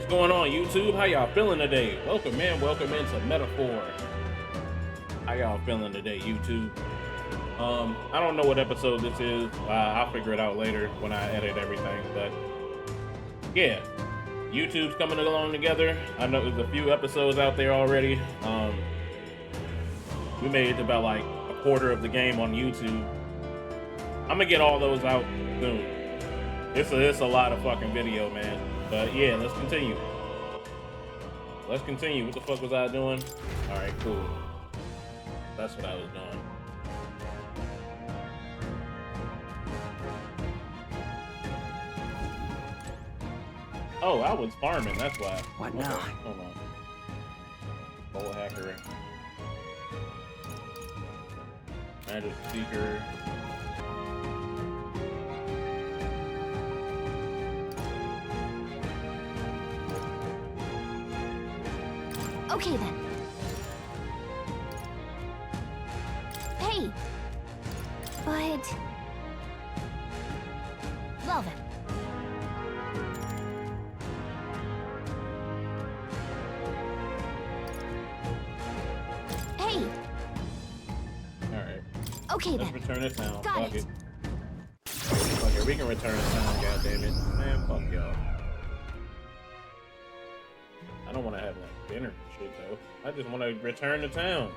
going on, YouTube? How y'all feeling today? Welcome, man. Welcome into Metaphor. How y'all feeling today, YouTube? I don't know what episode this is. I'll figure it out later when I edit everything. But yeah, YouTube's coming along together. I know there's a few episodes out there already. We made it to about like a quarter of the game on YouTube. I'm gonna get all those out soon. It's a lot of fucking video, man. But yeah, let's continue. Let's continue. What the fuck was I doing? All right, cool. That's what I was doing. Oh, I was farming. That's why. What now? Hold on. Bowl hacker. Magic seeker. Okay then. Hey! But... well then. Hey! Alright. Okay Let's then. return to town. Got Fuck it. Fuck it. We can return to town, goddammit. Man, fuck y'all. I don't want to have like dinner and shit though. I just want to return to town.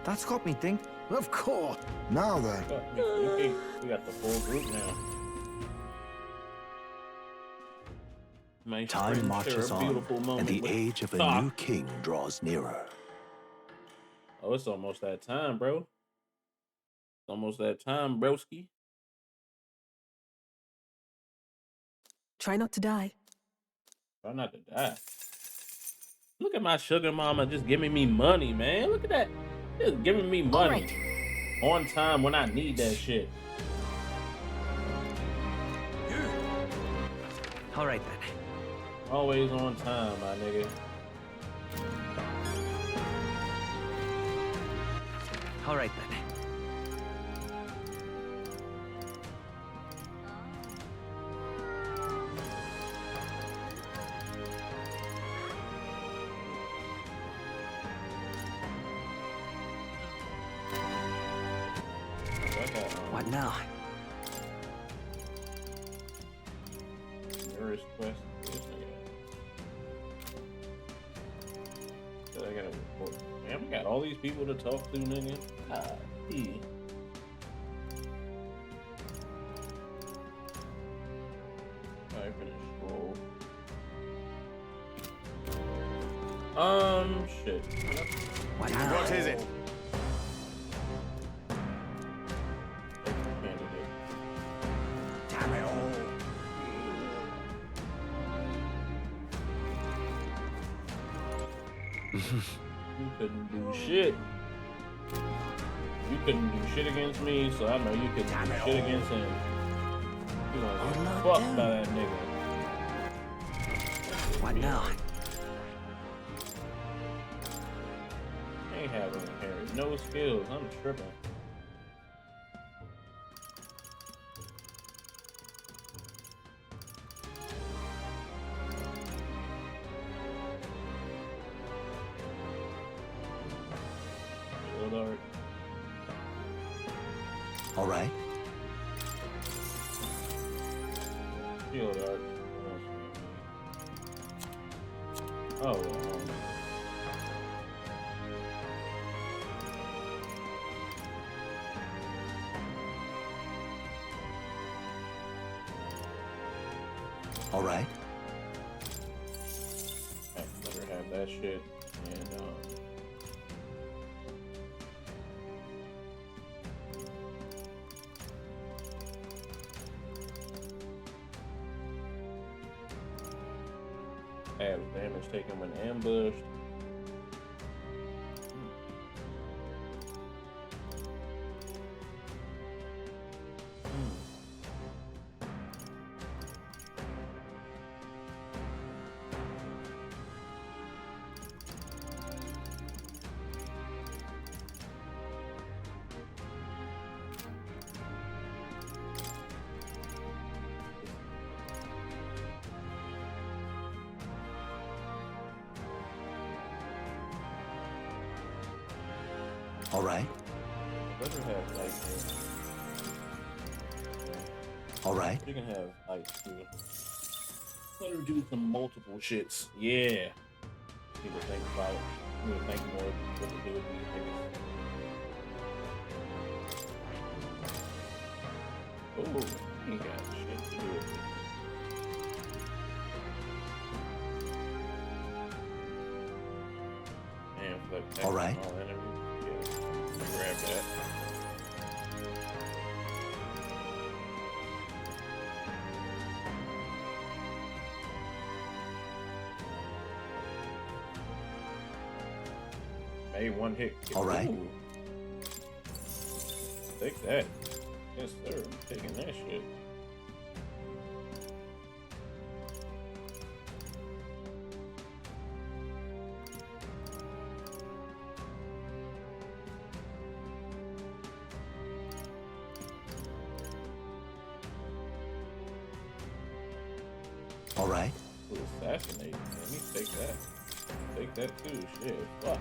That's got me think. Of course. Now then. We got the full group now. My Time friends marches share a on, beautiful moment and the with age of a Doc. new king draws nearer. Oh, it's almost that time, bro. It's almost that time, broski. Try not to die. Try not to die. Look at my sugar mama just giving me money, man. Look at that. Just giving me money. Alright. On time when I need that shit. All right then. Always on time, my nigga. All right then. What now? Nearest quest. I gotta report. Man, we got all these people to talk to, nigga. Yeah. Alright, finish roll. Shit. What now? What is it? Candidate. Damn it all. You couldn't do shit. You couldn't do shit against me, so I know you couldn't do shit against him. You gonna get fucked by that nigga. What now? Ain't having inherit no skills. I'm tripping. Shield art. All right. Shield art. Oh, All right. I'd never have that shit. And add damage taken when ambushed. All right. Let her have lightning. All right. You can have ice too. Let her do some multiple shits. Yeah. Need to think about it. Need to think more what to do with these niggas. Oh, he got shit to do with it. And flip All right. all enemies. Yeah. Grab that. Made one hit. All right. Ooh. Take that. Yes, sir. I'm taking that shit. All right. Ooh, assassinate. Let me take that. Take that too. Shit. Fuck.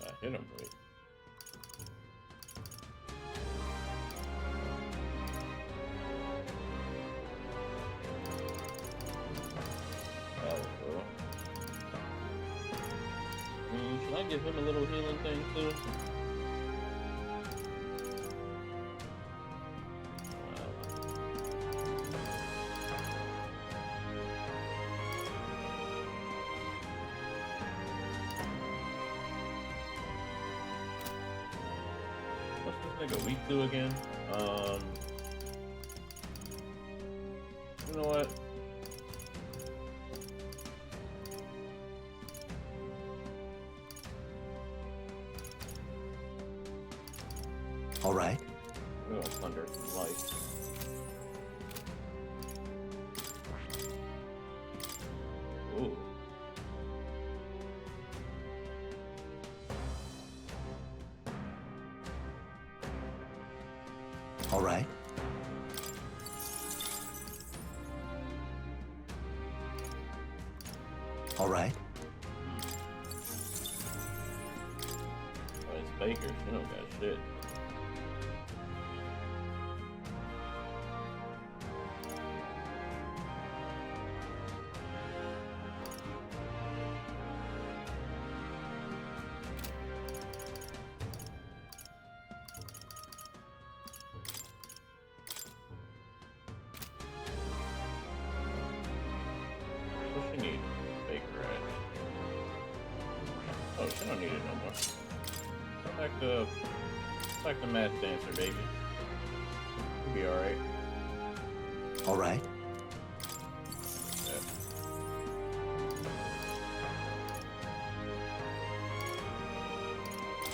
I hit him right. Should I give him a little healing thing too? What's this nigga weak to again? You know what? All right. We're gonna plunder some life. Ooh. All right. All right. Oh, it's Baker. She don't got shit. What she need? Baker at. Oh, she don't need it no more. Go back to Math Dancer, baby. You'll be alright. All right.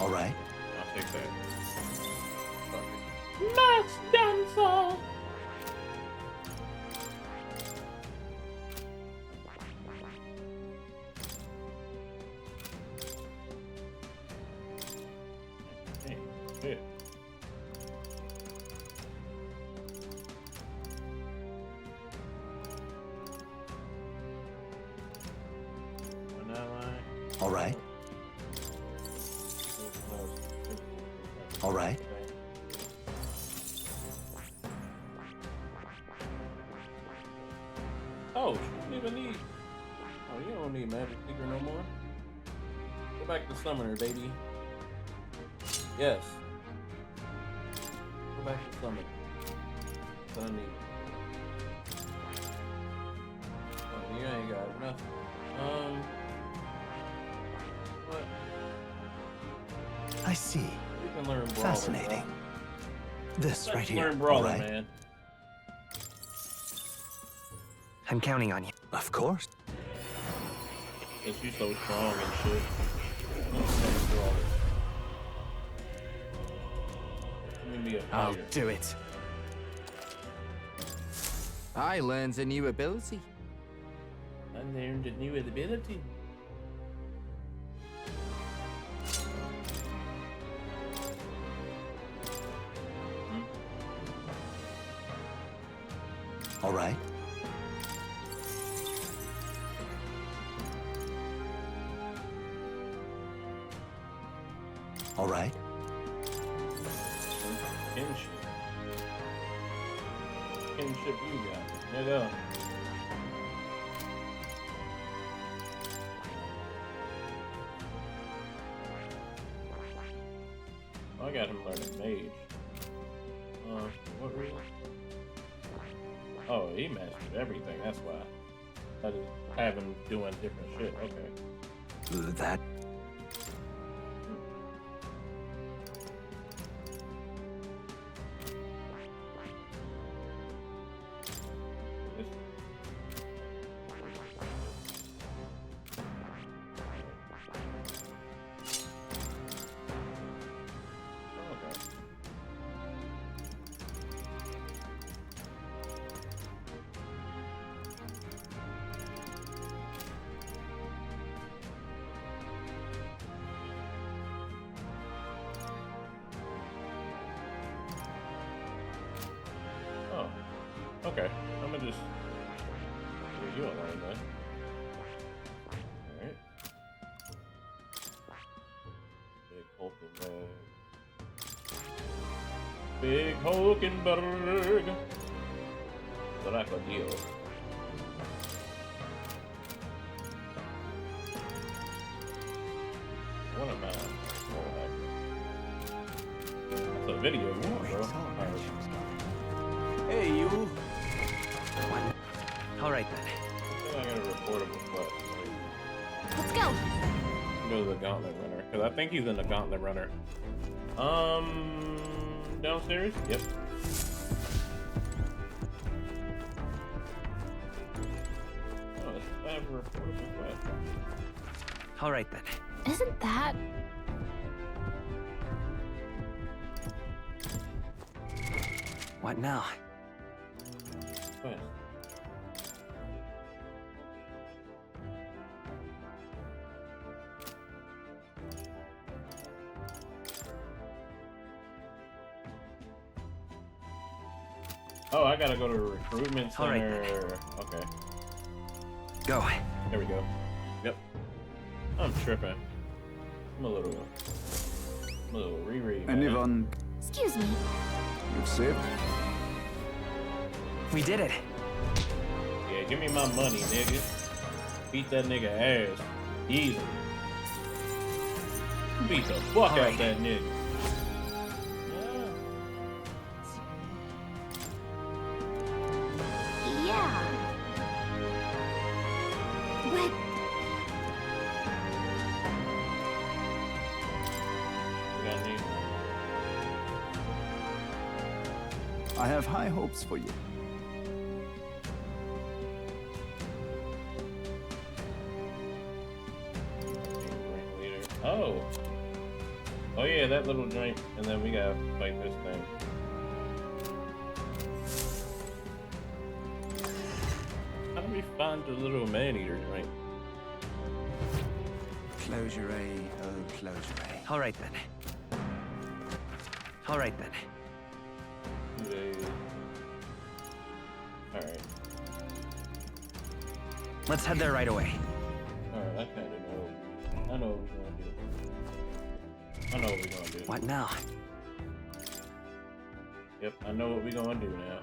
All right. I'll take that. Fuck it. Math Dancer! Shit. One ally. All right. All right. Oh, she don't even need. Oh, you don't need Magic Seeker no more. Go back to Summoner, baby. Yes. Go back to Summoner. That's what I need. Oh, you ain't got nothing. What? I see. You can learn Brawler. Fascinating. This Let's right here. learn Brawler, All right. man. I'm counting on you. Of course. Cause you so strong and shit. Let's learn Brawler. can be a I'll fighter. do it. I learned a new ability. I learned a new ability. All right. All right. Kinship. Kinship you got. There you go. Oh, I got him learning mage. What reason? Oh, he mastered everything, that's why. I just have him doing different shit. Okay. That. Okay, I'm gonna just leave you alone then. Alright. Big Hulkenberg. Big Hulkenberg. Crocodile. What am I? That's a video game, bro. Alright. Hey, you. What? All right then. I gotta report him with what? Let's go. Go to the Gauntlet Runner, because I think he's in the Gauntlet Runner. Downstairs? Yep. Oh, it's time for report him with what? All right then. Isn't that... What now? Quest. Oh, I gotta go to recruitment All right, center. then. Okay, Go. there we go. Yep. I'm tripping. I'm a little reread. man. Anyone Excuse me. you've saved? We did it. Yeah, give me my money, nigga. Beat that nigga ass. Easily. Beat the fuck out Alright. that nigga. Yeah. But We got new. I have high hopes for you. Ringleader. Oh. Oh yeah, that little joint, and then we gotta fight this thing. How do we find the little man-eater joint? Close your eye. Oh, close your eye. All right then. All right then. Alright. Let's head there right away. Alright, I kinda know. I know what we're gonna do. I know what we're gonna do. What now? Yep, I know what we're gonna do now.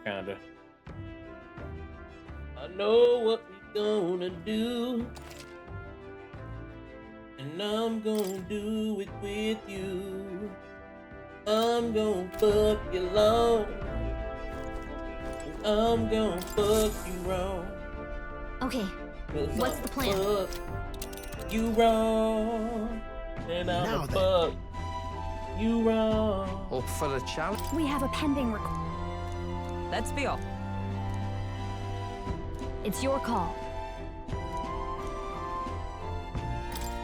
Kinda. I know what we're gonna do. And I'm gonna do it with you. I'm gonna fuck you long. And I'm gonna fuck you wrong. okay, 'Cause What's I'ma the plan? Fuck you wrong. And Now I'ma then. fuck you wrong. Up for a challenge? we have a pending request. Let's be off. It's your call.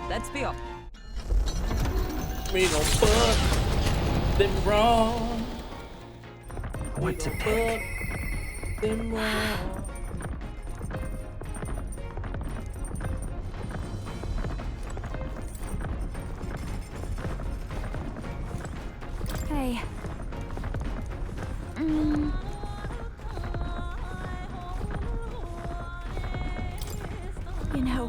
Let's be off. We gon' fuck them wrong. What to We pick? gon' fuck them wrong. Hey. Mm. You know.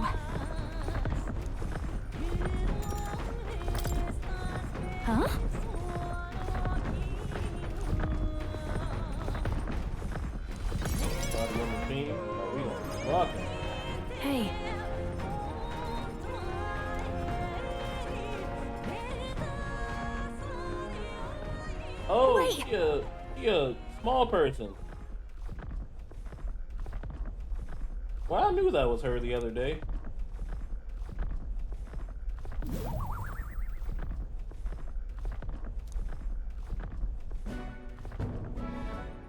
Huh? Everybody on the team? Oh, we gonna be rocking. Hey. Oh, Wait. she a small person. Well, I knew that was her the other day.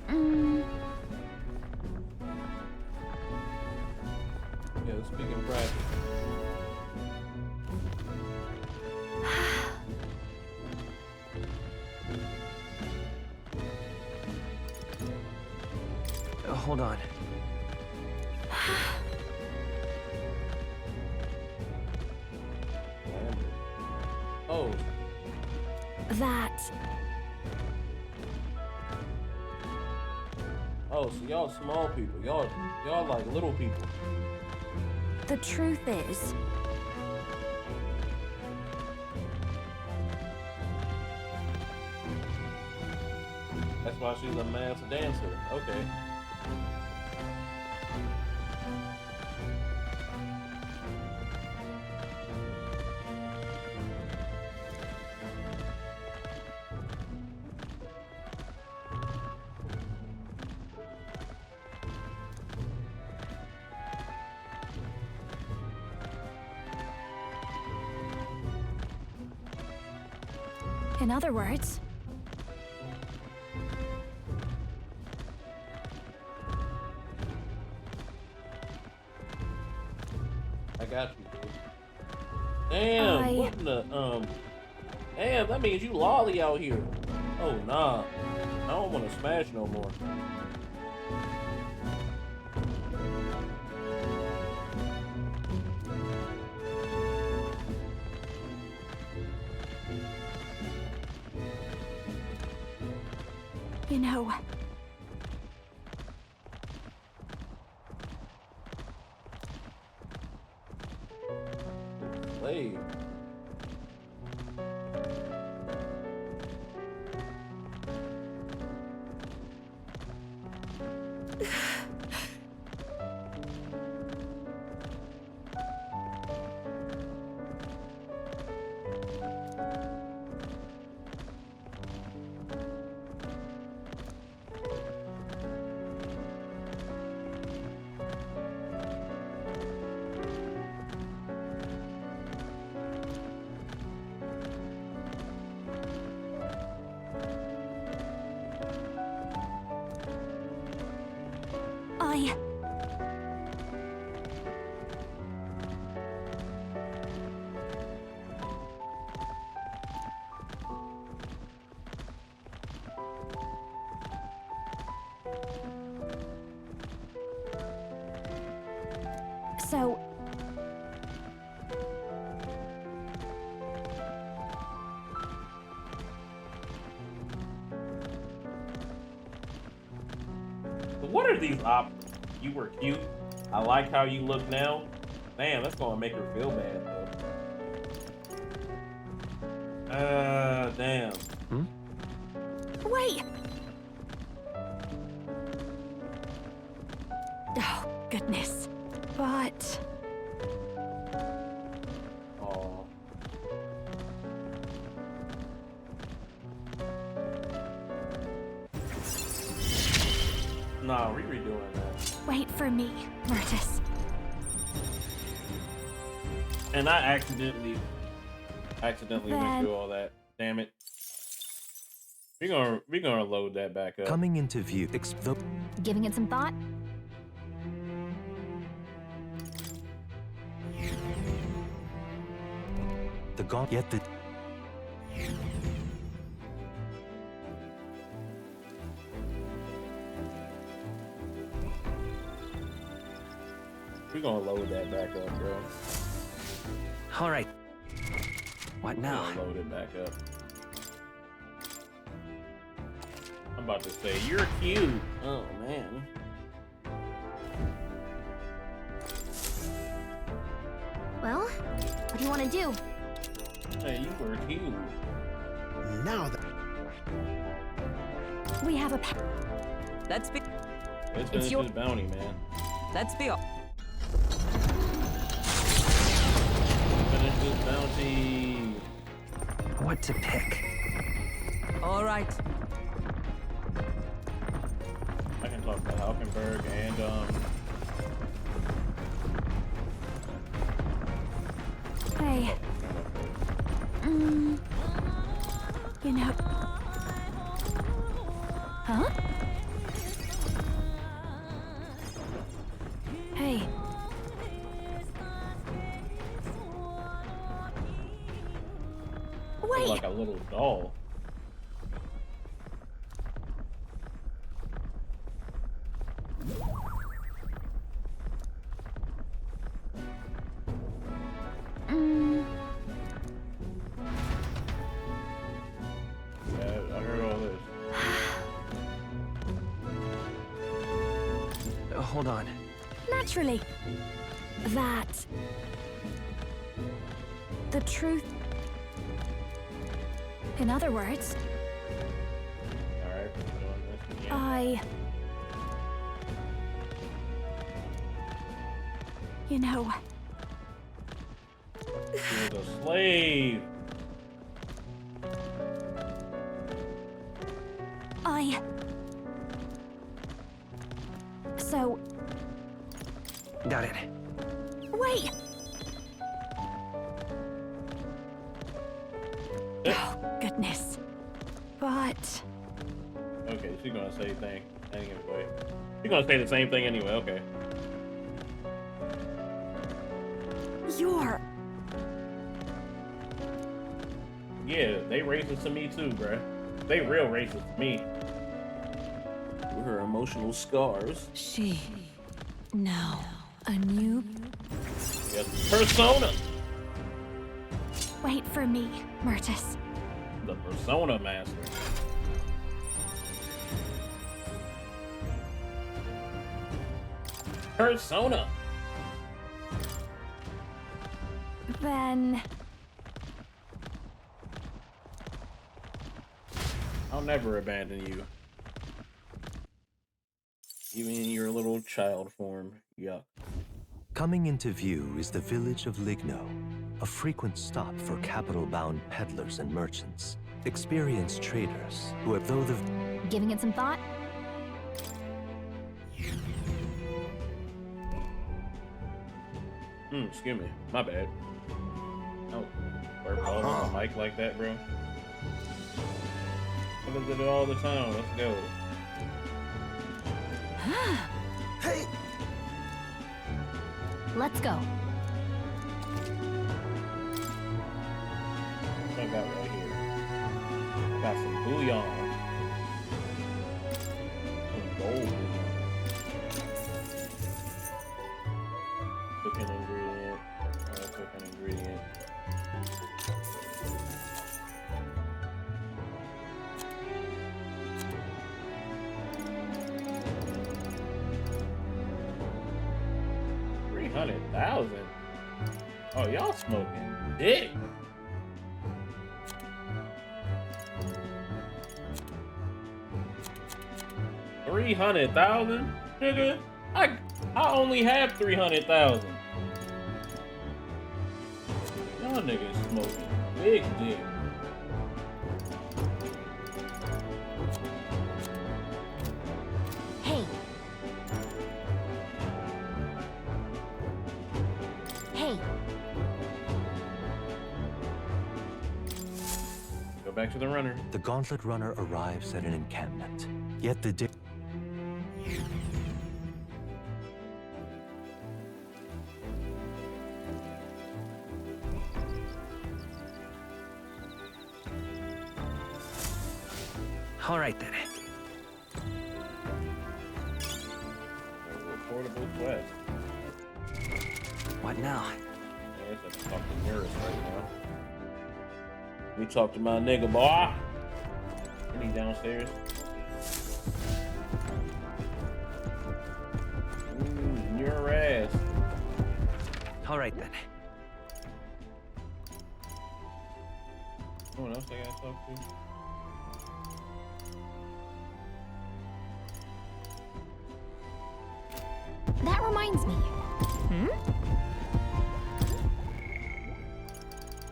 Mm. Yeah, speaking practice. Hold on. Oh, That. oh, so y'all small people. Y'all like little people. The truth is. That's why she's a master dancer. Okay. In other words. I got you, dude. Damn, what in the, damn, that means you lolly out here. Oh, nah. I don't want to smash no more. You know. Slave. So. What are these options? You were cute. I like how you look now. Damn, that's gonna make her feel bad though. Damn. Wait! Oh, goodness. But. Oh. Nah, we redoing that. Wait for me, Mortis. And I accidentally went through all that. Damn it. We're gonna load that back up. Coming into view. Giving it some thought? The god yet the We're gonna load that back up, bro. All right. What now? We're gonna load it back up. I'm about to say, you're cute. Oh, man. Well, what do you want to do? Hey, you were cute. Now that We have a pet. Let's be. Let's finish your- this bounty, man. Let's be off. Finish this bounty. What to pick? All right. I can talk to Halkenberg and Hey. You know. Huh? Hey. Wait. like a little doll. Yeah, I heard all this. Hold on. Naturally. That. The truth. In other words, Alright, we're doing this again. You know, She was a slave. So, Got it. wait! Oh, goodness. But, Okay, she's gonna say thing anyway. She's gonna say the same thing anyway, okay. you're... Yeah, they racist to me too, bruh. They real racist to me. Her emotional scars. She... No. A new... Yes, persona. Wait for me, Myrtis. The persona master. Persona. Then... I'll never abandon you. Even in your little child form. Yuck. Coming into view is the village of Ligno, a frequent stop for capital-bound peddlers and merchants, experienced traders who have though the... Giving it some thought? Excuse me. My bad. Oh, burp all over the mic like that, bro. I look at it all the time. Let's go. hey, Let's go. What I got right here? I got some bouillon. Some gold bouillon. Cooking ingredient. Cooking ingredient. $300,000. Oh, y'all smoking dick. $300,000, nigga. I only have 300,000. Y'all niggas smoking big dick. Hey. Hey. Go back to the runner. The gauntlet runner arrives at an encampment. Yet the day... All right then. Reportable quest. What now? Yeah, it's like talking nervous right now. Let me talk to my nigga, boy. And he downstairs. Your ass. All right then. No one else I gotta talk to? That reminds me.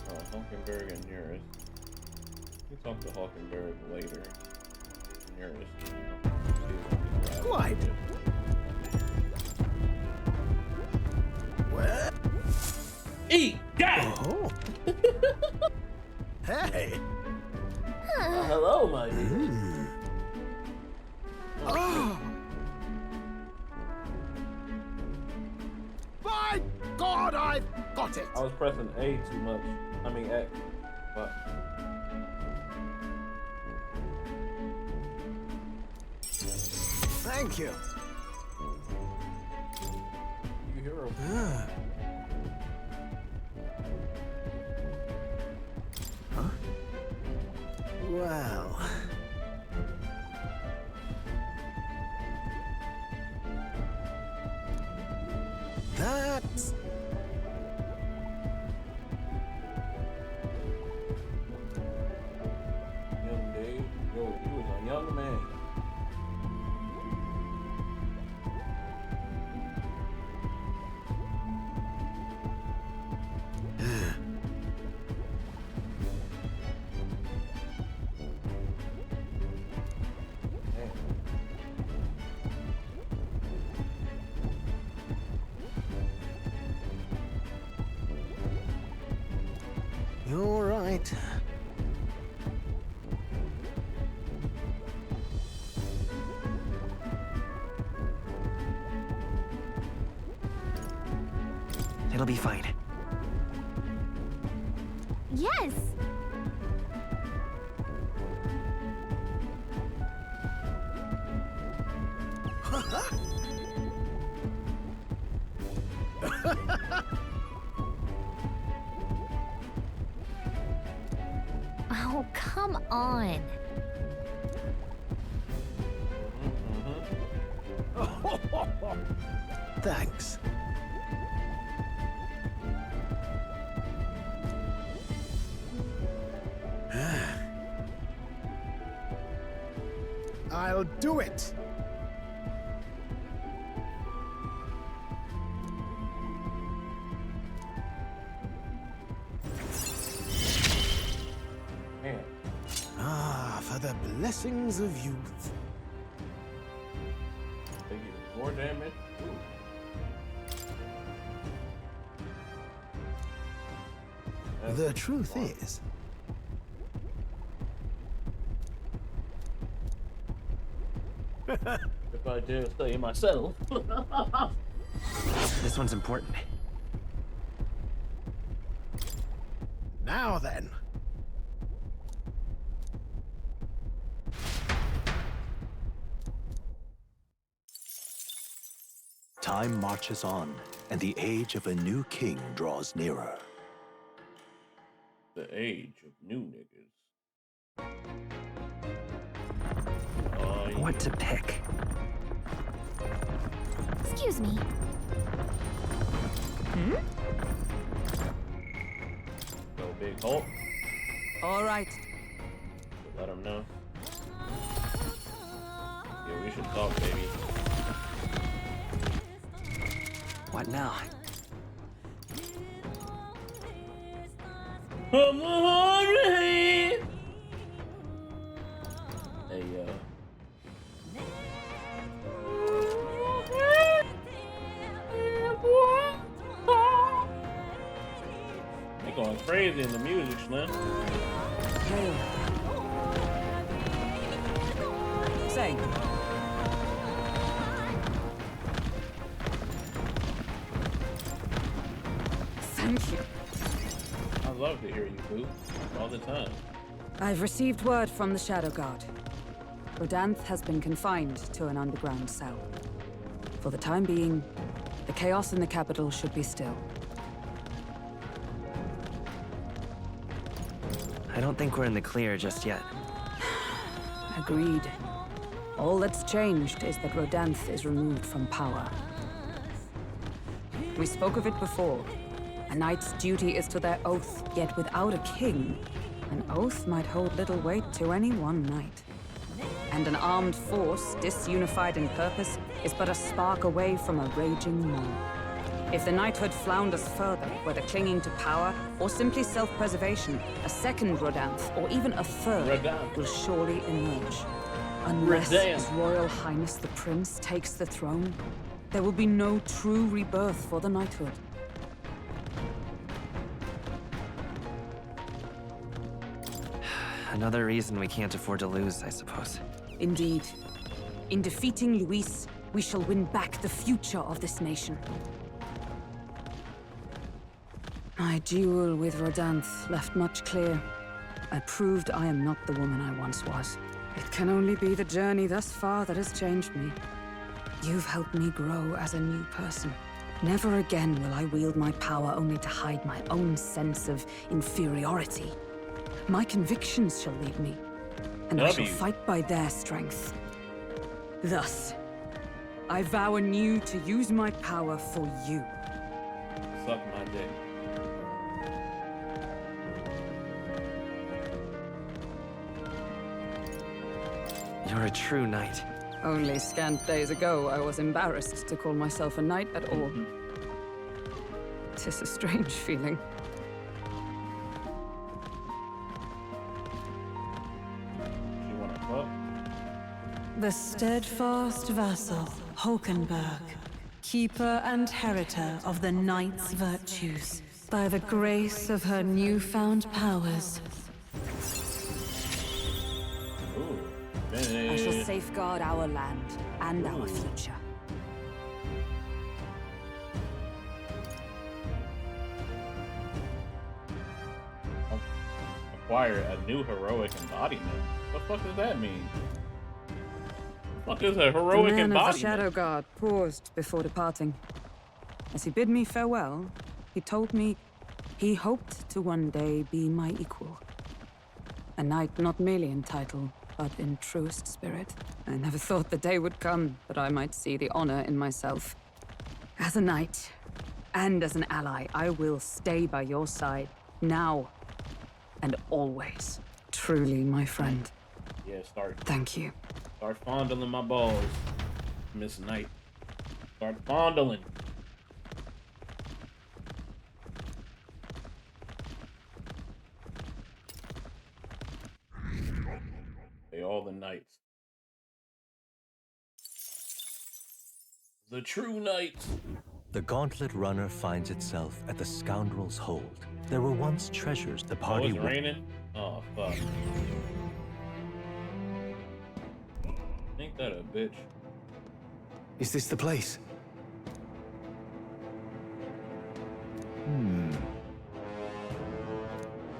Oh, Hulkenberg and Nearest. We'll talk to Hulkenberg later. Nearest. Quite. Where? Eat! Got it! Oh. Hey. Hello, my dude. Oh. My God, I've got it. I was pressing A too much. I mean X. But Thank you. you hero. Huh? Well. That's Young Dave. Yo, he was a young man. you're right. It'll be fine. Yes. Oh, come on. Thanks. I'll do it. Man. Ah, for the blessings of youth. They get more damage. Ooh. That's The truth fun. is, If I dare say myself. This one's important. now then. Time marches on, and the age of a new king draws nearer. The age of new niggas. What to pick? Excuse me. Go big Hulk. All right. Let him know. Yeah, we should talk, baby. What now? From the hungry. Hey, they going crazy in the music, Slim. Say. Thank you. I love to hear you, Boo, all the time. I've received word from the Shadow Guard. Rodanth has been confined to an underground cell. For the time being, the chaos in the capital should be still. I don't think we're in the clear just yet. Agreed. All that's changed is that Rodanth is removed from power. We spoke of it before. A knight's duty is to their oath, yet without a king, an oath might hold little weight to any one knight. And an armed force, disunified in purpose, is but a spark away from a raging mob. If the knighthood flounders further, whether clinging to power or simply self-preservation, a second Rodanth, or even a third, will surely emerge. Unless His Royal Highness the Prince takes the throne, there will be no true rebirth for the knighthood. Another reason we can't afford to lose, I suppose. Indeed. In defeating Luis, we shall win back the future of this nation. My duel with Rodanth left much clear. I proved I am not the woman I once was. It can only be the journey thus far that has changed me. You've helped me grow as a new person. Never again will I wield my power only to hide my own sense of inferiority. My convictions shall lead me, and I shall fight by their strength. Thus, I vow anew to use my power for you. Suck my dick. You're a true knight. Only scant days ago, I was embarrassed to call myself a knight at all. 'Tis a strange feeling. You wanna fuck? The steadfast vassal, Hulkenberg, keeper and heriter of the knight's virtues, by the grace of her newfound powers. Ooh. I shall safeguard our land and our future. Acquire a new heroic embodiment. What the fuck does that mean? What the fuck is a heroic The man embodiment? of the Shadow Guard paused before departing. As he bid me farewell, he told me he hoped to one day be my equal. A knight not merely in title, but in truest spirit. I never thought the day would come that I might see the honor in myself. As a knight, and as an ally, I will stay by your side, now and always. Truly, my friend. Yeah, Thank you. Start fondling my balls, Miss Knight. Start fondling. They all the knights. The true knights. The gauntlet runner finds itself at the scoundrel's hold. There were once treasures the Oh, party it's raining? Oh, fuck. Ain't that a bitch? Is this the place?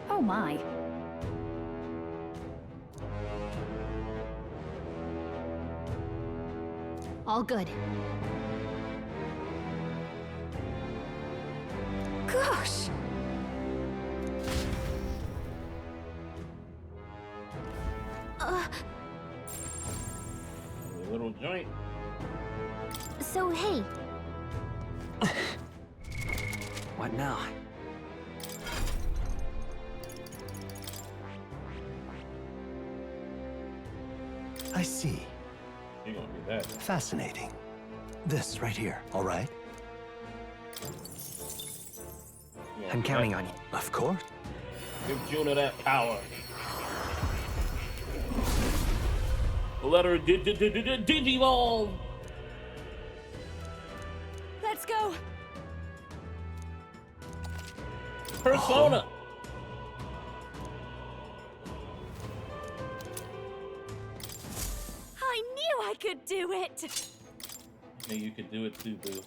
Oh my. All good. Gosh! A little joint. So, hey, What now? I see. You gonna do that? Fascinating. This right here, all right? You gonna I'm do counting that? on you. Of course. Give Juna that power. Let her digivolve. Let's go! Persona. I knew I could do it! Hey, you could do it too, boo.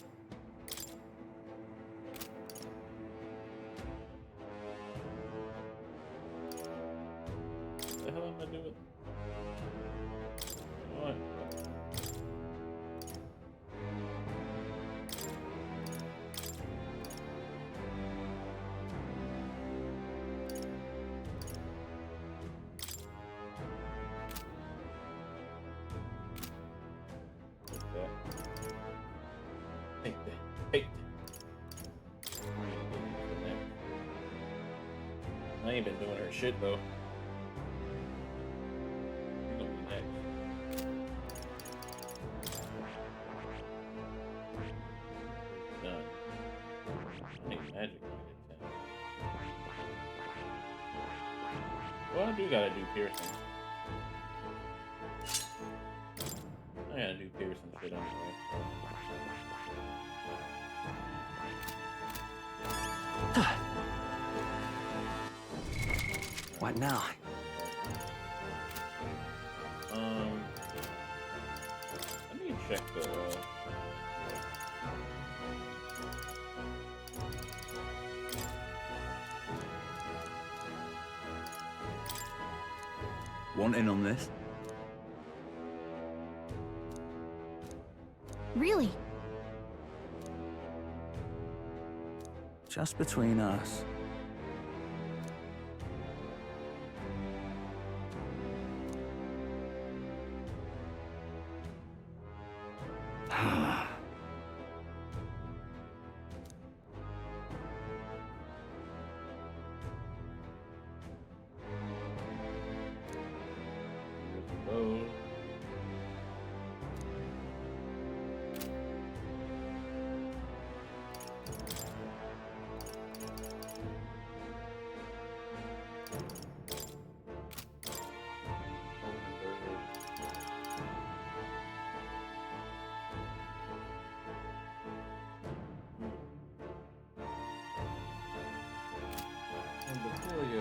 What the hell am I doing? What? Take that. Take that. I ain't been doing her shit though. You gonna be next. Done. I need magic. Well, I do gotta do piercing. I gotta do piercing shit anyway. What now? Let me check the. Want in on this? Really? Just between us. Those. And before you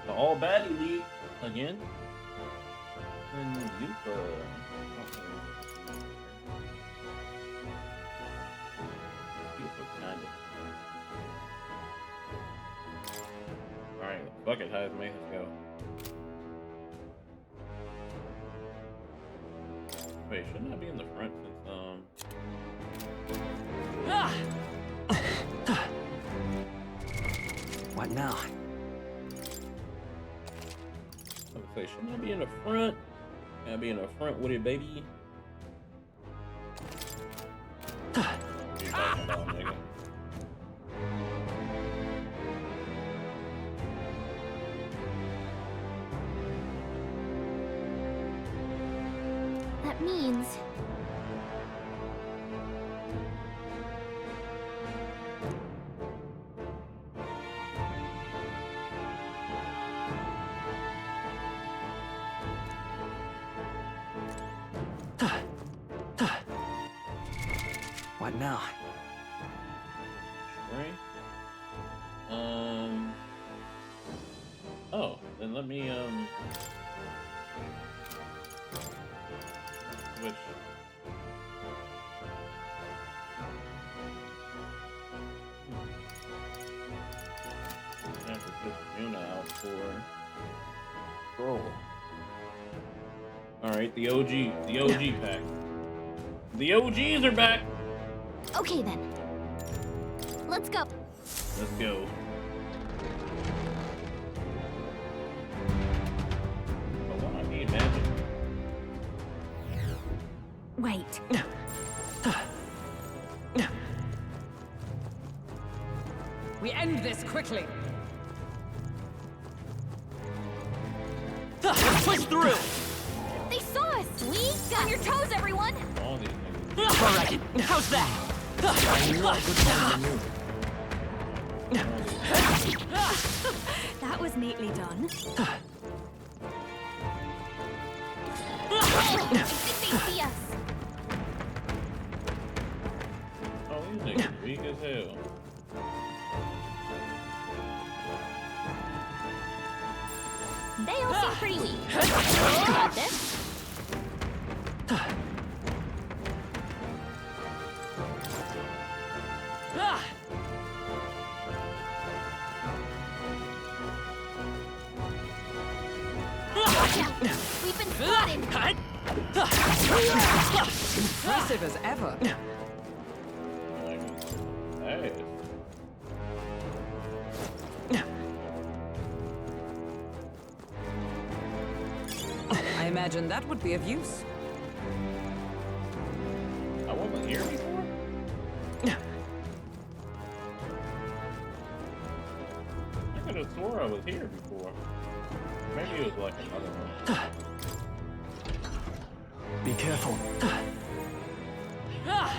the all baddie league again. And you kind of. Alright, bucket hive, man, let's go. Wait, shouldn't I be in the front since What now? okay, shouldn't I be in the front? Can I be in the front with it, baby? What you talking about, nigga? That means... What now? Right? Oh, then let me, switch. I have to switch Yuna out for Troll. Alright, the OG pack. The OGs are back! Okay then. Let's go. Let's go. Hold on, I need magic. Wait. We end this quickly. Push through! They saw us! We on your toes, everyone! All these niggas. All right, how's that? That was neatly done. I think they see us. Oh, these niggas weak as hell. They all seem pretty weak. Got this. We've been spotted. Impressive as ever. Like, hey. I imagine that would be of use. I wasn't here before? I could have swore I was here before. Maybe it was like another one. Be careful. The hell?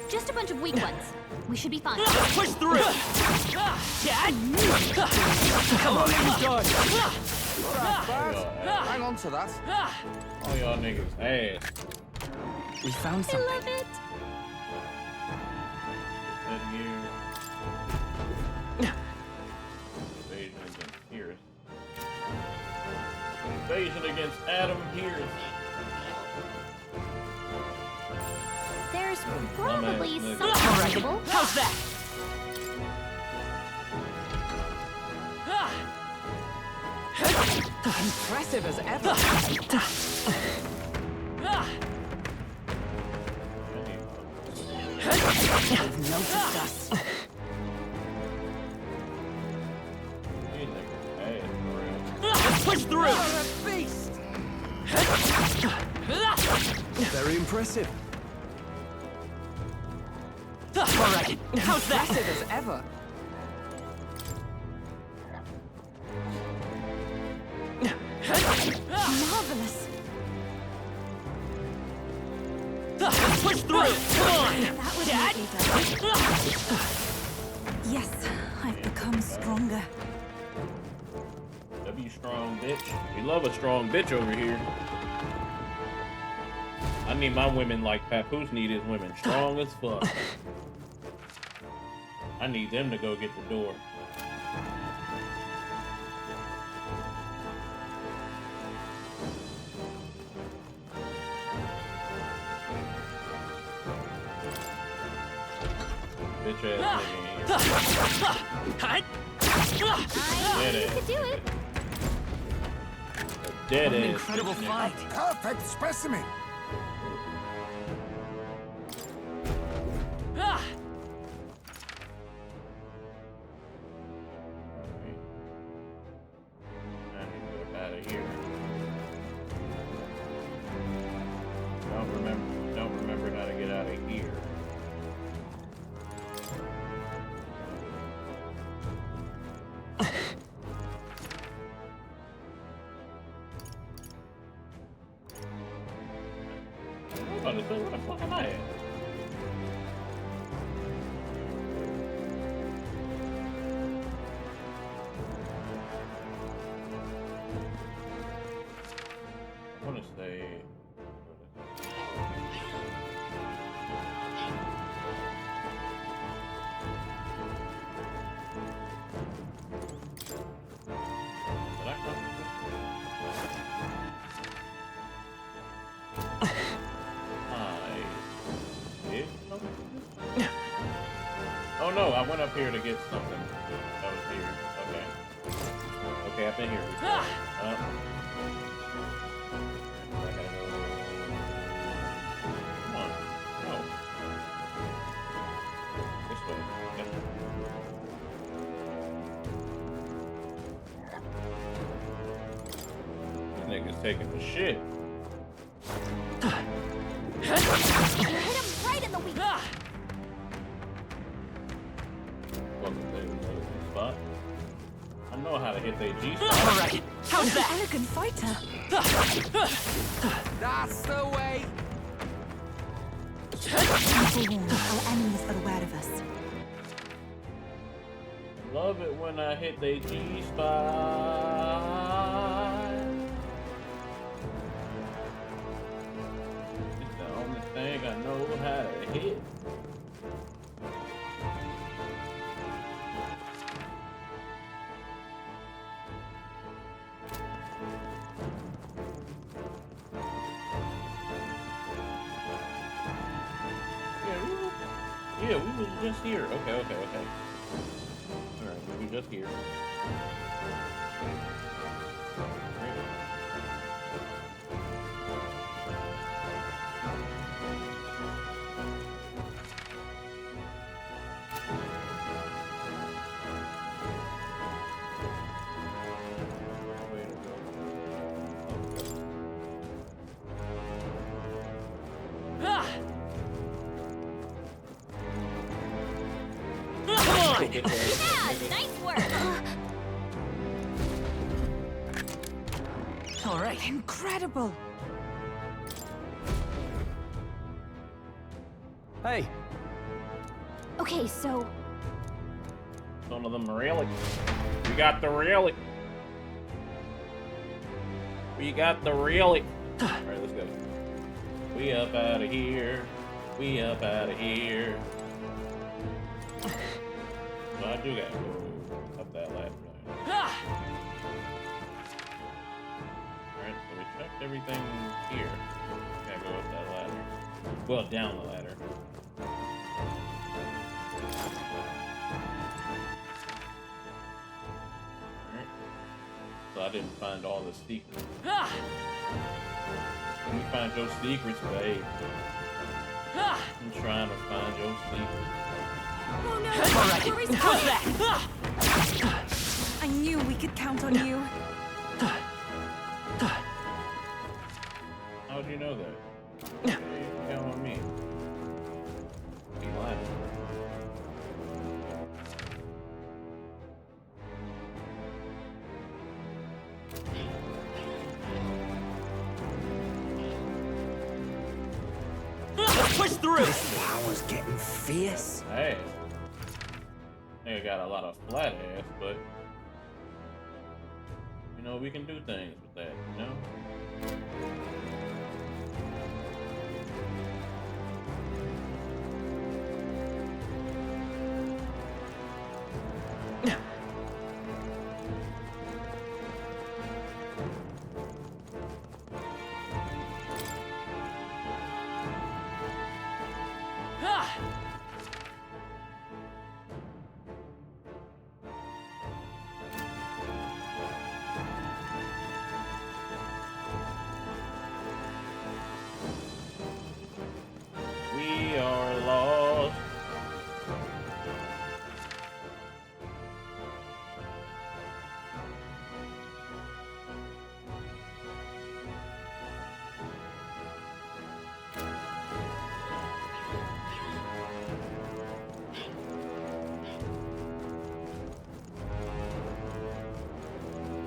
Just a bunch of weak ones. We should be fine. Push through! Dad! Come on, done! Hang on to that. All y'all niggas ass. We found I something. love it. That year. Invasion against Pierce. Invasion against Adam Pierce. There's probably nigga. something reasonable. How's that? Impressive as ever. They've noticed us. These niggas ass for real. Let's push through! Very impressive. Alright, how's that? Impressive as ever. Marvelous. Let's push through! Come on! That was Dad? neatly done. Yes, I've become stronger. W strong bitch. We love a strong bitch over here. I need my women like Papoose need his women strong as fuck. I need them to go get the door. Bitch ass nigga in here. I could do it. Dead An ass. incredible bitch nigga. fight. Perfect specimen. I need to get out of here. Don't remember how to get out of here. I'm about to say, where the fuck am I at? I want to say. Did I come? Oh no, I went up here to get something that was here. Okay. Okay, I've been here before. I gotta go. Come on. No. This way. Yep. This nigga's taking the shit. You hit him right in the weak. Welcome to another spot. I know how to hit their G spot. Alright, how's that? Elegant fighter. That's the way. Be forewarned, our enemies are aware of us. Love it when I hit their G spot. It's the only thing I know how to hit. Yeah, we was just here. Okay. Alright, we were just here. Get your ass. Yeah, nice work. All right. Incredible! Hey, Okay, so Some of them relic. We got the relic. We got the relic. Alright, let's go. We up out of here. We up out of here. So I do gotta go up that ladder. Alright, so we checked everything here. Gotta go up that ladder. Well, down the ladder. Alright. So I didn't find all the secrets. Let me find your secrets, babe. I'm trying to find your secrets. oh no, all right. we're How's responding. that? I knew we could count on you. How'd you know that? You count on me. Be lying. Let's push through. Power's getting fierce. Hey. Nigga got a lot of flat ass, but you know, we can do things with that, you know? We are lost.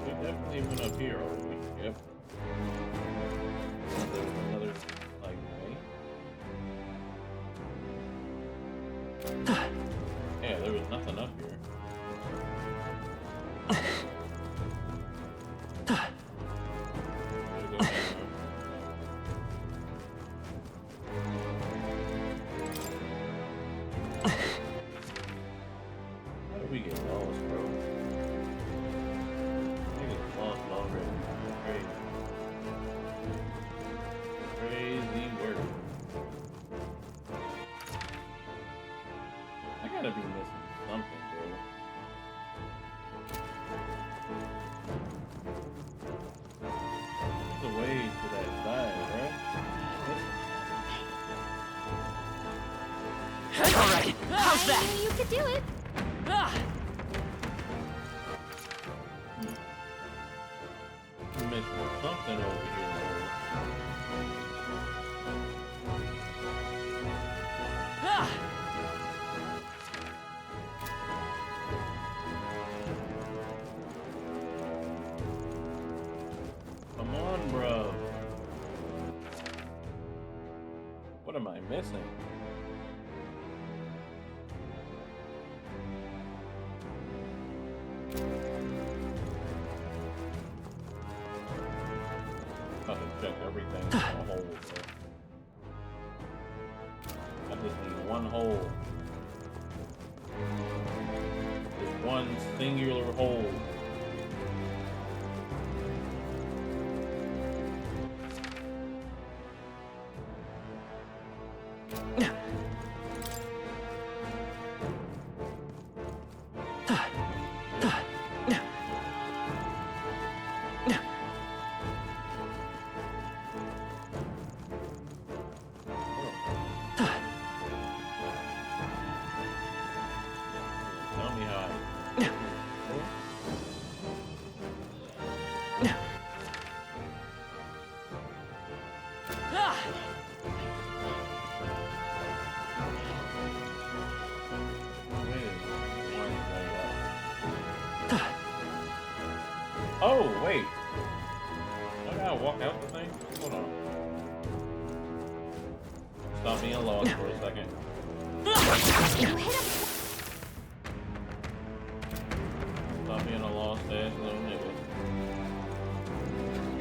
We definitely went up here already. Yep. Another like way. Yeah, there was nothing up here. Gotta go down there. How did we get lost, bro? Niggas lost already. Crazy. Crazy work. I gotta be missing something, bro. There's a way to that side, right? All right. How's I that? knew you could do it. I'm missing something over here, bro. Come on, bro. What am I missing? I have to check everything in a hole, bro. I just need one hole. Just one singular hole. Tell me how I... Oh, wait. I gotta walk out the thing? Hold on. Stop being lost for a second. Stop being a lost ass little nigga.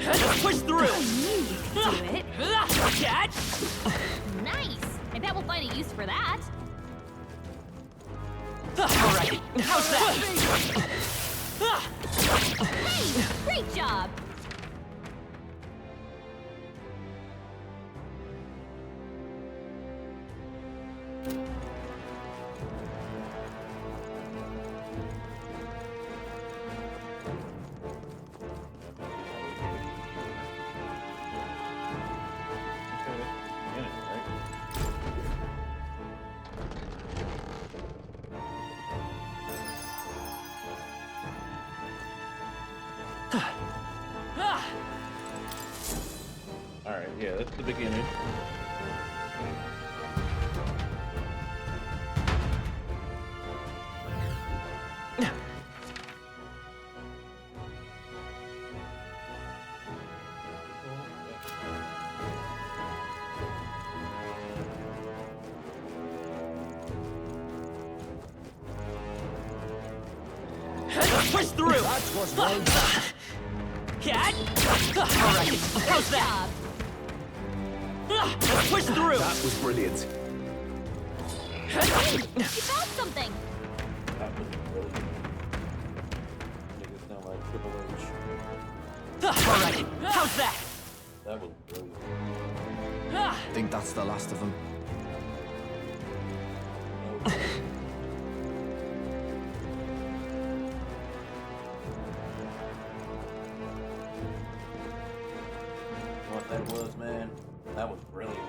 Let's push through! I knew you could do it. Catch! Nice! I bet we'll find a use for that. Alright, how's that? Hey! Great job! Alright, yeah, that's the beginning. Let's push through! That was well done. Catch! Alright, how's that? Let's push through! That was brilliant. Hey! You found something! That was brilliant. Niggas sound like Triple H. Alright, how's that? That was brilliant. I think that's the last of them. What that was, man, that was brilliant.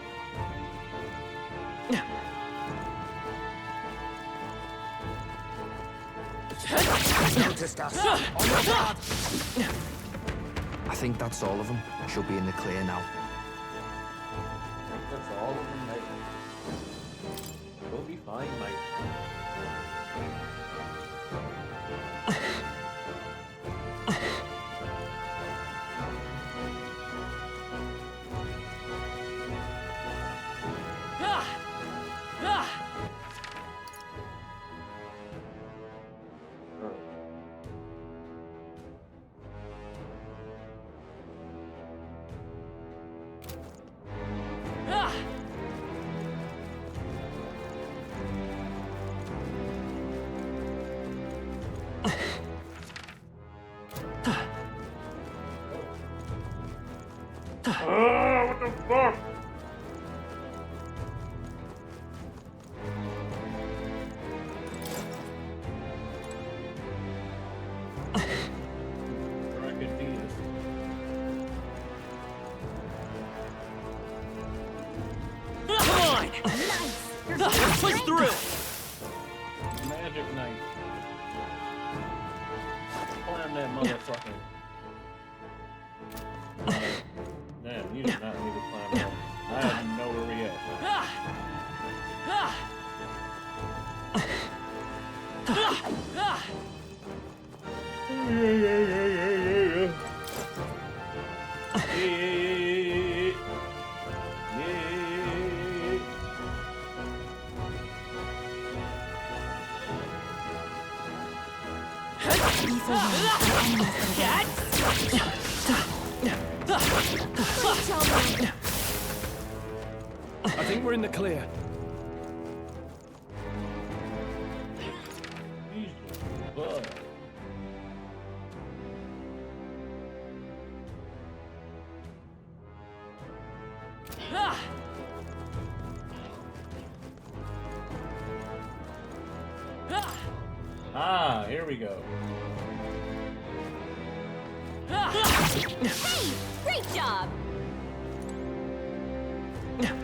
Noticed us. On your guard. I think that's all of them. Should be in the clear now. That's all of them, mate. We'll be fine, mate. What the fuck? Come on! Let's push through! Magic Knight. Climb that motherfucking. Damn, you did not need to climb up. I have no where we at. I think we're in the clear. Ah, here we go. Hey! Great job! There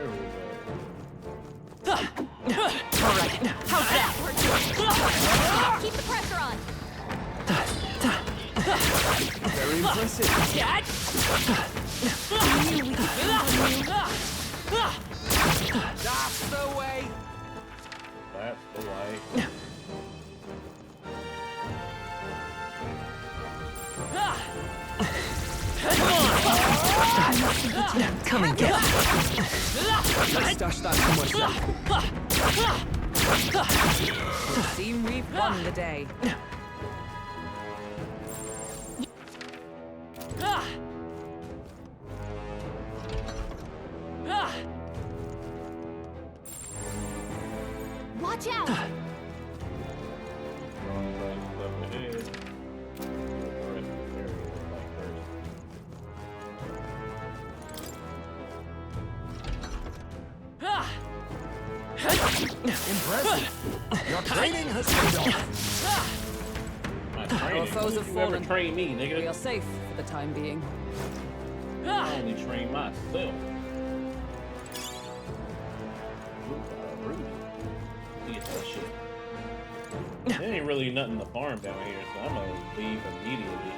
we go. Alright, how's that? Keep the pressure on! Very impressive. Catch! That's the way! That's the light. Come and get it. Let's stash that somewhere safe. Would seem we've won the day. Watch out! Impressive. Your training has paid off. Our foes have fallen. Train me, nigga. We are safe for the time being. I only train myself. Get that shit. There ain't really nothing to farm down here, so I'm gonna leave immediately.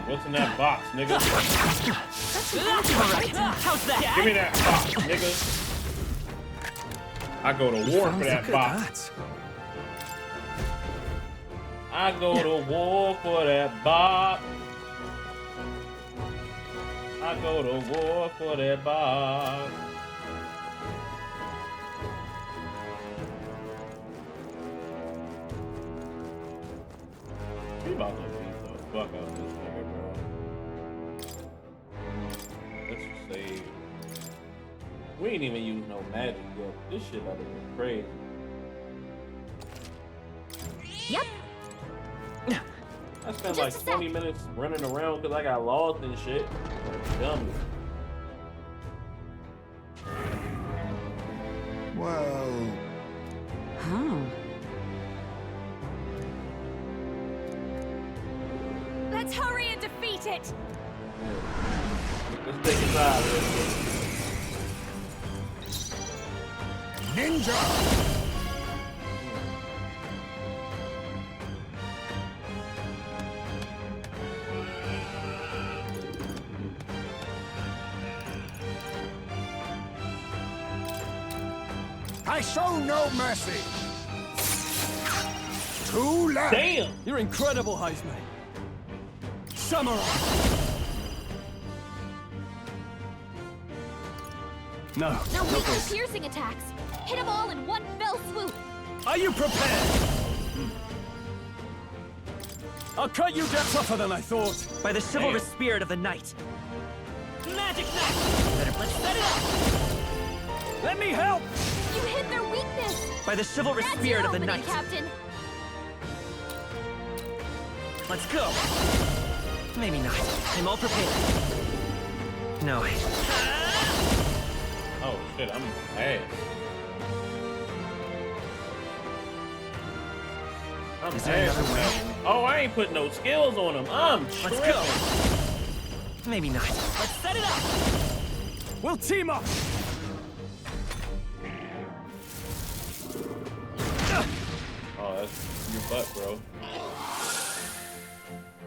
What's in that box, nigga? Alright, how's that? Give me that box, nigga. I go to war for that box. I go to war for that box. I go to war for that box. We about to beat the fuck out of this nigga, bro. Let's just save. We ain't even use no magic yet. This shit about to be crazy. Yep. I spent like 20 minutes running around because I got lost and shit. Dummy. Well... Huh. Let's hurry and defeat it! Let's take it out of here. Ninja! I show no mercy. Too late. Damn! You're incredible, Heisman. Samurai! No. Now weak to piercing attacks. Hit them all in one fell swoop. Are you prepared? I'll cut you down tougher than I thought. By the chivalrous spirit of the night. Magic knife! Let's set it up! Let me help! You hit their weakness. By the chivalrous That's spirit your of the opening, night. Captain. Let's go. Maybe not. I'm all prepared. No. Oh shit, I'm ass. I'm Is there another way? Oh, I ain't putting no skills on him. I'm Let's tripping. go. Maybe not. Let's set it up. We'll team up. Oh, that's your butt, bro.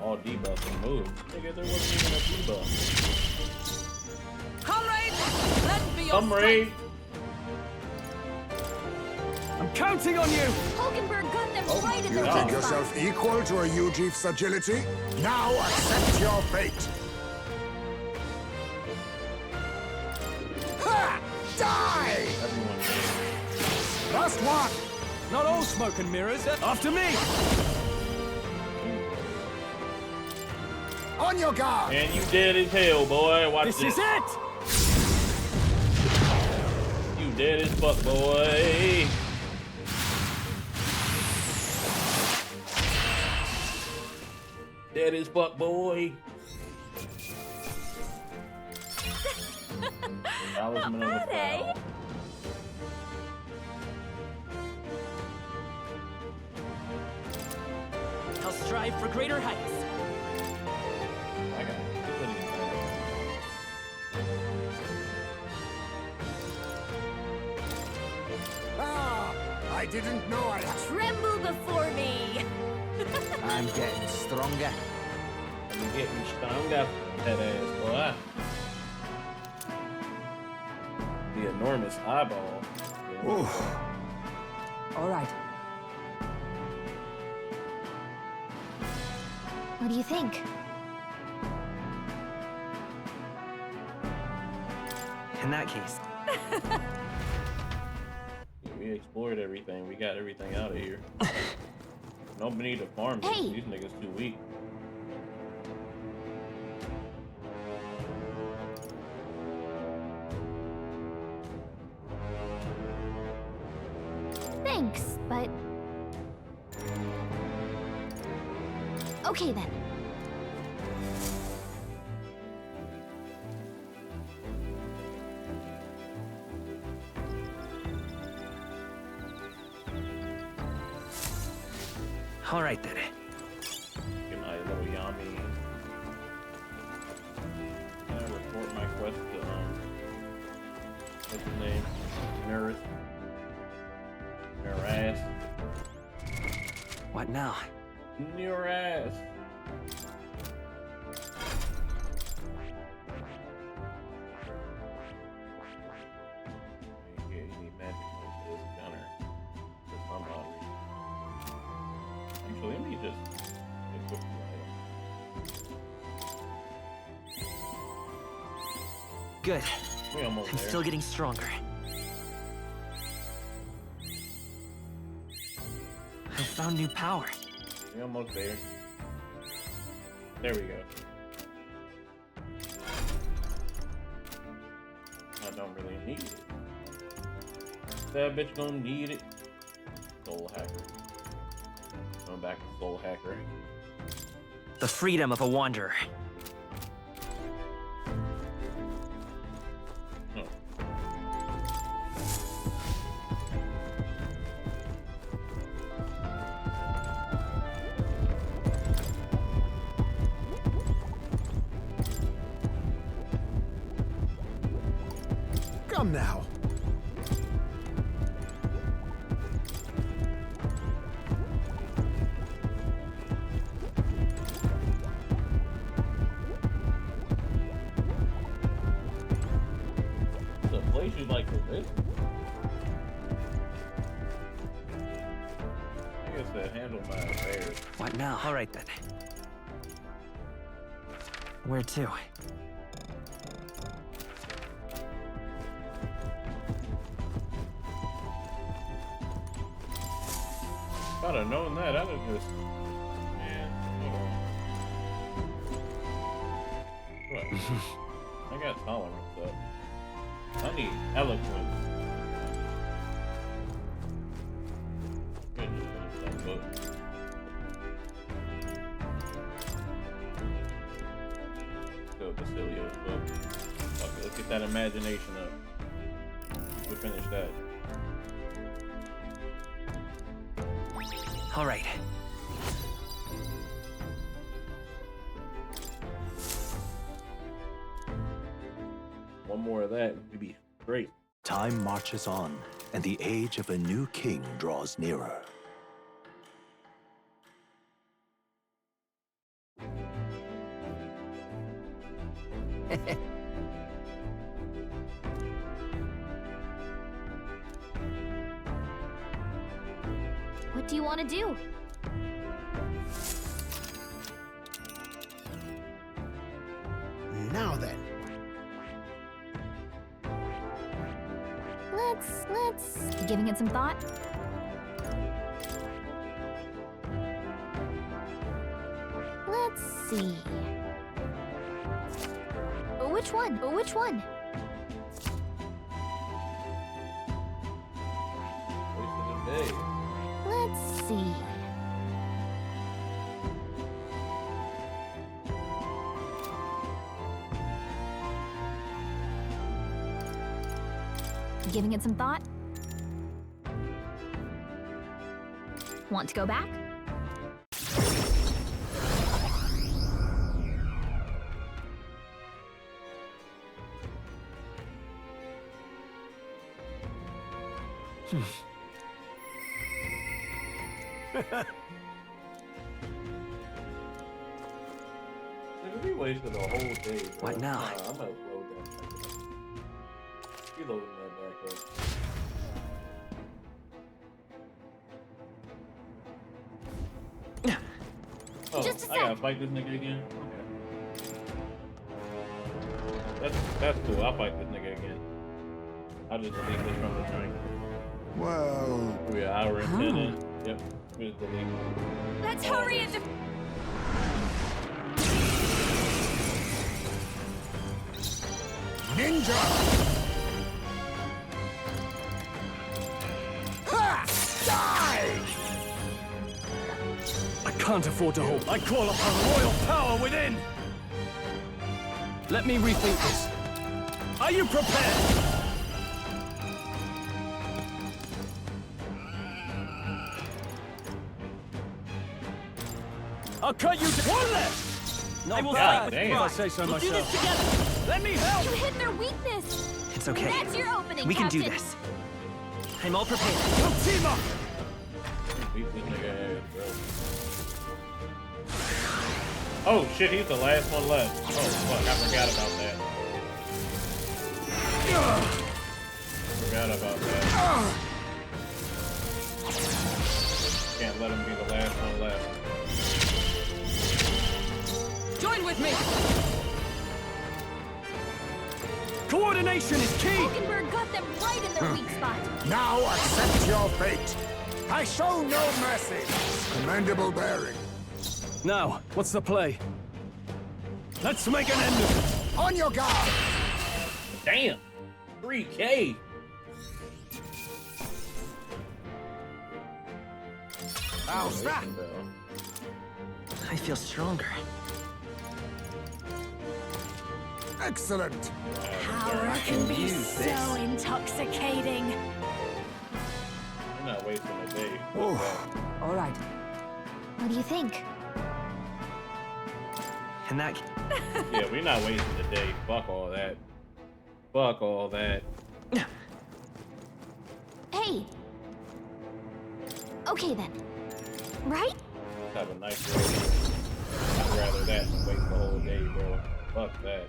All debuff and move. Nigga, there wasn't even a debuff. Comrades, lend me your Comrade! I'm counting on you. Hulkenberg got them right in You their think weak yourself spot. equal to a Ujief's agility? Now accept your fate. Ha! Die! Everyone. Last one! Not all smoke and mirrors. After me. On your guard! And you dead as hell, boy. Watch This this. is it. You dead as fuck, boy. Dead as fuck, boy. Talisman of the Bad, eh? Foul. I'll strive for greater heights. I got it. Ah! I didn't know I had... Tremble before me. I'm getting stronger. You get me stung up that ass, boy. The enormous eyeball. All right. What do you think? In that case, We explored everything. We got everything out of here. Nobody need to farm this. Hey! These niggas too weak. Thanks, but... Okay then. all right then. Get my little yummy. Can I report my quest to, what's his name? Nurse. Nurse. What now? Nurse. Yeah, you need magic for this gunner. For some odd reason. Actually, let me just equip the item. Good. We almost I'm there. still getting stronger. I found new power. We almost there. There we go. I don't really need it. That bitch gonna need it. Soul hacker. Going back to soul hacker. The freedom of a wanderer. No. Come now. The place you like for this? I guess that handle my affairs. What now? All right then. Where to? If I'd have known that, I'd have just. Man, hold on. What? I got tolerance up. I need eloquence. Goodness, finish that book. Let's go Basilio's book. Fuck it, let's get that imagination up. We'll finish that. All right. One more of that would be great. Time marches on, and the age of a new king draws nearer. What do you want to do? Now then. Let's... Giving it some thought? Let's see... Which one? Which one? Wasted a day. Let's see... Giving it some thought? Want to go back? We wasted a whole day. Bro. What now? I'm gonna load that back up. You loading that back up. Oh, Just a I gotta sec. fight this nigga again? Okay. That's cool. I'll fight this nigga again. I'll just delete this from the drink. Well, We're an hour and 10 in. Yep. We just delete. Let's hurry and ninja! Ha! Die! I can't afford to hold. I call upon royal power within! Let me rethink this. Are you prepared? I'll cut you to one left! I will fight with damn. pride. If I say so myself. Do this together! Let me help! you hit their weakness. It's okay. That's your opening, We can do Captain. this. I'm all prepared. We'll team up! Beat this nigga ass, bro. Oh shit, he's the last one left. Oh fuck, I forgot about that. Forgot about that. Can't let him be the last one left. Join with me! Coordination is key! Hulkenberg got them right in their weak spot. Now accept your fate. I show no mercy. Commendable bearing. Now, what's the play? Let's make an end of it! On your guard. Damn! 3K! How's that? I feel stronger. Excellent. Power can be so intoxicating. I'm not wasting a day. All right. What do you think? And that... Yeah, we're not wasting a day. Fuck all that. Fuck all that. Hey. Okay then. Right? Have a nice day. I'd rather that than waste the whole day, bro. Fuck that.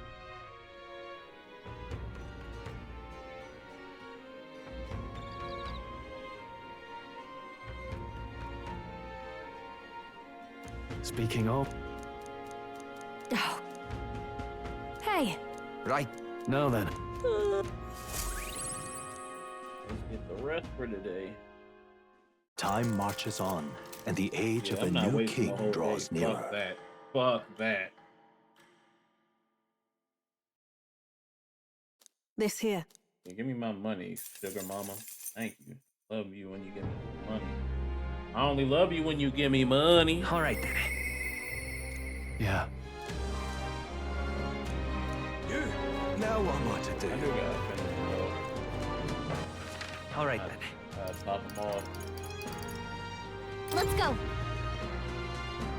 Speaking of... Oh. Hey. Right. Now then. Let's get the rest for today. Time marches on, and the age of I'm a not new wasting the king whole draws day. nearer. Fuck that. Fuck that. This here. Yeah, give me my money, sugar mama. Thank you. Love you when you give me money. I only love you when you give me money. All right, then. Yeah. You now what am I to I do? do gotta finish it though. All right, then. Top them off. Let's go.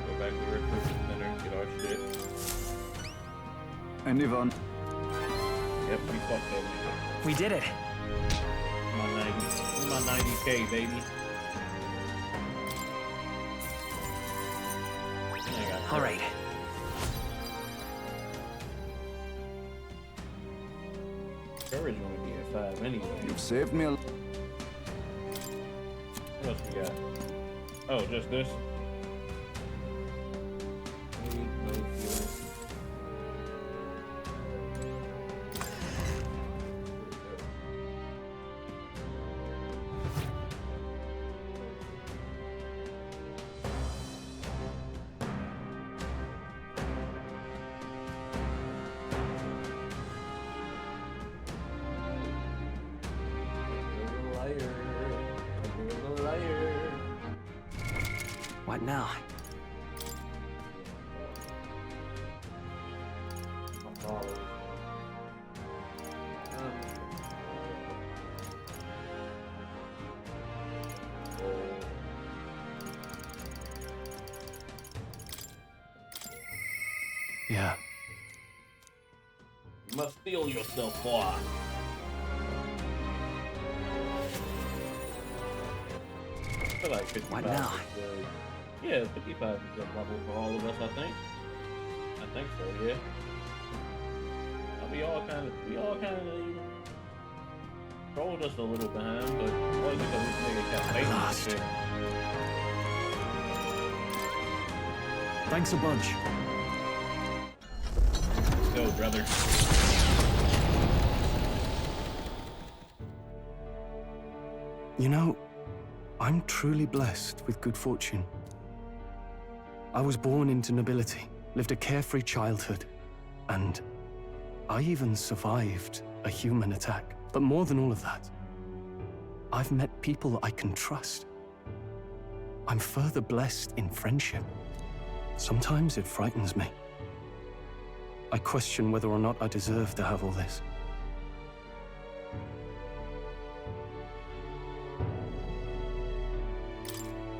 Go back to the recruitment center, get our shit. And Yvonne. Yep, we fucked that nigga. We did it. My 90K, baby. All right. Courage only be at 5 anyway. You've saved me a... What else we got? Oh, just this? No fuel. What now? Yeah. You must feel yourself, boy. I feel like 55 What now? is good. Yeah, 55 is a good level for all of us, I think. think so, yeah. We all kind of trolled us a little behind, but it wasn't because this nigga kept making this shit. Thanks a bunch. Let's go, brother. You know, I'm truly blessed with good fortune. I was born into nobility, lived a carefree childhood, and I even survived a human attack. But more than all of that, I've met people I can trust. I'm further blessed in friendship. Sometimes it frightens me. I question whether or not I deserve to have all this.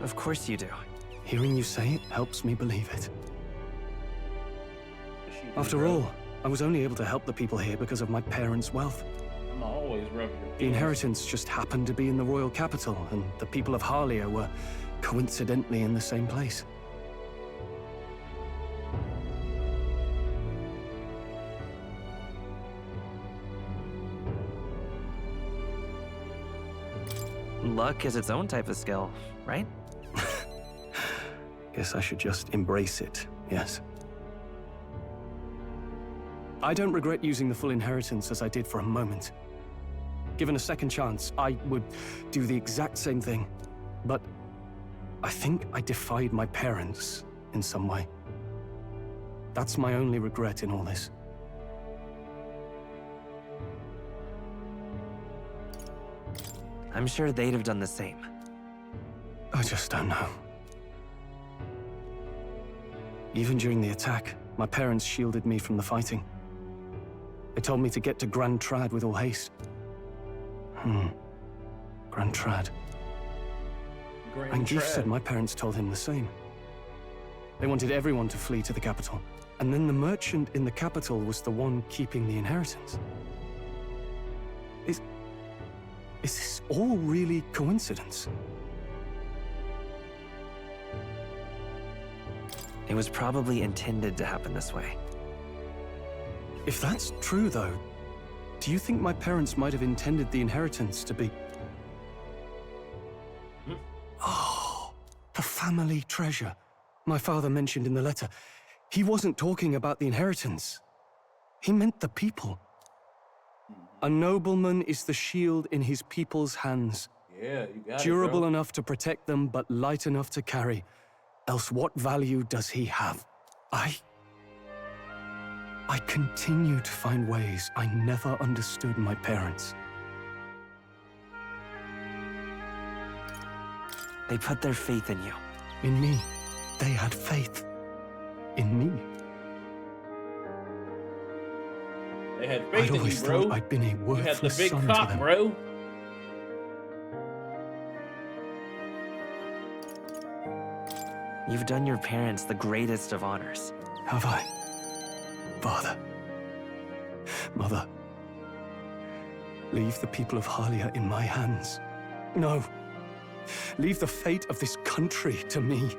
Of course you do. Hearing you say it helps me believe it. After all, I was only able to help the people here because of my parents' wealth. I'm always rubbing your The inheritance just happened to be in the royal capital, and the people of Harlia were coincidentally in the same place. Luck is its own type of skill, right? Guess I should just embrace it, yes. I don't regret using the full inheritance as I did for a moment. Given a second chance, I would do the exact same thing. But I think I defied my parents in some way. That's my only regret in all this. I'm sure they'd have done the same. I just don't know. Even during the attack, my parents shielded me from the fighting. They told me to get to Grand Trad with all haste. Grand Trad. And Geef said my parents told him the same. They wanted everyone to flee to the capital. And then the merchant in the capital was the one keeping the inheritance. Is this all really coincidence? It was probably intended to happen this way. If that's true, though, do you think my parents might have intended the inheritance to be... Oh, the family treasure my father mentioned in the letter. He wasn't talking about the inheritance. He meant the people. A nobleman is the shield in his people's hands. Yeah, you got Durable it, bro. enough to protect them, but light enough to carry. Else what value does he have? I continue to find ways I never understood my parents. They put their faith in you. In me. They had faith. In me. They had faith I'd in you, always bro. thought I'd been a You had the worthless big son to cock, them. bro. You've done your parents the greatest of honors. Have I? Father. Mother. Leave the people of Harlia in my hands. No. Leave the fate of this country to me.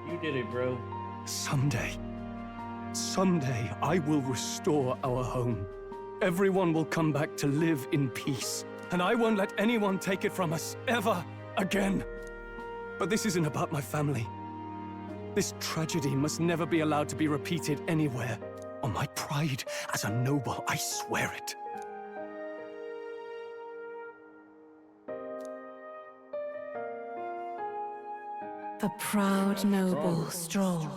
You did it, bro. Someday I will restore our home. Everyone will come back to live in peace. And I won't let anyone take it from us, ever again. But this isn't about my family. This tragedy must never be allowed to be repeated anywhere. On my pride as a noble, I swear it. The proud noble Stroll,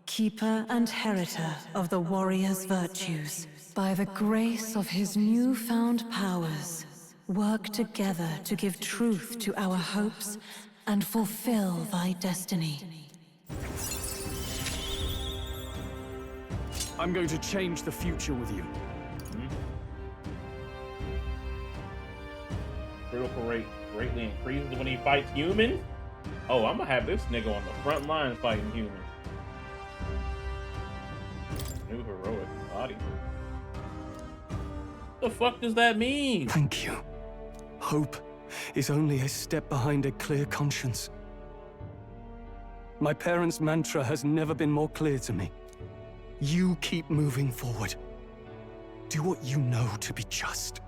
keeper and heritor of the warrior's virtues, by the grace of his newfound powers, work together to give truth to our hopes and fulfill thy destiny. I'm going to change the future with you. Critical rate greatly increases when he fights humans. Oh, I'm gonna have this nigga on the front line fighting humans. New heroic body. What the fuck does that mean? Thank you. Hope is only a step behind a clear conscience. My parents' mantra has never been more clear to me. You keep moving forward. Do what you know to be just.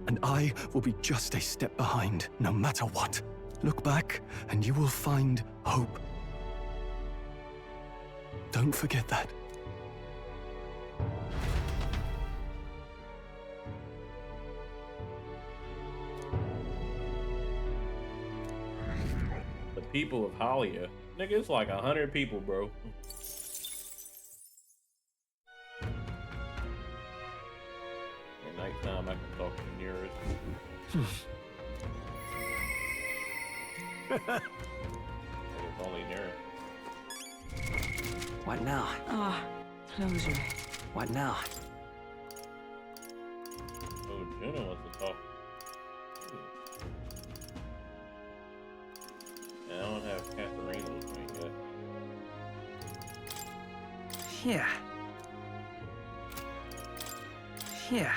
And I will be just a step behind, no matter what. Look back, and you will find hope. Don't forget that. The people of Halia. Nigga, it's like 100 people, bro. At nighttime, I can talk to the nearest. It's only near. What now? Ah, close your eyes. What now? Oh, Jenna wants to talk. I don't have Katharina's right yet. Yeah. Yeah.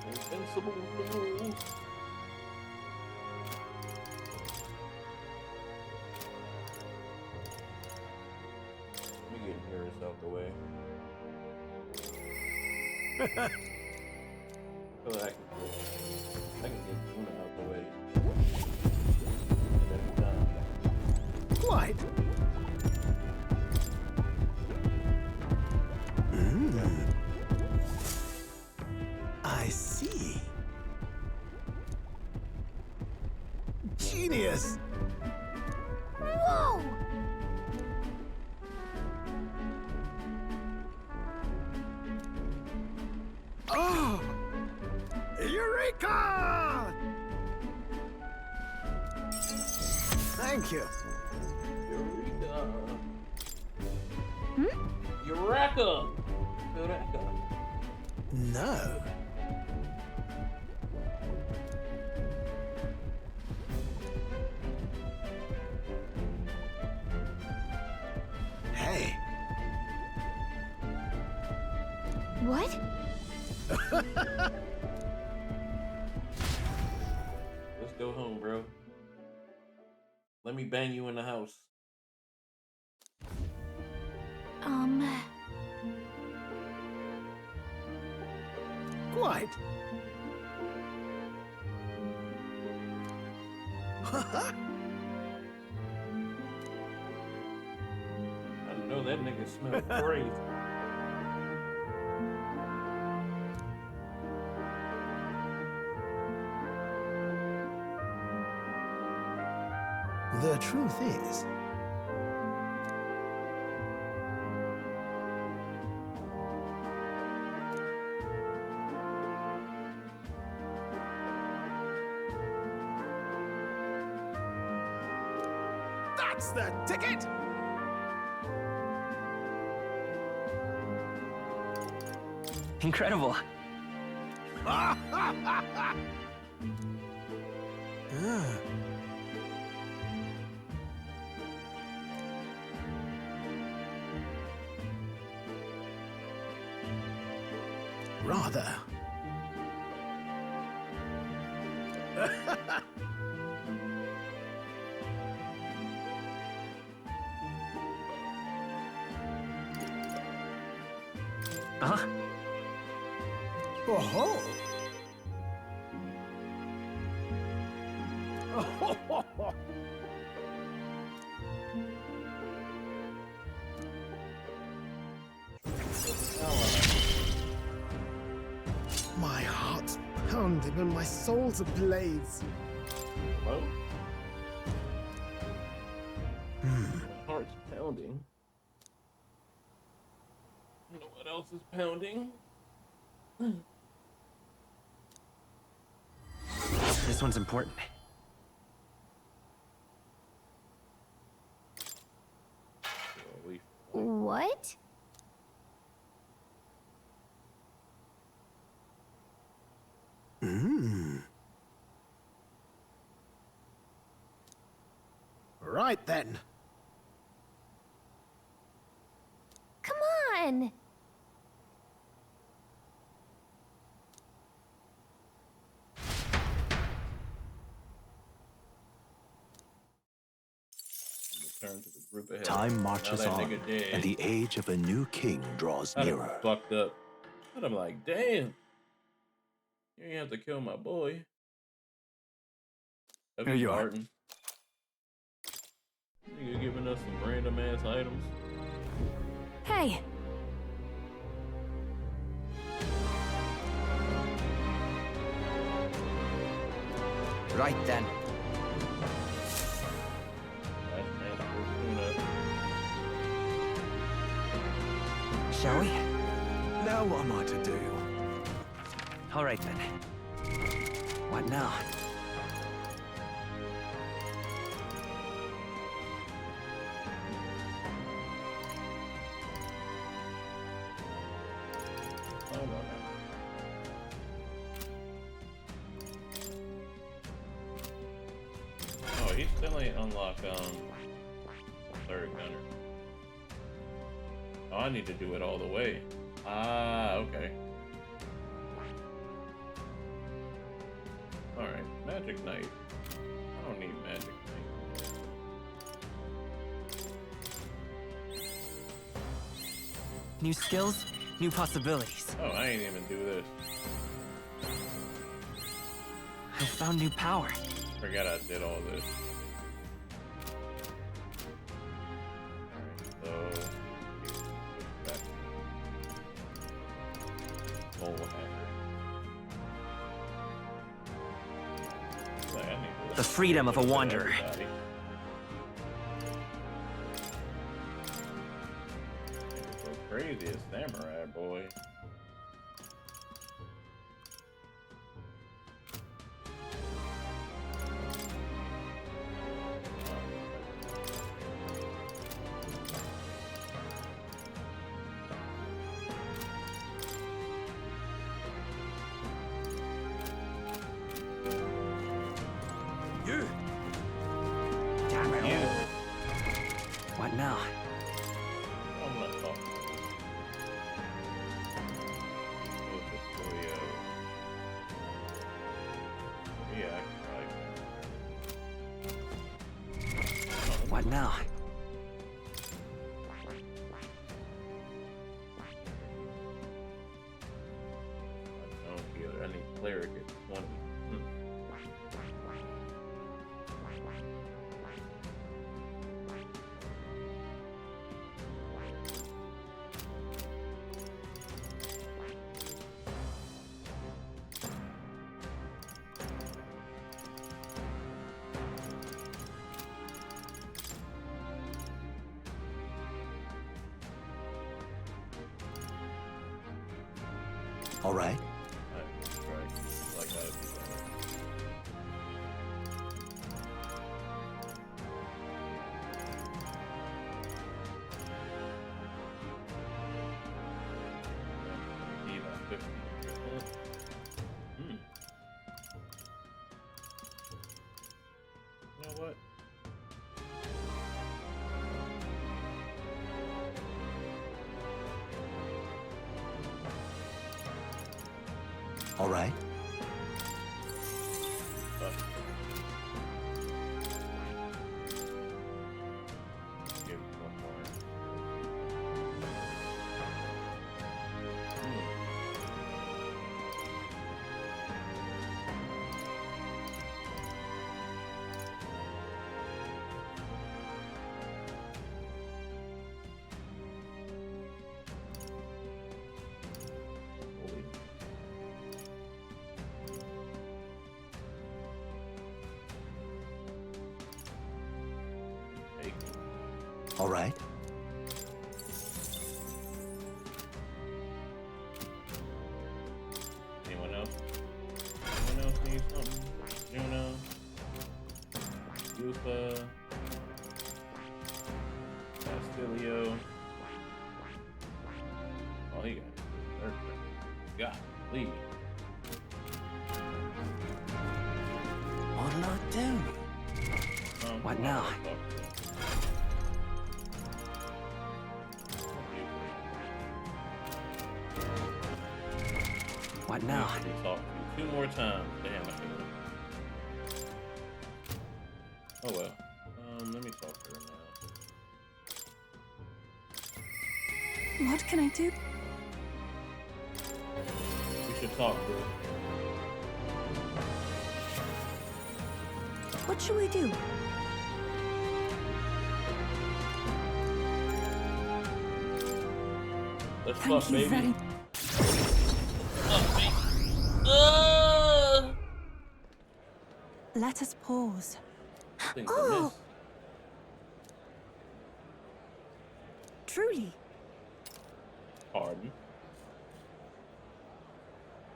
Invincible rules. Let me get Nearest out the way. So that I can get Juna out the way. And then we're done. Quite. I see. Genius! Whoa! Oh! Eureka! Thank you. Eureka! Eureka! No. Hey. What? Let's go home, bro. Let me bang you in the house. Quite. I know that nigga smelled crazy. The truth is, that's the ticket! Incredible. Ah. Rather. Huh? Oh-ho! My heart's pounding and my soul's ablaze. Hello? My heart's pounding. You know what else is pounding? This one's important. What? Right then. Come on! Turn to the group ahead. Time Now marches that on, nigga dead. and the age of a new king draws I'd have nearer. fucked up. I'd have like, damn. You ain't have to kill my boy. Here you are. Barton. Nigga giving us some random ass items. Hey, Right then. Shall we? Now what am I to do? All right then. What now? Oh, he still ain't unlocked third gunner. Oh, I need to do it all the way. Ah, okay. Alright, Magic Knight. I don't need Magic Knight. New skills, new possibilities. Oh, I ain't even do this. I found new power. Forgot I did all this. Alright, so... The freedom of a wanderer. So crazy as samurai boy. What now? I'm not talking. Yeah, What now? I don't feel it. I need cleric at 20. All right. Like that. You know what? All right. Give it one more. Holy. All right. Anyone else? Anyone else need something? Juno? Yufa? Castilio? Oh, he got it. God, please. What'll I do? What now? What now? Talk to you 2 more times. Damn, I should've. Oh well. Let me talk to her now. What can I do? We should talk, bro. What should we do? Let's Thank fuck, you baby. very Let us pause. Things amiss. Truly. Pardon.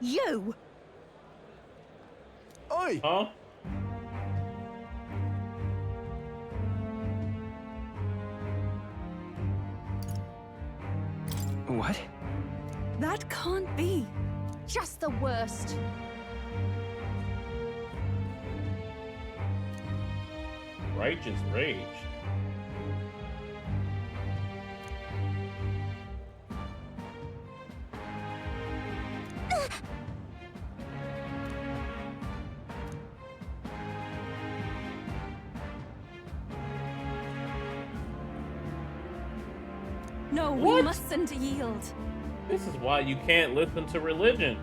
You! Oi! Huh? What? That can't be. Just the worst. Righteous rage. No, we What? mustn't yield. This is why you can't listen to religion.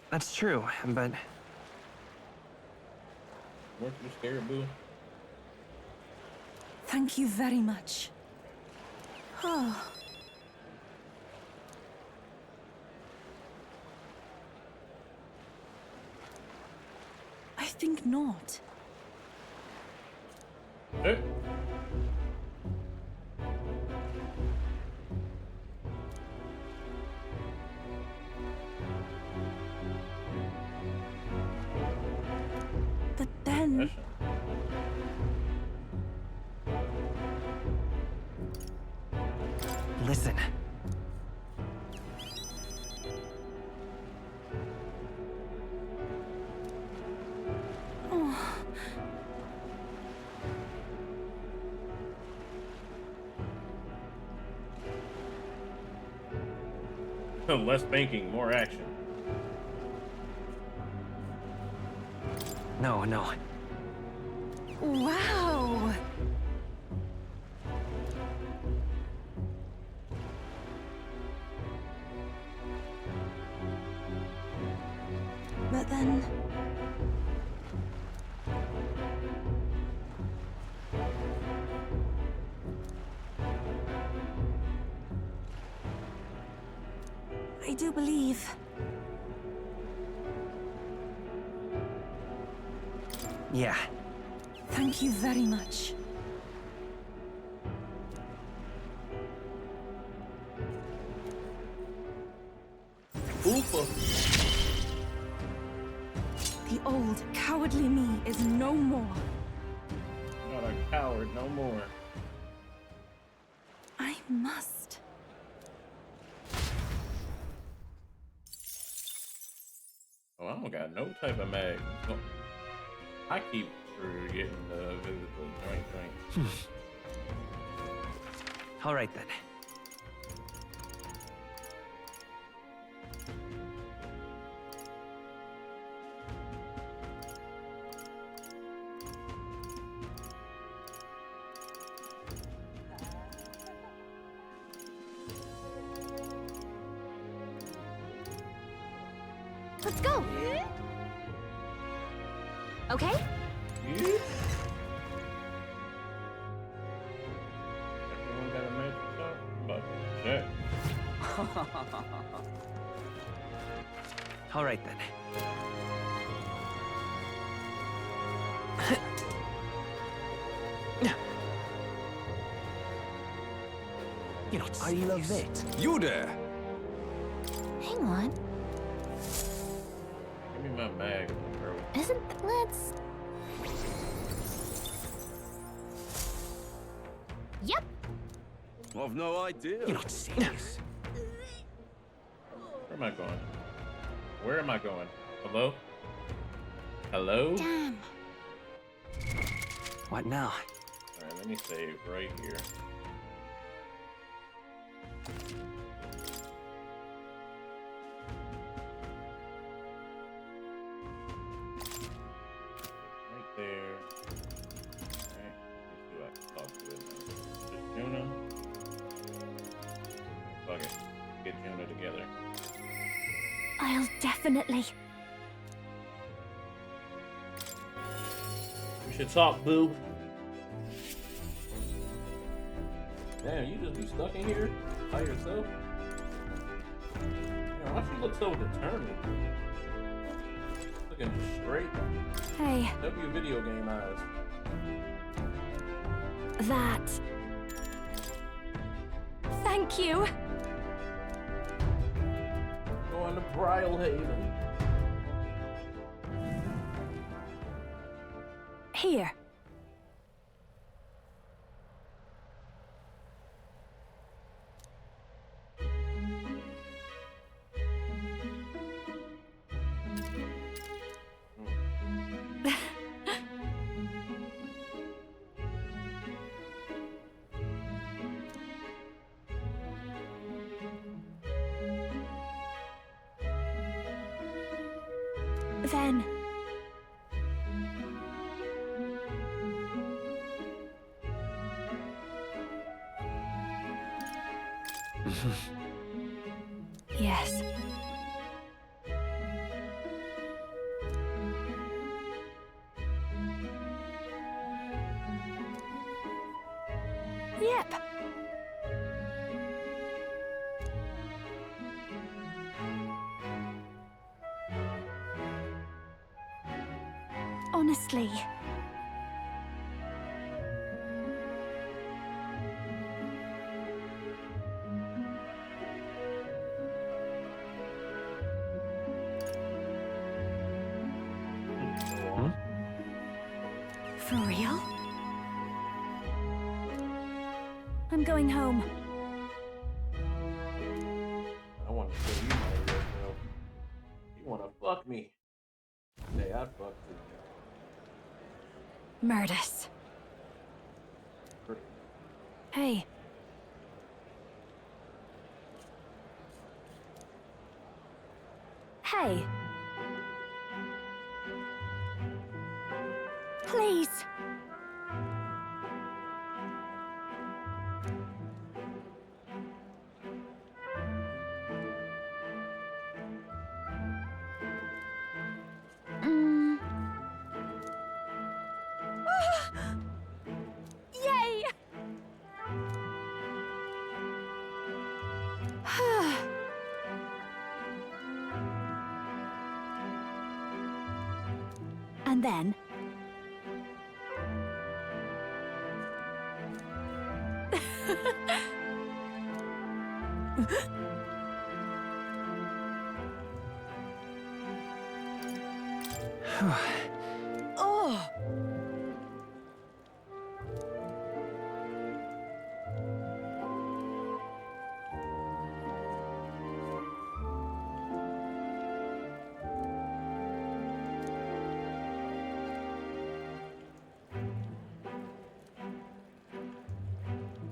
That's true, but Weren't you scared, boo? Thank you very much. Oh. I think not. Eh? But then... That's- listen. Less thinking, more action. No, no. Wow! But then... I do believe... Yeah. Thank you very much. Oofa. The old, cowardly me is no more. Not a coward no more. I must. Oh, I don't got no type of mag. No. I keep forgetting to visit the joint. All right then. Let's go. Okay? Yeah. Everyone got a magic shot? But check. All right then. You know, I love it. You there? Hang on. Give me my mag, bro. Let's... Yep. I've no idea. you're not serious. Where am I going? Where am I going? Hello? Hello? Damn. What now? Alright, let me save right here. Right there. Alright, let's see what I can talk to it now. Just Juna. Fuck it. Get Juna together. I'll definitely. We should talk, boo. Damn, you just be stuck in here by yourself? Damn, why she look so determined? Looking straight. Hey, W video game eyes. that. Thank you. Going to Brylehaven. Here. Then. Yes. Yep. Honestly. For real? I'm going home. I want to show you my real self. You want to fuck me? Hey, I'd fuck too. Murdis. Hey. Hey. Please. Yay! And then oh.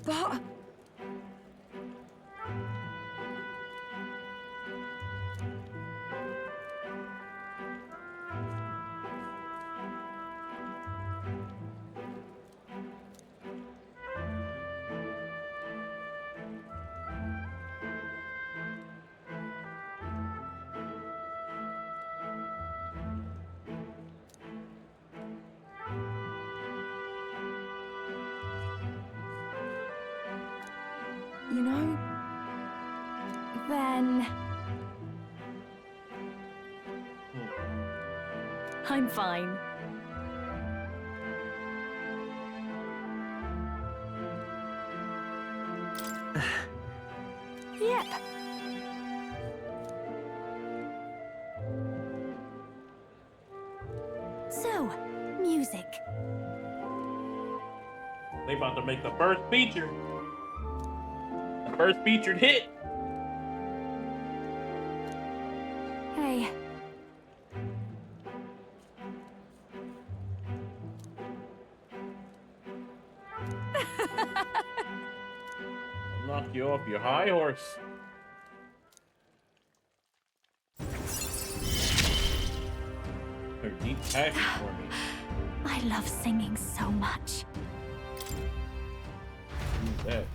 But you know, then I'm fine. Yep. So, music. They about to make the first feature. The first featured hit. Hey. Knock you off your high horse. Her deep passion for me. I love singing so much. Who's that?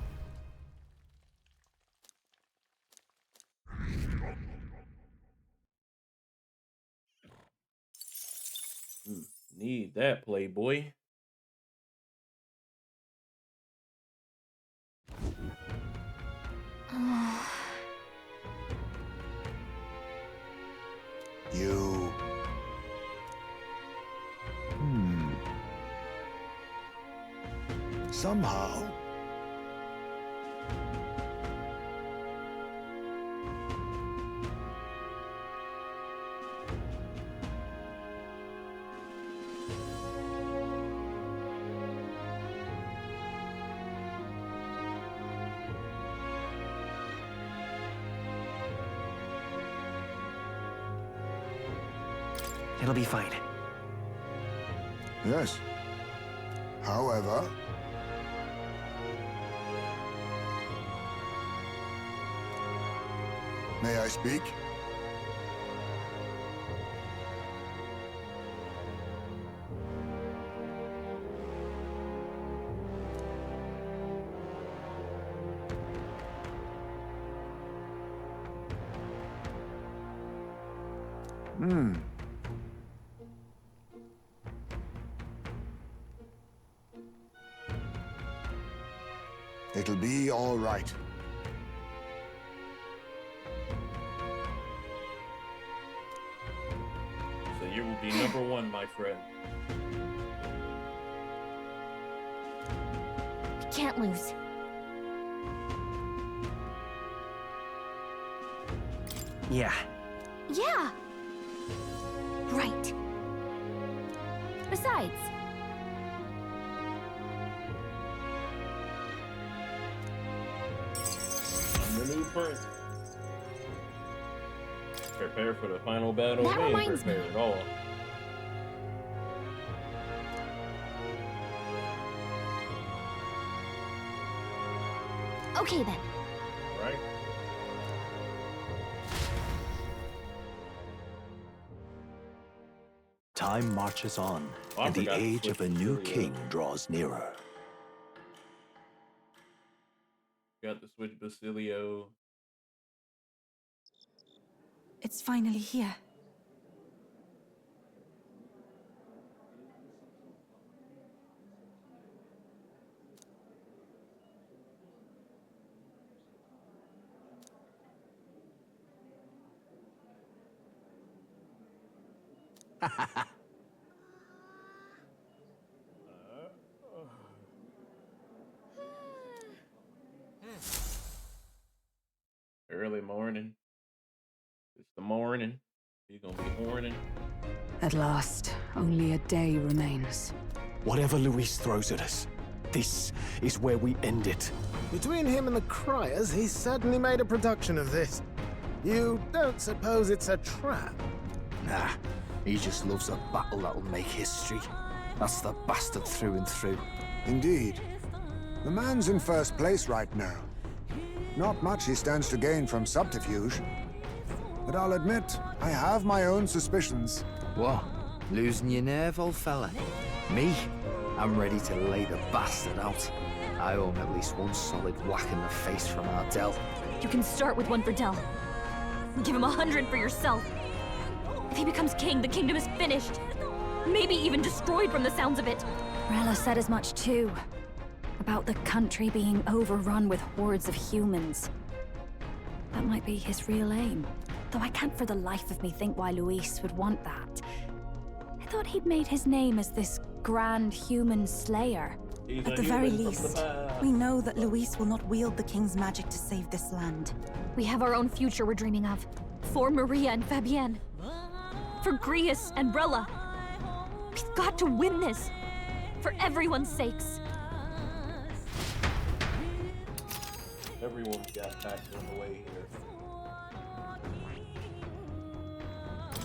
Need that, Playboy. You... Somehow... It'll be fine. Yes. However... May I speak? It'll be all right. So you will be number one, my friend. We can't lose. Yeah. Yeah. Right. Besides, I'm the new prince. Prepare for the final battle. That We ain't reminds me. prepared at all. okay then. Right? Time marches on, Oh, I and the forgot to age switch of a new to, king draws nearer. Got to switch Basilio. It's finally here. Early morning. It's the morning. You're gonna be horning. At last, only a day remains. Whatever Luis throws at us, this is where we end it. Between him and the Criers, he's certainly made a production of this. You don't suppose it's a trap? Nah, he just loves a battle that'll make history. That's the bastard through and through. Indeed. The man's in first place right now. Not much he stands to gain from subterfuge. But I'll admit, I have my own suspicions. What? Losing your nerve, old fella? Me? I'm ready to lay the bastard out. I owe him at least one solid whack in the face from Ardell. You can start with one for Del. Give him 100 for yourself. If he becomes king, the kingdom is finished. Maybe even destroyed from the sounds of it. Rella said as much too. About the country being overrun with hordes of humans. That might be his real aim. Though I can't for the life of me think why Luis would want that. I thought he'd made his name as this grand human slayer. At the very least, we know that Luis will not wield the king's magic to save this land. We have our own future we're dreaming of. For Maria and Fabienne. For Grius and Rella. We've got to win this. For everyone's sakes. Everyone's got back on the way here.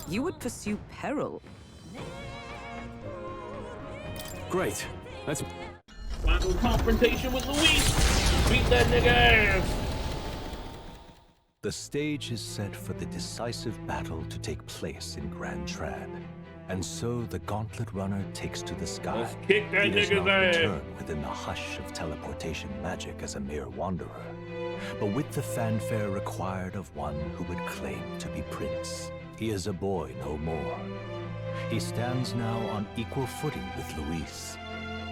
You would pursue peril. Great. Let's... Final confrontation with Luis. Beat that nigga ass. The stage is set for the decisive battle to take place in Grand Trad. And so the Gauntlet Runner takes to the sky. Let's kick that He does nigga's not ass. return within the hush of teleportation magic as a mere wanderer, but with the fanfare required of one who would claim to be prince. He is a boy no more. He stands now on equal footing with Luis,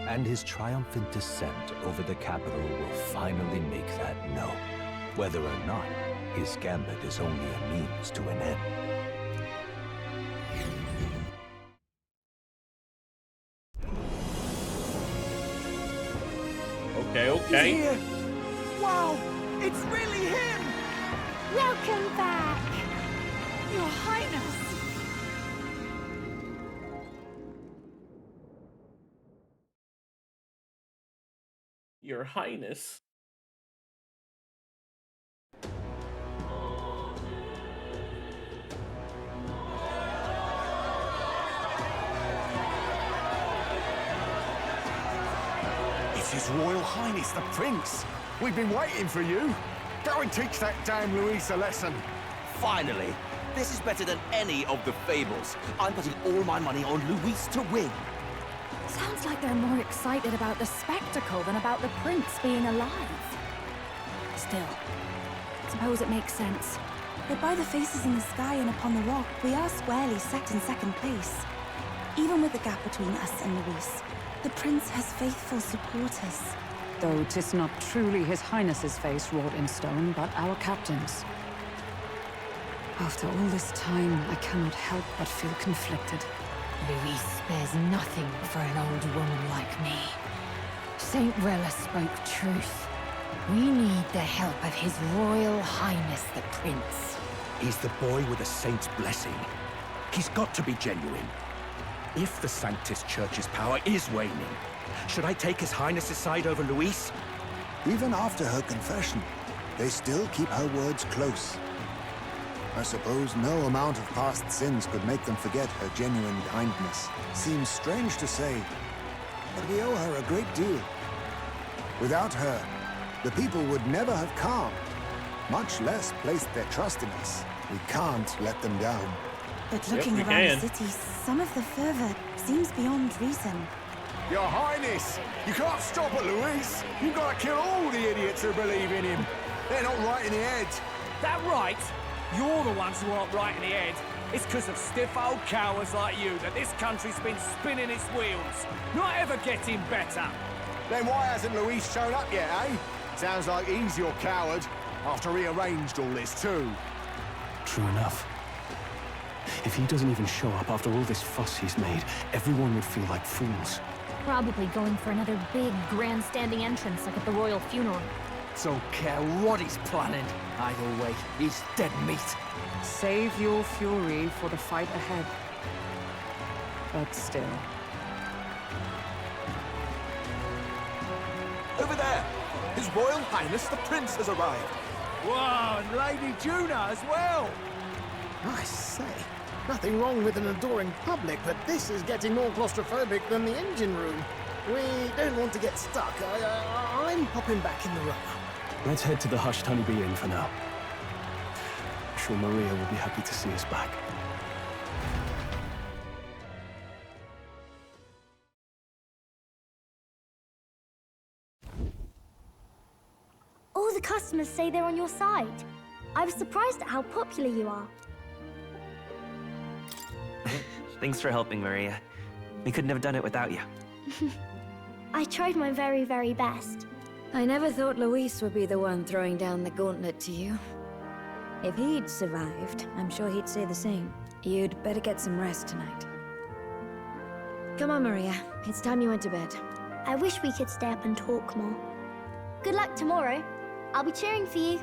and his triumphant descent over the capital will finally make that known, whether or not his gambit is only a means to an end. Okay. He's here. Wow, it's really him! Welcome back! Your Highness! Your Highness. It's His Royal Highness, the Prince. We've been waiting for you. Go and teach that damn Luis a lesson. Finally! This is better than any of the fables. I'm putting all my money on Luis to win. Sounds like they're more excited about the spectacle than about the prince being alive. Still, suppose it makes sense. But by the faces in the sky and upon the rock, we are squarely set in second place. Even with the gap between us and Luis, the prince has faithful supporters. Though 'tis not truly His Highness's face wrought in stone, but our captain's. After all this time, I cannot help but feel conflicted. Luis spares nothing for an old woman like me. Saint Rella spoke truth. We need the help of His Royal Highness the Prince. He's the boy with a saint's blessing. He's got to be genuine. If the Sanctus Church's power is waning, should I take His Highness's side over Luis? Even after her confession, they still keep her words close. I suppose no amount of past sins could make them forget her genuine kindness. Seems strange to say, but we owe her a great deal. Without her, the people would never have calmed, much less placed their trust in us. We can't let them down. But looking around the city, some of the fervor seems beyond reason. Your Highness, you can't stop at Luis. You've got to kill all the idiots who believe in him. They're not right in the head. That right? You're the ones who aren't right in the head. It's because of stiff old cowards like you that this country's been spinning its wheels. Not ever getting better. Then why hasn't Luis shown up yet, eh? Sounds like he's your coward, after he arranged all this too. True enough. If he doesn't even show up after all this fuss he's made, everyone would feel like fools. Probably going for another big, grandstanding entrance like at the royal funeral. Don't care what he's planning. Either way, he's dead meat. Save your fury for the fight ahead. But still. Over there! His Royal Highness the Prince has arrived. Whoa, and Lady Juna as well! I say, nothing wrong with an adoring public, but this is getting more claustrophobic than the engine room. We don't want to get stuck. I'm popping back in the room. Let's head to the Hushed Honeybee Inn for now. I'm sure Maria will be happy to see us back. All the customers say they're on your side. I was surprised at how popular you are. Thanks for helping, Maria. We couldn't have done it without you. I tried my very, very best. I never thought Luis would be the one throwing down the gauntlet to you. If he'd survived, I'm sure he'd say the same. You'd better get some rest tonight. Come on, Maria. It's time you went to bed. I wish we could stay up and talk more. Good luck tomorrow. I'll be cheering for you.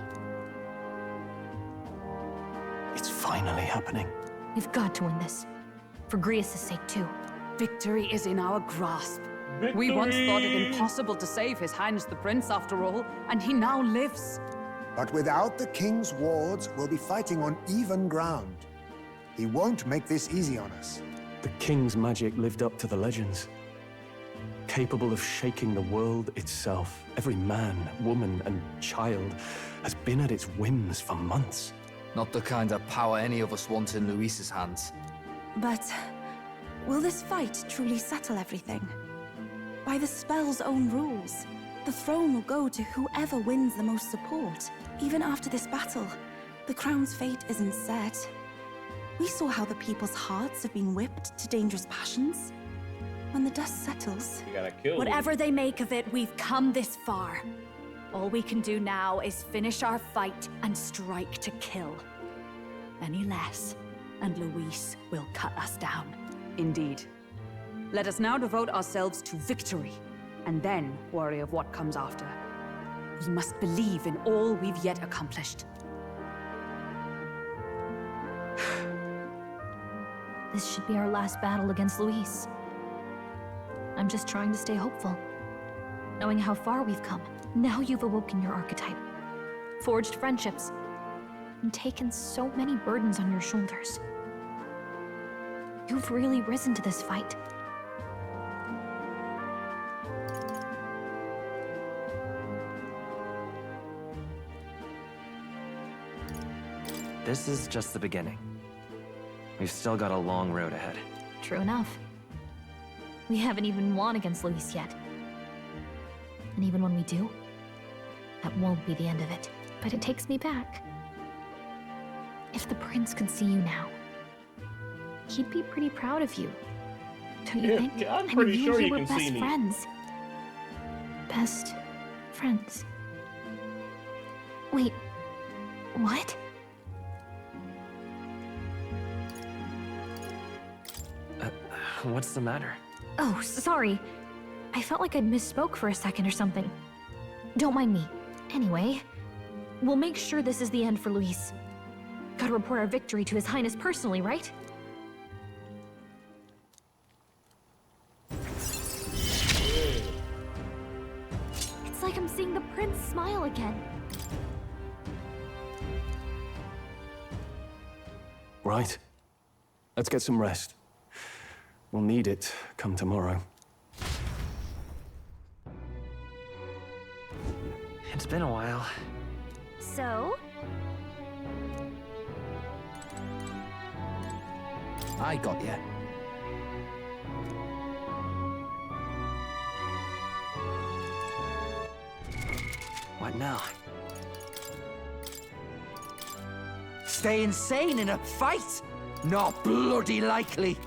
It's finally happening. You've got to win this. For Grius' sake, too. Victory is in our grasp. Victory! We once thought it impossible to save His Highness the Prince after all, and he now lives. But without the king's wards, we'll be fighting on even ground. He won't make this easy on us. The king's magic lived up to the legends. capable of shaking the world itself. Every man, woman, and child has been at its whims for months. Not the kind of power any of us want in Luis's hands. But will this fight truly settle everything? By the spell's own rules, the throne will go to whoever wins the most support. Even after this battle, the crown's fate isn't set. We saw how the people's hearts have been whipped to dangerous passions. When the dust settles... You gotta kill Whatever they make of it, we've come this far. All we can do now is finish our fight and strike to kill. Any less, and Luis will cut us down. Indeed. Let us now devote ourselves to victory, and then worry of what comes after. We must believe in all we've yet accomplished. This should be our last battle against Luis. I'm just trying to stay hopeful, knowing how far we've come. Now you've awoken your archetype, forged friendships, and taken so many burdens on your shoulders. You've really risen to this fight. This is just the beginning. We've still got a long road ahead. True enough. We haven't even won against Luis yet. And even when we do, that won't be the end of it. But it takes me back. If the prince could see you now, he'd be pretty proud of you. Don't you think? I'm pretty you sure and he were can see best me. friends. Best friends. Wait, what? What's the matter? Oh, sorry. I felt like I'd misspoke for a second or something. Don't mind me. Anyway, we'll make sure this is the end for Luis. Gotta report our victory to His Highness personally, right? It's like I'm seeing the prince smile again. Right. Let's get some rest. We'll need it come tomorrow. It's been a while. So? I got you. What now? Stay insane in a fight? Not bloody likely.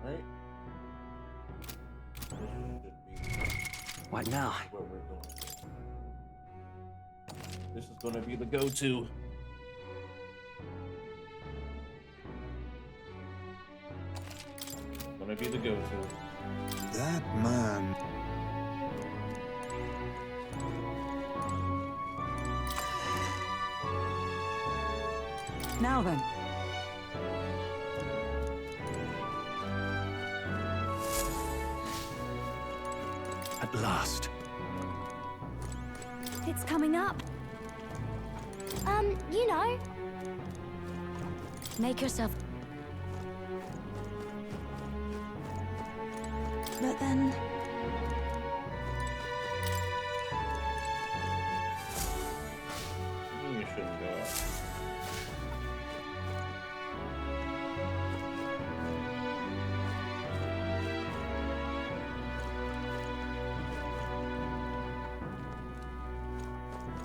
Right? What now? Where we're going. This is gonna be the go-to. Gonna be the go-to. That man. Now then. At last. It's coming up. You know. Make yourself... But then... You shouldn't go out.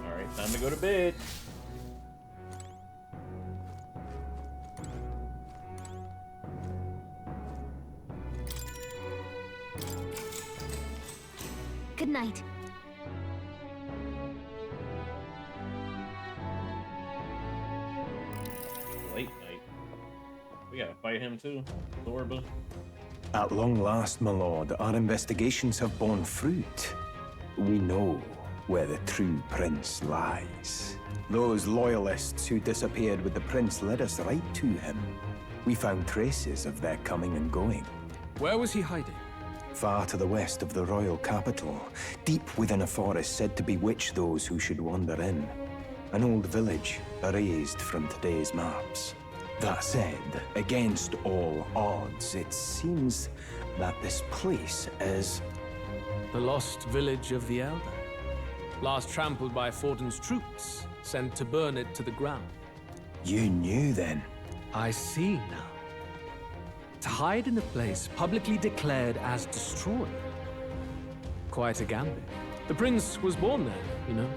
Alright, time to go to bed. Good night. Late night. We gotta fight him too. Zorba. At long last, my lord, our investigations have borne fruit. We know where the true prince lies. Those loyalists who disappeared with the prince led us right to him. We found traces of their coming and going. Where was he hiding? Far to the west of the royal capital, deep within a forest said to bewitch those who should wander in. An old village erased from today's maps. That said, against all odds, it seems that this place is... The lost village of the Elder. Last trampled by Fortin's troops, sent to burn it to the ground. You knew then? I see now. To hide in a place publicly declared as destroyed. Quite a gambit. The prince was born there, you know.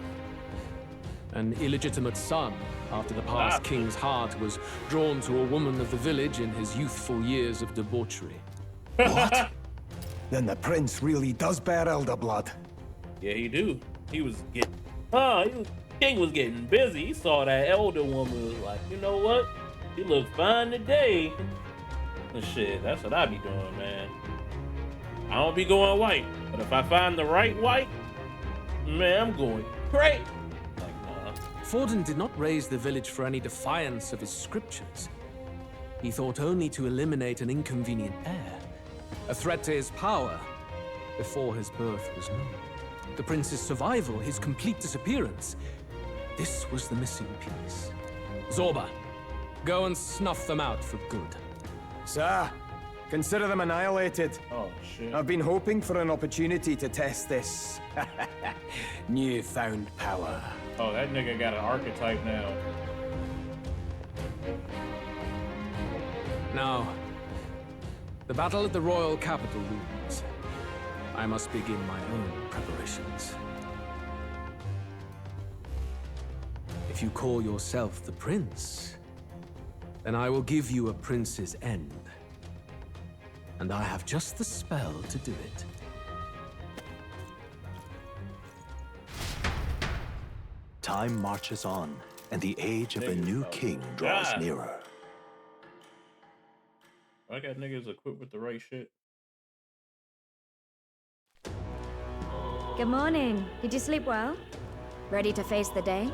An illegitimate son, after the past king's heart was drawn to a woman of the village in his youthful years of debauchery. What? Then the prince really does bear elder blood. Yeah, he do. He was getting... King was getting busy. He saw that elder woman, was like, you know what? She looks fine today. And shit, that's what I be doing, man. I don't be going white. But if I find the right white, man, I'm going great. Fortin did not raise the village for any defiance of his scriptures. He thought only to eliminate an inconvenient heir, a threat to his power, before his birth was known. The prince's survival, his complete disappearance, this was the missing piece. Zorba, go and snuff them out for good. Sir, consider them annihilated. Oh, shit. I've been hoping for an opportunity to test this newfound power. Oh, that nigga got an archetype now. Now, the battle at the royal capital looms. I must begin my own preparations. If you call yourself the prince, then I will give you a prince's end. And I have just the spell to do it. Time marches on, and the age of a new king draws nearer. I got niggas equipped with the right shit. Good morning. Did you sleep well? Ready to face the day?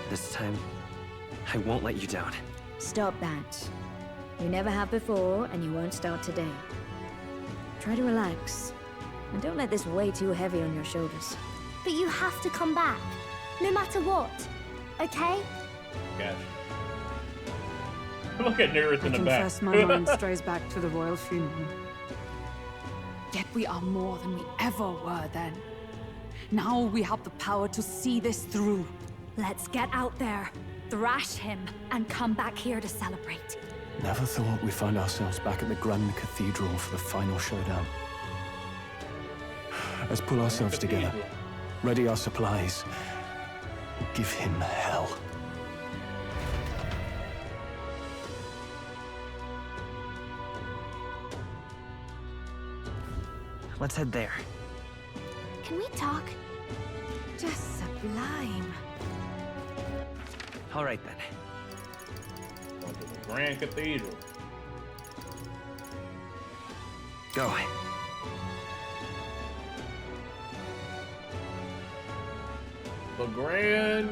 This time, I won't let you down. Stop that. You never have before, and you won't start today. Try to relax, and don't let this weigh too heavy on your shoulders. But you have to come back, no matter what, okay? Gotcha. Look at Nerith in the back. I confess my mind strays back to the royal funeral. Yet we are more than we ever were then. Now we have the power to see this through. Let's get out there, thrash him, and come back here to celebrate. Never thought we'd find ourselves back at the Grand Cathedral for the final showdown. Let's pull ourselves together, ready our supplies, and give him hell. Let's head there. Can we talk? Just sublime. All right then. Going to the Grand Cathedral. Go. The Grand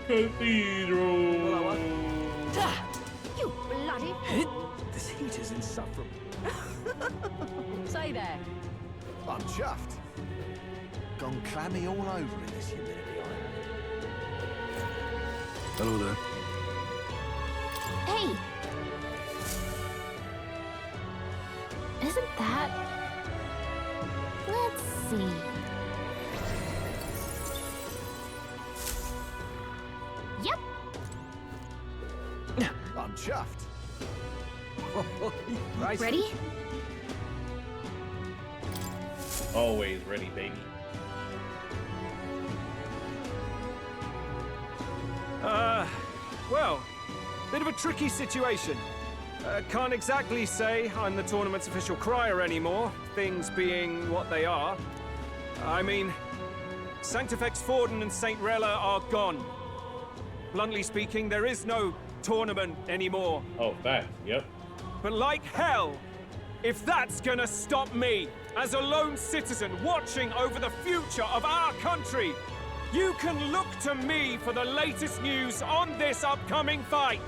Cathedral. You bloody... This heat is insufferable. Say there. I'm chuffed. Gone clammy all over in this humidity island. Hello there. Hey! Isn't that... Let's see... Yep! I'm chuffed. Right. Ready? Always ready, baby. Well, bit of a tricky situation. Can't exactly say I'm the tournament's official crier anymore, things being what they are. I mean, Sanctifex Forden and St. Rella are gone. Bluntly speaking, there is no tournament anymore. Oh, facts, yep. But like hell, if that's gonna stop me, as a lone citizen watching over the future of our country, you can look to me for the latest news on this upcoming fight.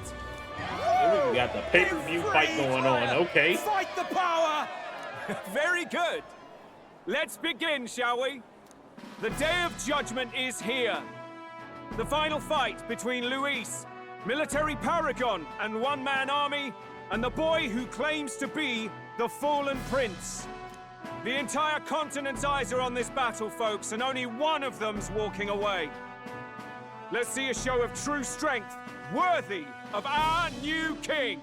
We got the pay-per-view fight going on, okay. Fight the power! Very good. Let's begin, shall we? The Day of Judgment is here. The final fight between Luis, military paragon and one-man army, and the boy who claims to be the fallen prince. The entire continent's eyes are on this battle, folks, and only one of them's walking away. Let's see a show of true strength, worthy of our new king.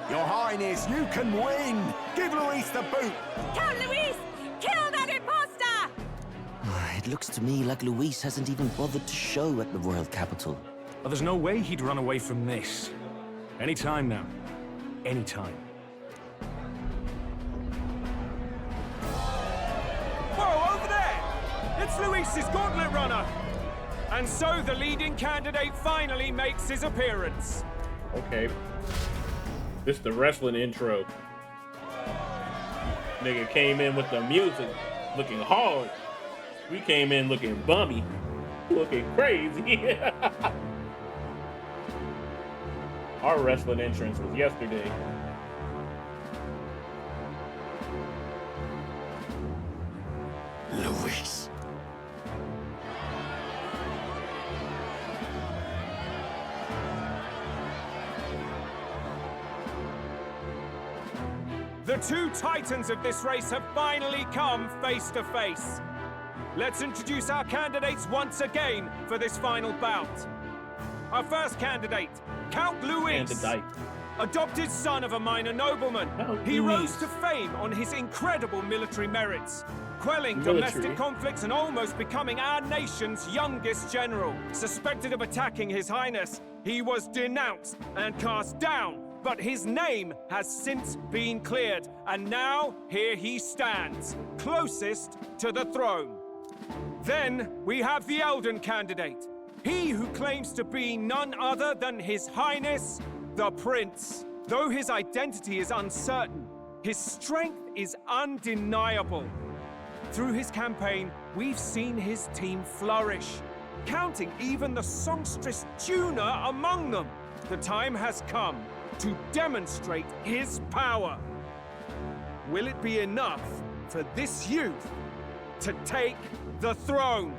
Your Highness, you can win! Give Luis the boot! Count Luis! Kill that imposter! It looks to me like Luis hasn't even bothered to show at the royal capital. Well, there's no way he'd run away from this. Anytime now. Anytime. Whoa, over there! It's Luis's gauntlet runner! And so the leading candidate finally makes his appearance. Okay. This the wrestling intro. Nigga came in with the music looking hard. We came in looking bummy. Looking crazy. Our wrestling entrance was yesterday. Luis. The two titans of this race have finally come face to face. Let's introduce our candidates once again for this final bout. Our first candidate, Count Luis. Adopted son of a minor nobleman, he rose to fame on his incredible military merits, quelling domestic conflicts and almost becoming our nation's youngest general. Suspected of attacking His Highness, he was denounced and cast down, but his name has since been cleared, and now here he stands, closest to the throne. Then we have the Elden candidate, he who claims to be none other than His Highness, the Prince. Though his identity is uncertain, his strength is undeniable. Through his campaign, we've seen his team flourish, counting even the songstress Juna among them. The time has come to demonstrate his power. Will it be enough for this youth to take the throne?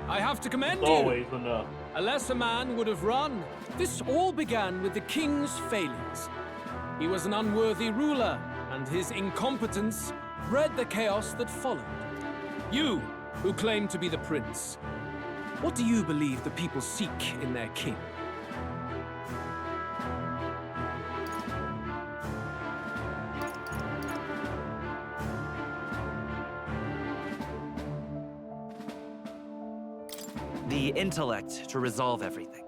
I have to commend Always you. enough. A lesser man would have run. This all began with the king's failings. He was an unworthy ruler, and his incompetence bred the chaos that followed. You, who claim to be the prince, what do you believe the people seek in their king? The intellect to resolve everything.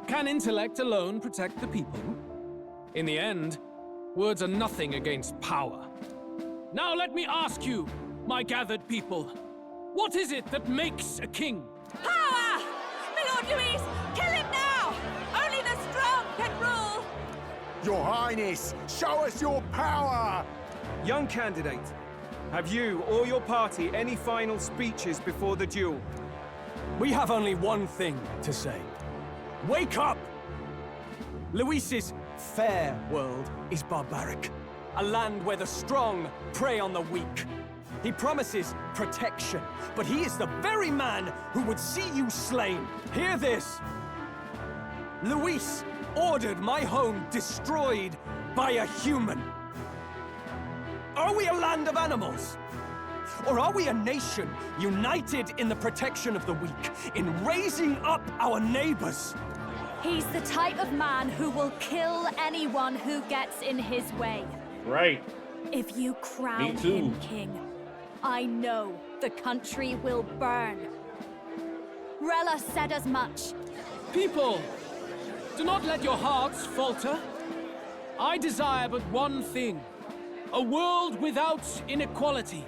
Can intellect alone protect the people? In the end, words are nothing against power. Now let me ask you, my gathered people, what is it that makes a king? Power! My Lord Luis, kill him now! Only the strong can rule! Your Highness, show us your power! Young candidate, have you or your party any final speeches before the duel? We have only one thing to say. Wake up! Luis's fair world is barbaric. A land where the strong prey on the weak. He promises protection, but he is the very man who would see you slain. Hear this. Luis ordered my home destroyed by a human. Are we a land of animals? Or are we a nation united in the protection of the weak, in raising up our neighbors? He's the type of man who will kill anyone who gets in his way. Right. If you crown him king, I know the country will burn. Rella said as much. People, do not let your hearts falter. I desire but one thing. A world without inequality.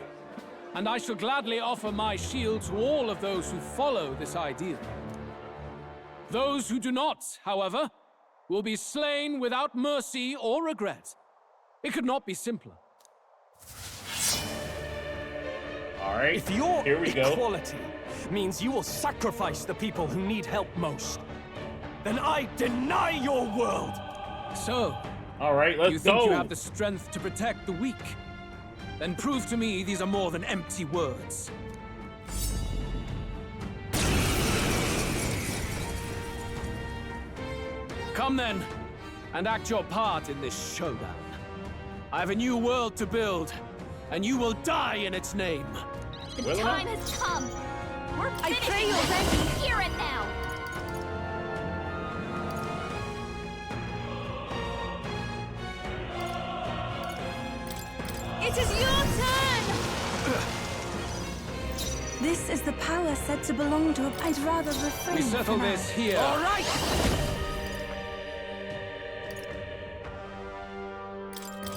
And I shall gladly offer my shield to all of those who follow this ideal. Those who do not, however, will be slain without mercy or regret. It could not be simpler. All right, if your here we go. Equality means you will sacrifice the people who need help most, then I deny your world. So, all right, let's you think go. You have the strength to protect the weak? Then prove to me these are more than empty words. Come then, and act your part in this showdown. I have a new world to build, and you will die in its name. The time has come. We're I finishing pray this. already. Hear it now. It is your turn! This is the power said to belong to a... I'd rather refrain We settle for now. this here. All right!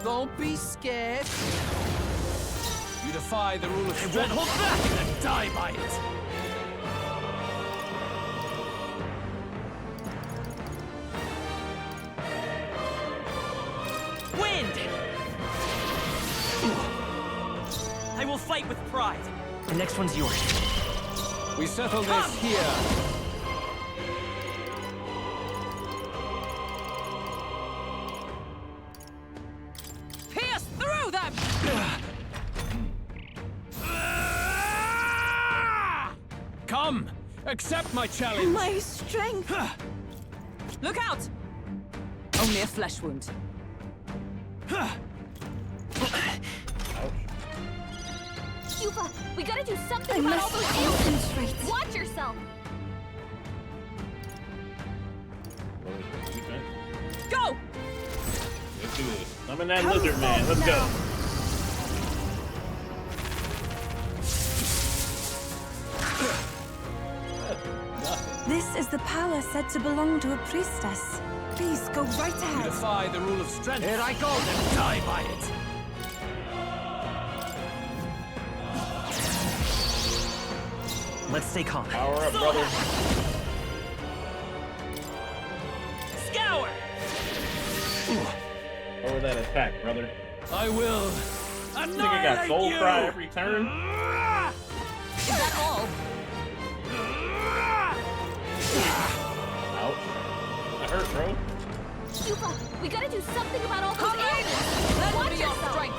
Don't be scared. You defy the rule of strength. Hold back and die by it. Wind! I will fight with pride. The next one's yours. We settle this here. Pierce through them! Come, accept my challenge. My strength! Look out! Only a flesh wound. Cuba, we gotta do something about all those ailments. Watch yourself. Go! Let's do this. Summon that lizard man. Let's go. This is the power said to belong to a priestess. Please go right You ahead. defy the rule of strength. Here I go. Then die by it. Let's stay calm. Power up, brother. Scour! Over that attack, brother. I will. I think I got soul cry every turn. Is that all? Ouch. That hurt, bro. Cuba, we gotta do something about all those Come in! ailments. Let Watch me your yourself. strength!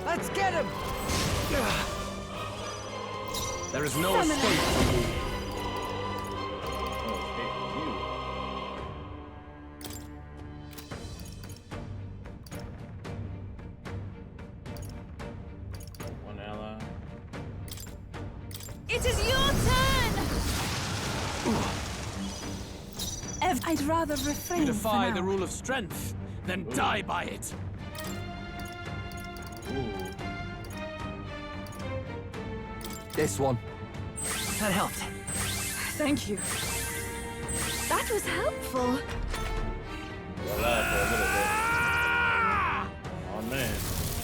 Let's get him! There is no escape for you. One ally. It is your turn! I'd rather refrain You defy for the now. rule of strength. Then die by it. This one. That helped. Thank you. That was helpful. Relax for a little bit. Oh man.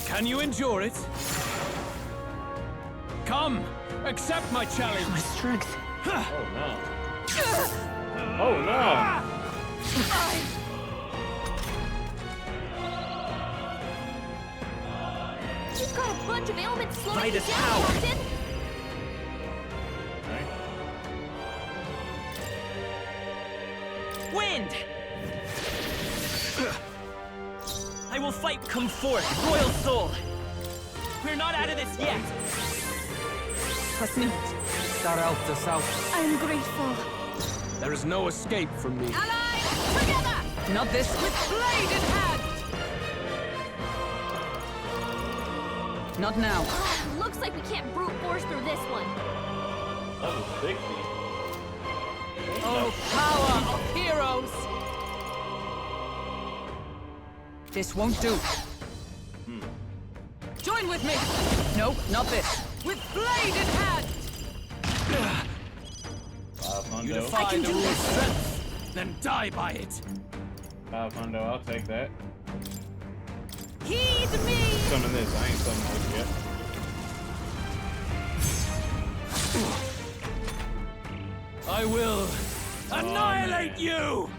Can you endure it? Come, accept my challenge. My strength. Oh no. Oh no. You've got a bunch of ailments slowing Fight you is down, power. Captain. Wind! I will fight, come forth, royal soul! We're not out of this yet! Trust me. Start out the south. I'm grateful. There is no escape from me. Allies, together! Not this. With blade in hand! Not now. Looks like we can't brute force through this one. That was 60. Oh, power of heroes! This won't do. Join with me! No, not this. With blade in hand! You Hundo. defy the rule of strength. then die by it. 500, I'll take that. Heed me! Summon this. I ain't summoned this yet. I will annihilate you!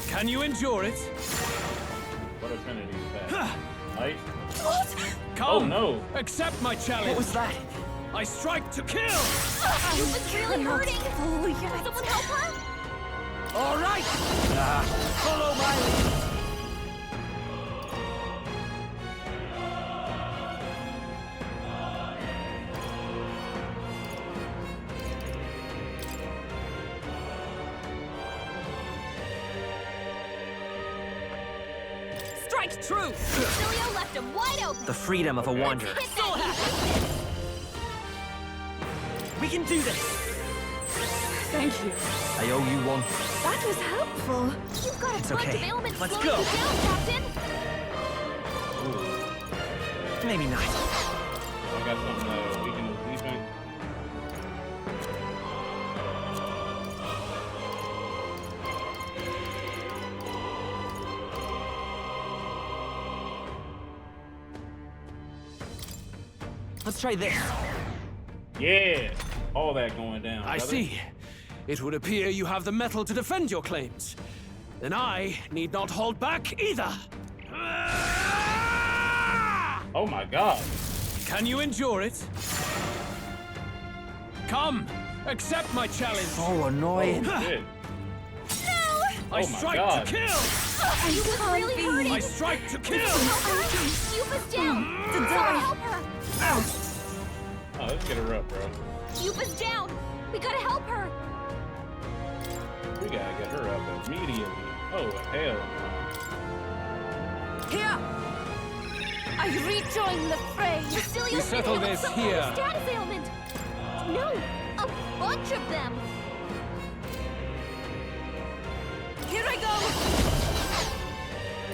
Can you endure it? What affinity is that? Ice? What? Come! Oh no! Accept my challenge! What was that? I strike to kill! It was really hurting! Can someone help her? All right! Follow my lead! Strike true! Cecilio left him wide open! The freedom of a wanderer. So happy! We can do this! Thank you. I owe you one. That was helpful! You've got a It's bunch okay. of ailments Let's slowing go. you down, Captain! Maybe not. I got something that weaken his defense. Let's try this. Yeah! All that going down. I brother. see. It would appear you have the mettle to defend your claims. Then I need not hold back either. Oh my god. Can you endure it? Come, accept my challenge. So annoying. Oh, shit. I Oh my strike God. to kill. You was really hurting! I strike to kill. Help her! Yuba's down! Someone help her! Oh, let's get her up, bro. Yuba's down! We gotta help her! We gotta get her up immediately. Oh, hell no. Here! I rejoin the fray! Cecilio's We settle picking up this some here. other status ailment! No! A bunch of them! Here I go!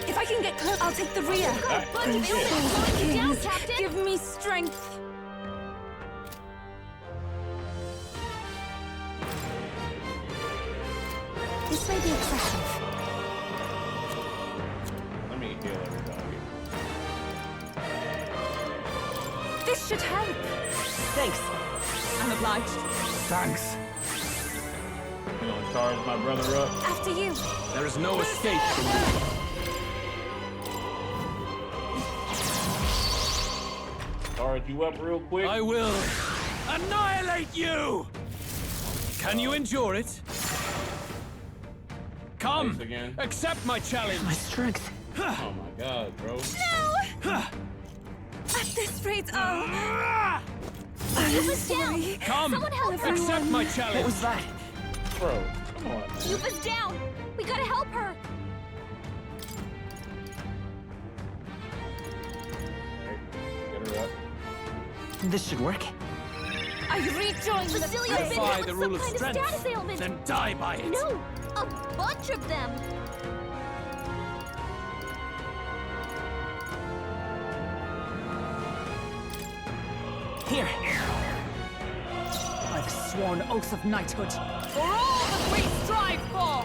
If I can get close, I'll take the rear. You've got a bunch of ailments slowing you down, Captain! Give me strength. This may be excessive. Let me heal everybody. This should help. Thanks. I'm obliged. Thanks. You gonna charge my brother up? After you. There is no escape from me. Charge you up real quick? I will annihilate you! Can you endure it? Come, Thanks again. accept my challenge. My strength. Oh my god, bro. No! At this rate, Yuba's down! Come, Someone help her! accept my challenge. What was that? Bro, come on, man. Yuba's down! We gotta help her! Get her up. This should work. I rejoin the Cecilio's fray. been Defy hit the with rule some of kind of strength, status ailment! then die by it. No! A bunch of them! Here. By the sworn oath of knighthood. For all that we strive for!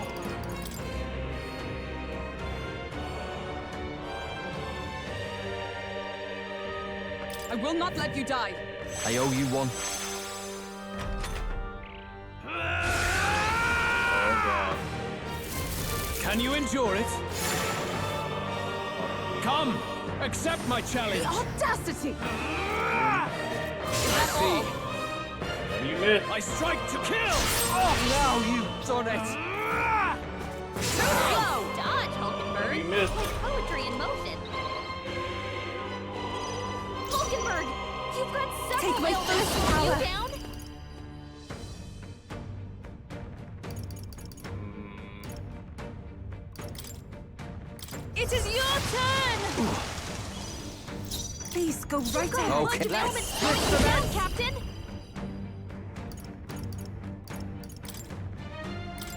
I will not let you die. I owe you one. Oh god. Can you endure it? Come, accept my challenge. The audacity! I see. You missed. I strike to kill. Oh, now you've done it. Too slow! Dodge, Hulkenberg! You missed. Like poetry in motion. Hulkenberg! You've got several Take my ailments first slowing power. you down! It is your turn! Please go right Got a ahead. bunch of ailments slowing you down, Captain!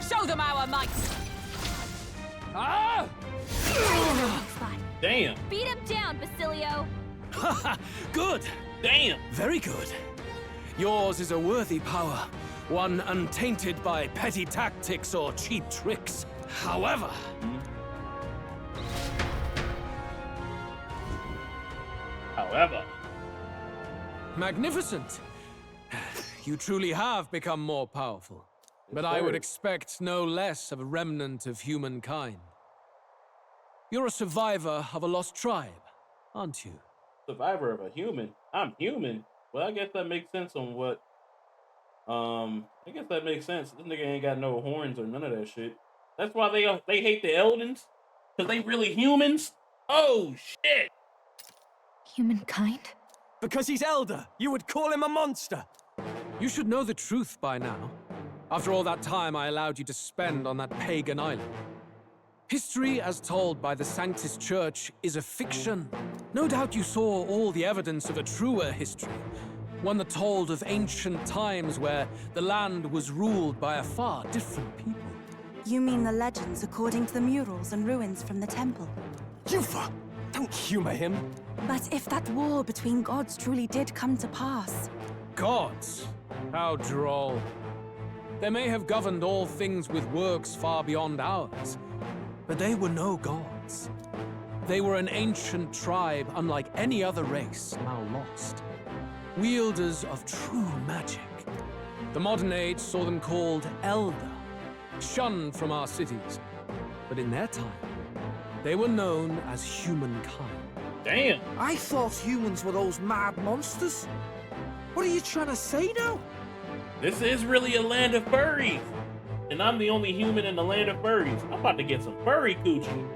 Show them our might! Ah! Damn. Beat him down, Basilio! Good. Damn. Very good. Yours is a worthy power, one untainted by petty tactics or cheap tricks. However... Magnificent! You truly have become more powerful. But I would expect no less of a remnant of humankind. You're a survivor of a lost tribe, aren't you? Survivor of a human? I'm human? Well, I guess that makes sense on what... I guess that makes sense. This nigga ain't got no horns or none of that shit. That's why they hate the Eldens? Because they really humans? Oh, shit! Humankind? Because he's elder, you would call him a monster. You should know the truth by now. After all that time I allowed you to spend on that pagan island. History as told by the Sanctus Church is a fiction. No doubt you saw all the evidence of a truer history. One that told of ancient times where the land was ruled by a far different people. You mean the legends according to the murals and ruins from the temple? Yufa! Don't humor him. But if that war between gods truly did come to pass... Gods? How droll. They may have governed all things with works far beyond ours, but they were no gods. They were an ancient tribe unlike any other race now lost. Wielders of true magic. The modern age saw them called Elder, shunned from our cities. But in their time, they were known as humankind. Damn! I thought humans were those mad monsters. What are you trying to say now? This is really a land of furries. And I'm the only human in the land of furries. I'm about to get some furry coochie.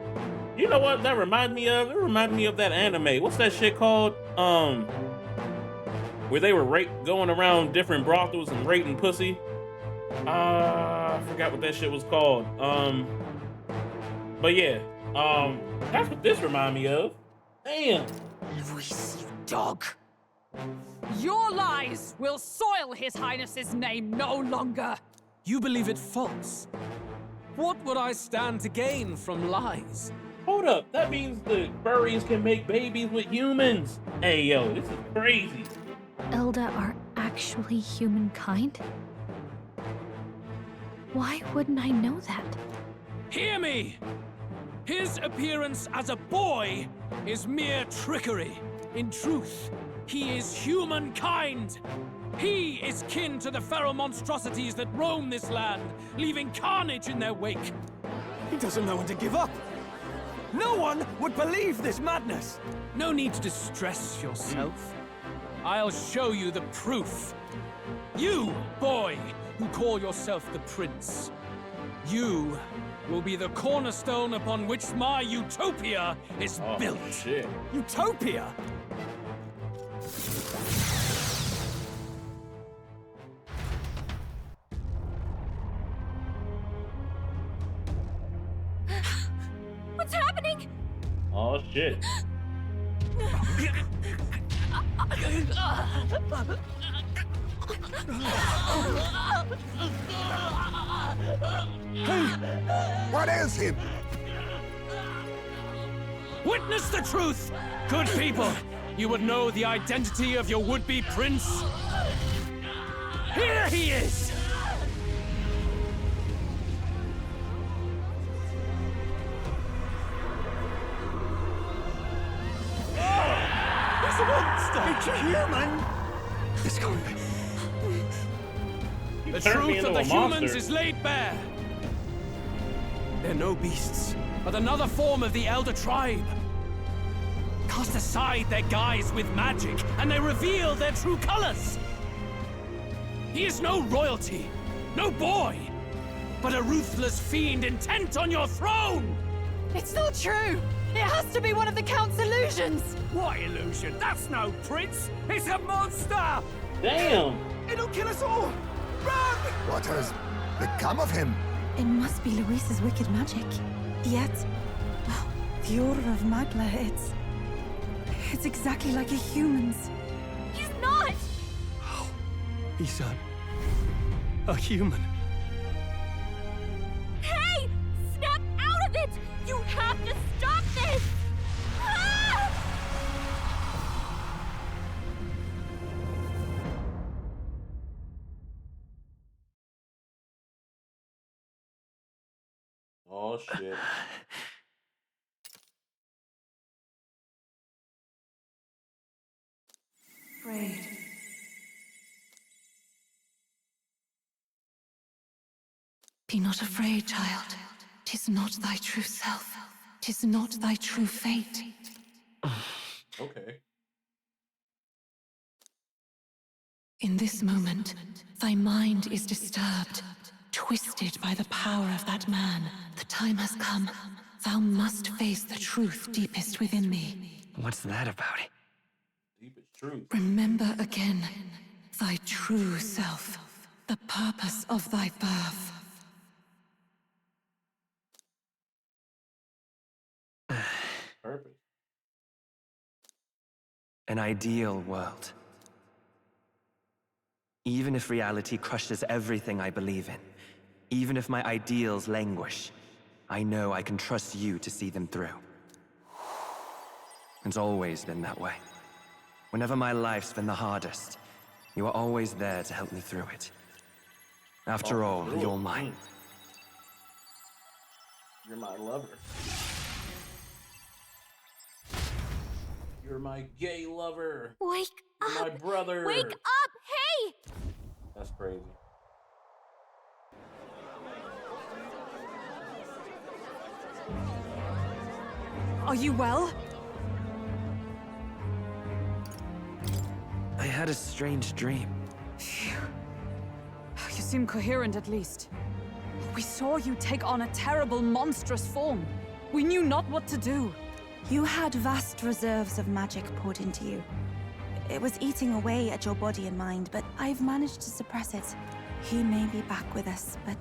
You know what that reminds me of? It reminded me of that anime. What's that shit called? Where they were going around different brothels and raping pussy. I forgot what that shit was called. But yeah, that's what this remind me of. Damn. Luis, you dog. Your lies will soil His Highness's name no longer. You believe it false? What would I stand to gain from lies? Hold up, that means the furries can make babies with humans. Hey yo, this is crazy. Elda are actually humankind? Why wouldn't I know that? Hear me! His appearance as a boy is mere trickery. In truth, he is humankind. He is kin to the feral monstrosities that roam this land, leaving carnage in their wake. He doesn't know when to give up. No one would believe this madness. No need to distress yourself. I'll show you the proof. You, boy, who call yourself the prince. You will be the cornerstone upon which my utopia is built. Shit. Utopia? What's happening? Oh shit. Hey, what ails him? Witness the truth! Good people, you would know the identity of your would-be prince. Here he is! It's a monster! It's a human! This can't be. The turned me truth into of the a humans monster. is laid bare. They're no beasts, but another form of the Elder Tribe. Cast aside their guise with magic, and they reveal their true colors. He is no royalty, no boy, but a ruthless fiend intent on your throne! It's not true! It has to be one of the Count's illusions! What illusion? That's no prince! It's a monster! Damn! It'll kill us all! Run! What has become of him? It must be Luis's wicked magic. Yet, the aura of Magla, it's exactly like a human's. He's not! He's a human. Hey! Snap out of it! You have to stop this! Ah! Oh shit. Afraid. Be not afraid, child. 'Tis not thy true self. 'Tis not thy true fate. Okay. In this moment, thy mind is disturbed, twisted by the power of that man. The time has come. Thou must face the truth deepest within thee. What's that about? Deepest truth. Remember again thy true self, the purpose of thy birth. Purpose. An ideal world. Even if reality crushes everything I believe in, even if my ideals languish, I know I can trust you to see them through. It's always been that way. Whenever my life's been the hardest, you are always there to help me through it. After all, you're mine. You're my lover. You're my gay lover. Wake You're up! my brother. Wake up! Hey! That's crazy. Are you well? I had a strange dream. Phew. You seem coherent at least. We saw you take on a terrible, monstrous form. We knew not what to do. You had vast reserves of magic poured into you. It was eating away at your body and mind, but I've managed to suppress it. He may be back with us, but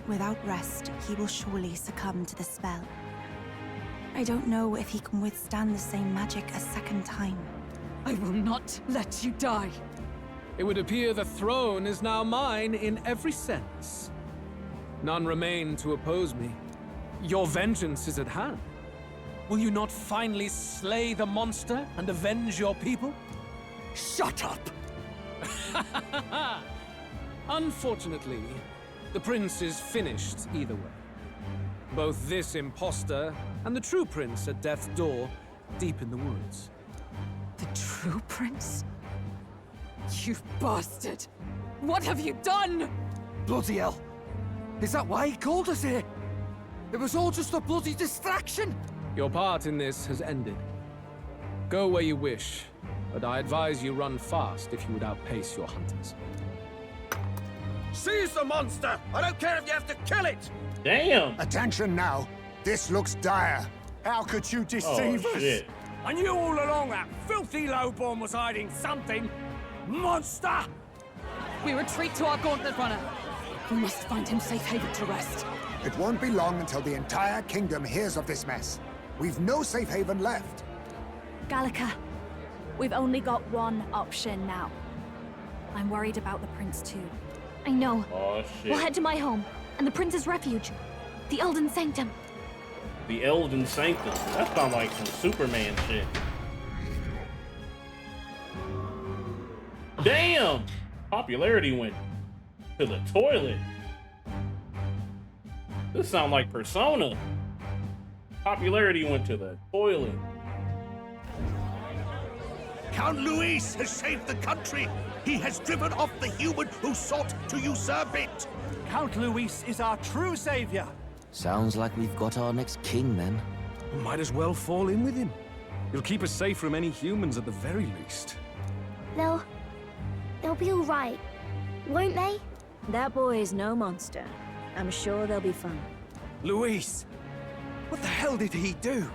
without rest, he will surely succumb to the spell. I don't know if he can withstand the same magic a second time. I will not let you die. It would appear the throne is now mine in every sense. None remain to oppose me. Your vengeance is at hand. Will you not finally slay the monster and avenge your people? Shut up! Unfortunately, the prince is finished either way. Both this imposter and the true prince at death's door, deep in the woods. The true prince? You bastard! What have you done? Bloody hell! Is that why he called us here? It was all just a bloody distraction! Your part in this has ended. Go where you wish, but I advise you run fast if you would outpace your hunters. Seize the monster! I don't care if you have to kill it! Damn! Attention now. This looks dire. How could you deceive us? Shit. I knew all along that filthy lowborn was hiding something. Monster! We retreat to our gauntlet runner. We must find him safe haven to rest. It won't be long until the entire kingdom hears of this mess. We've no safe haven left. Gallica, we've only got one option now. I'm worried about the prince too. I know. Oh shit. We'll head to my home and the prince's refuge, the Elden Sanctum. The Elden Sanctum. That sounds like some Superman shit. Damn! Popularity went to the toilet. This sounds like Persona. Popularity went to the toilet. Count Luis has saved the country! He has driven off the human who sought to usurp it! Count Luis is our true savior. Sounds like we've got our next king, then. Might as well fall in with him. He'll keep us safe from any humans at the very least. They'll be all right, won't they? That boy is no monster. I'm sure they'll be fine. Luis! What the hell did he do?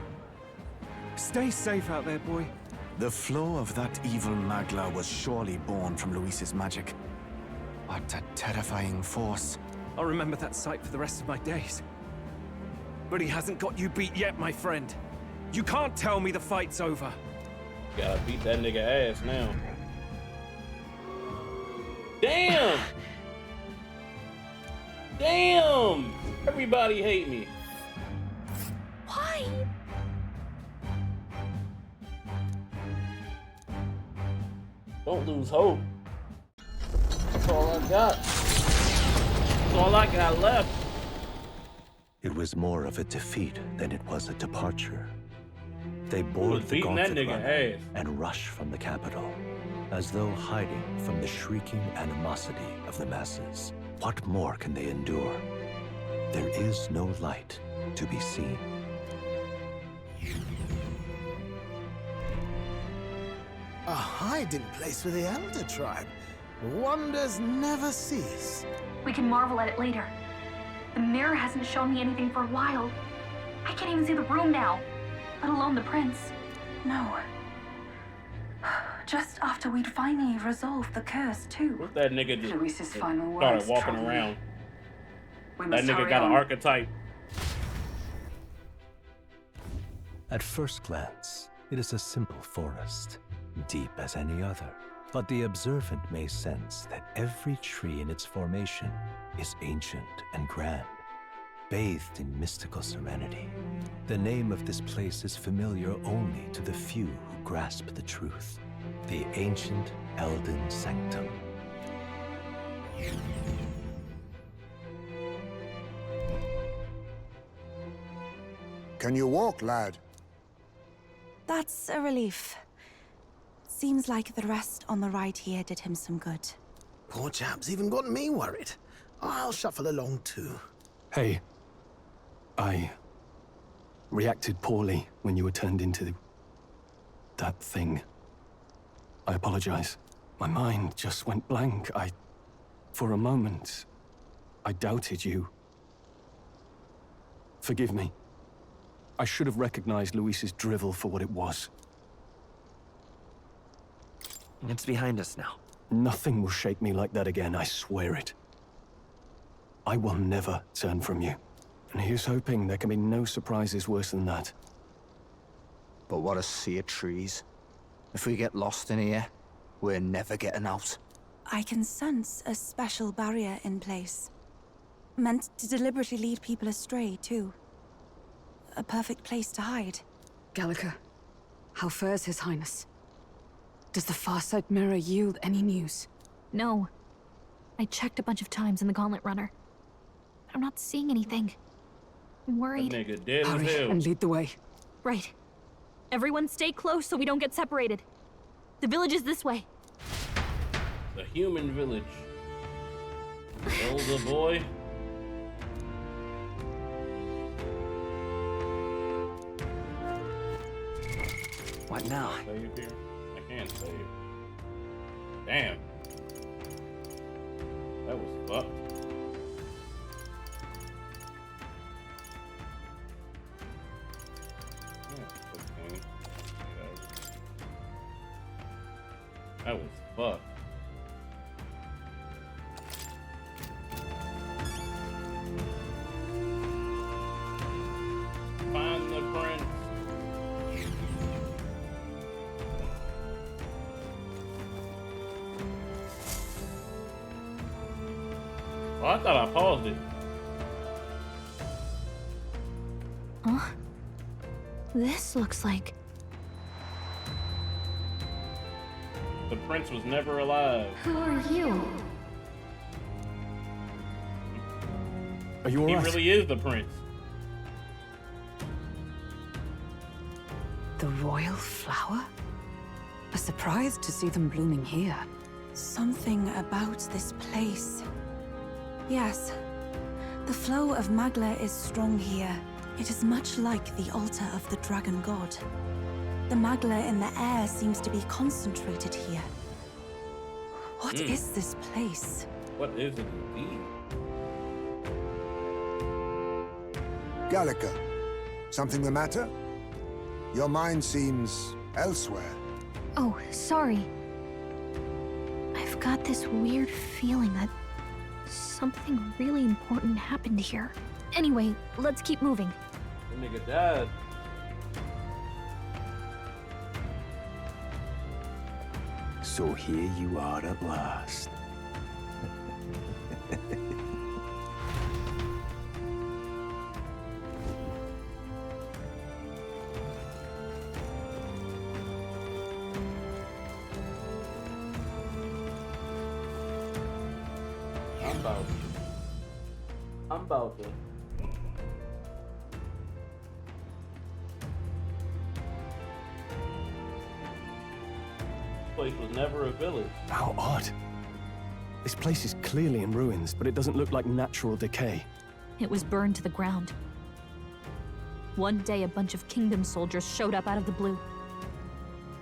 Stay safe out there, boy. The flow of that evil Magla was surely born from Luis's magic. What a terrifying force. I'll remember that sight for the rest of my days. But he hasn't got you beat yet, my friend. You can't tell me the fight's over. Gotta beat that nigga ass now. Damn! Damn! Everybody hate me. Why? Don't lose hope. That's all I got. That's all I got left. It was more of a defeat than it was a departure. They board the gauntlet runner and rush from the capital, as though hiding from the shrieking animosity of the masses. What more can they endure? There is no light to be seen. A hiding place for the Elder Tribe. Wonders never cease. We can marvel at it later. The mirror hasn't shown me anything for a while. I can't even see the room now, let alone the prince. No. Just after we'd finally resolved the curse, too. What's that nigga just Luis's final started words walking trouble me. around? We That must nigga hurry got an on. archetype. At first glance, it is a simple forest, deep as any other. But the observant may sense that every tree in its formation is ancient and grand, bathed in mystical serenity. The name of this place is familiar only to the few who grasp the truth. The ancient Elden Sanctum. Can you walk, lad? That's a relief. Seems like the rest on the ride here did him some good. Poor chap's even got me worried. I'll shuffle along too. Hey, I reacted poorly when you were turned into that thing. I apologize. My mind just went blank. For a moment, I doubted you. Forgive me. I should have recognized Luis's drivel for what it was. It's behind us now. Nothing will shake me like that again, I swear it. I will never turn from you. And here's hoping there can be no surprises worse than that. But what a sea of trees. If we get lost in here, we're never getting out. I can sense a special barrier in place. Meant to deliberately lead people astray, too. A perfect place to hide. Gallica, how fares His Highness? Does the Farsight Mirror yield any news? No. I checked a bunch of times in the Gauntlet Runner. I'm not seeing anything. I'm worried. That nigga dead as Hurry hell. and lead the way. Right. Everyone stay close so we don't get separated. The village is this way. The human village. Elder boy. What now? Save here? I can't save. Damn. That was fucked. That was fucked. Find the prince. Oh, I thought I paused it. Huh? This looks like... The prince was never alive. Who are you? Are you alright? He really is the prince. The royal flower? A surprise to see them blooming here. Something about this place. Yes. The flow of Magla is strong here. It is much like the altar of the dragon god. The Magla in the air seems to be concentrated here. What is this place? What is it indeed? Gallica, something the matter? Your mind seems elsewhere. Oh, sorry. I've got this weird feeling that something really important happened here. Anyway, let's keep moving. The nigga died. So here you are at last. I'm about to. place was never a village. How odd. This place is clearly in ruins, but it doesn't look like natural decay. It was burned to the ground. One day, a bunch of kingdom soldiers showed up out of the blue.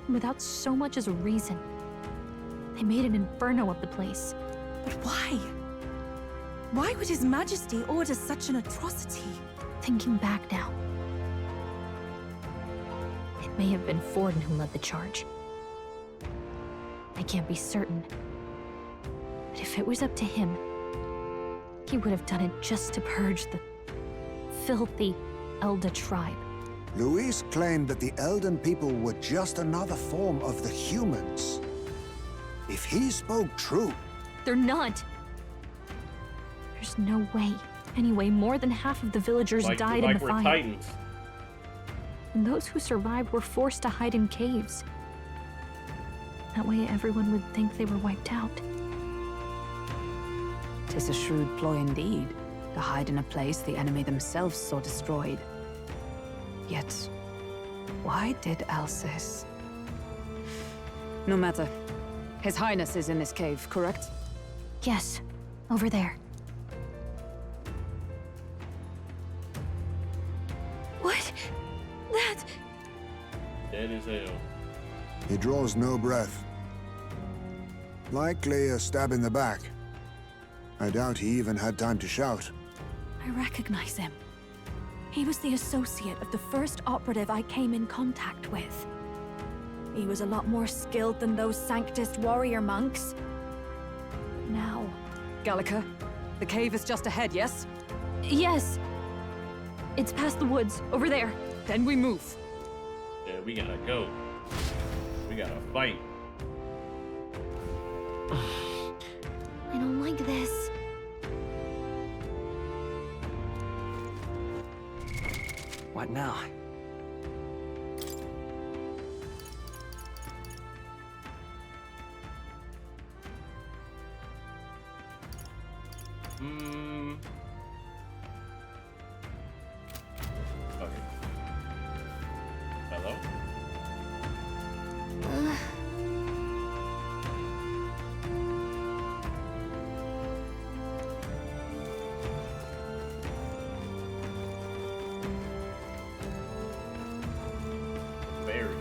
Without so much as a reason. They made an inferno of the place. But why? Why would His Majesty order such an atrocity? Thinking back now, it may have been Forden who led the charge. I can't be certain. But if it was up to him, he would have done it just to purge the filthy Elda tribe. Luis claimed that the Elden people were just another form of the humans. If he spoke true... They're not. There's no way. Anyway, more than half of the villagers died in the fire. Titans. And those who survived were forced to hide in caves. That way everyone would think they were wiped out. 'Tis a shrewd ploy indeed, to hide in a place the enemy themselves saw destroyed. Yet, why did Alcis? No matter. His Highness is in this cave, correct? Yes, over there. What? That... Dead as hell. He draws no breath. Likely a stab in the back. I doubt he even had time to shout. I recognize him. He was the associate of the first operative I came in contact with. He was a lot more skilled than those Sanctist warrior monks. But now... Gallica, the cave is just ahead, yes? Yes. It's past the woods, over there. Then we move. Yeah, we gotta go. We gotta fight. I don't like this. What now? Okay. Hello? Very.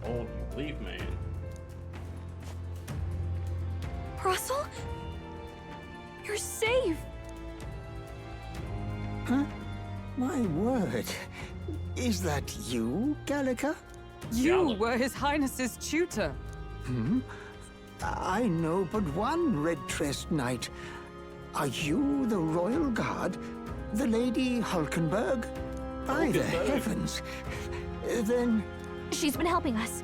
Old leaf man. Russell? You're safe! Huh? My word. Is that you, Gallica? You were His Highness's tutor. Hmm? I know but one red-tressed knight. Are you the royal guard? The Lady Hulkenberg? By the heavens. Then... She's been helping us.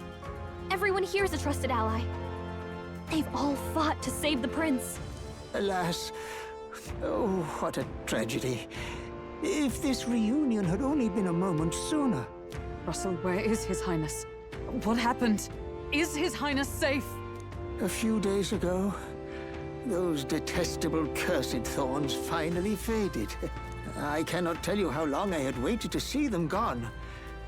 Everyone here's a trusted ally. They've all fought to save the prince. Alas. Oh, what a tragedy. If this reunion had only been a moment sooner. Russell, where is His Highness? What happened? Is His Highness safe? A few days ago, those detestable cursed thorns finally faded. I cannot tell you how long I had waited to see them gone.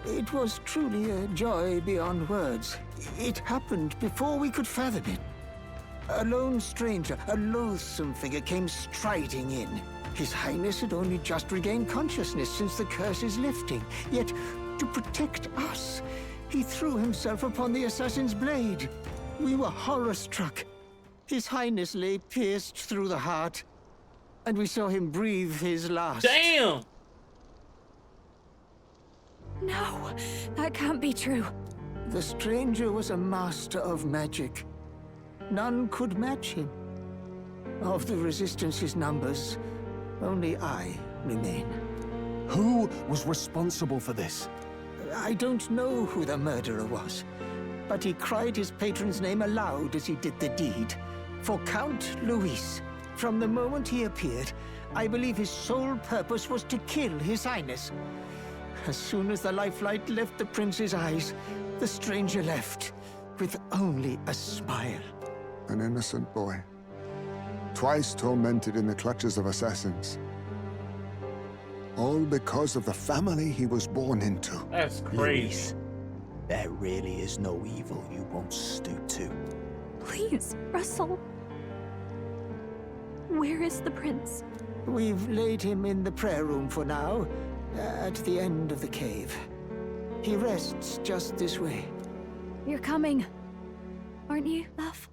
It was truly a joy beyond words. It happened before we could fathom it. A lone stranger, a loathsome figure, came striding in. His Highness had only just regained consciousness since the curse's lifting. Yet, to protect us, he threw himself upon the assassin's blade. We were horror-struck. His Highness lay pierced through the heart, and we saw him breathe his last. Damn! No, that can't be true. The stranger was a master of magic. None could match him. Of the Resistance's numbers, only I remain. Who was responsible for this? I don't know who the murderer was, but he cried his patron's name aloud as he did the deed. For Count Luis, from the moment he appeared, I believe his sole purpose was to kill His Highness. As soon as the lifelight left the prince's eyes, the stranger left, with only a smile. An innocent boy. Twice tormented in the clutches of assassins. All because of the family he was born into. That's crazy. Luis, there really is no evil you won't stoop to. Please, Russell. Where is the prince? We've laid him in the prayer room for now, at the end of the cave. He rests just this way. You're coming, aren't you, love?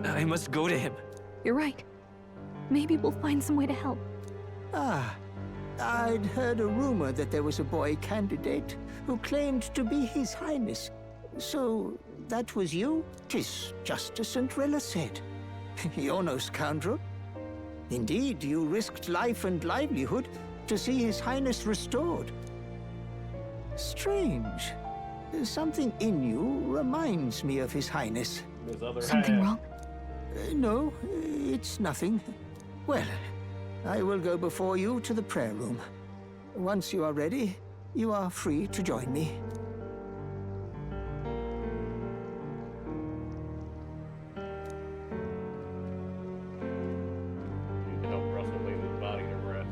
I must go to him. You're right. Maybe we'll find some way to help. Ah, I'd heard a rumor that there was a boy candidate who claimed to be His Highness. So, that was you? 'Tis just as St. Rella said. You're no scoundrel. Indeed, you risked life and livelihood to see His Highness restored. Strange. Something in you reminds me of His Highness. Something wrong? No, it's nothing. Well, I will go before you to the prayer room. Once you are ready, you are free to join me. Need to help Russell lay his body to rest.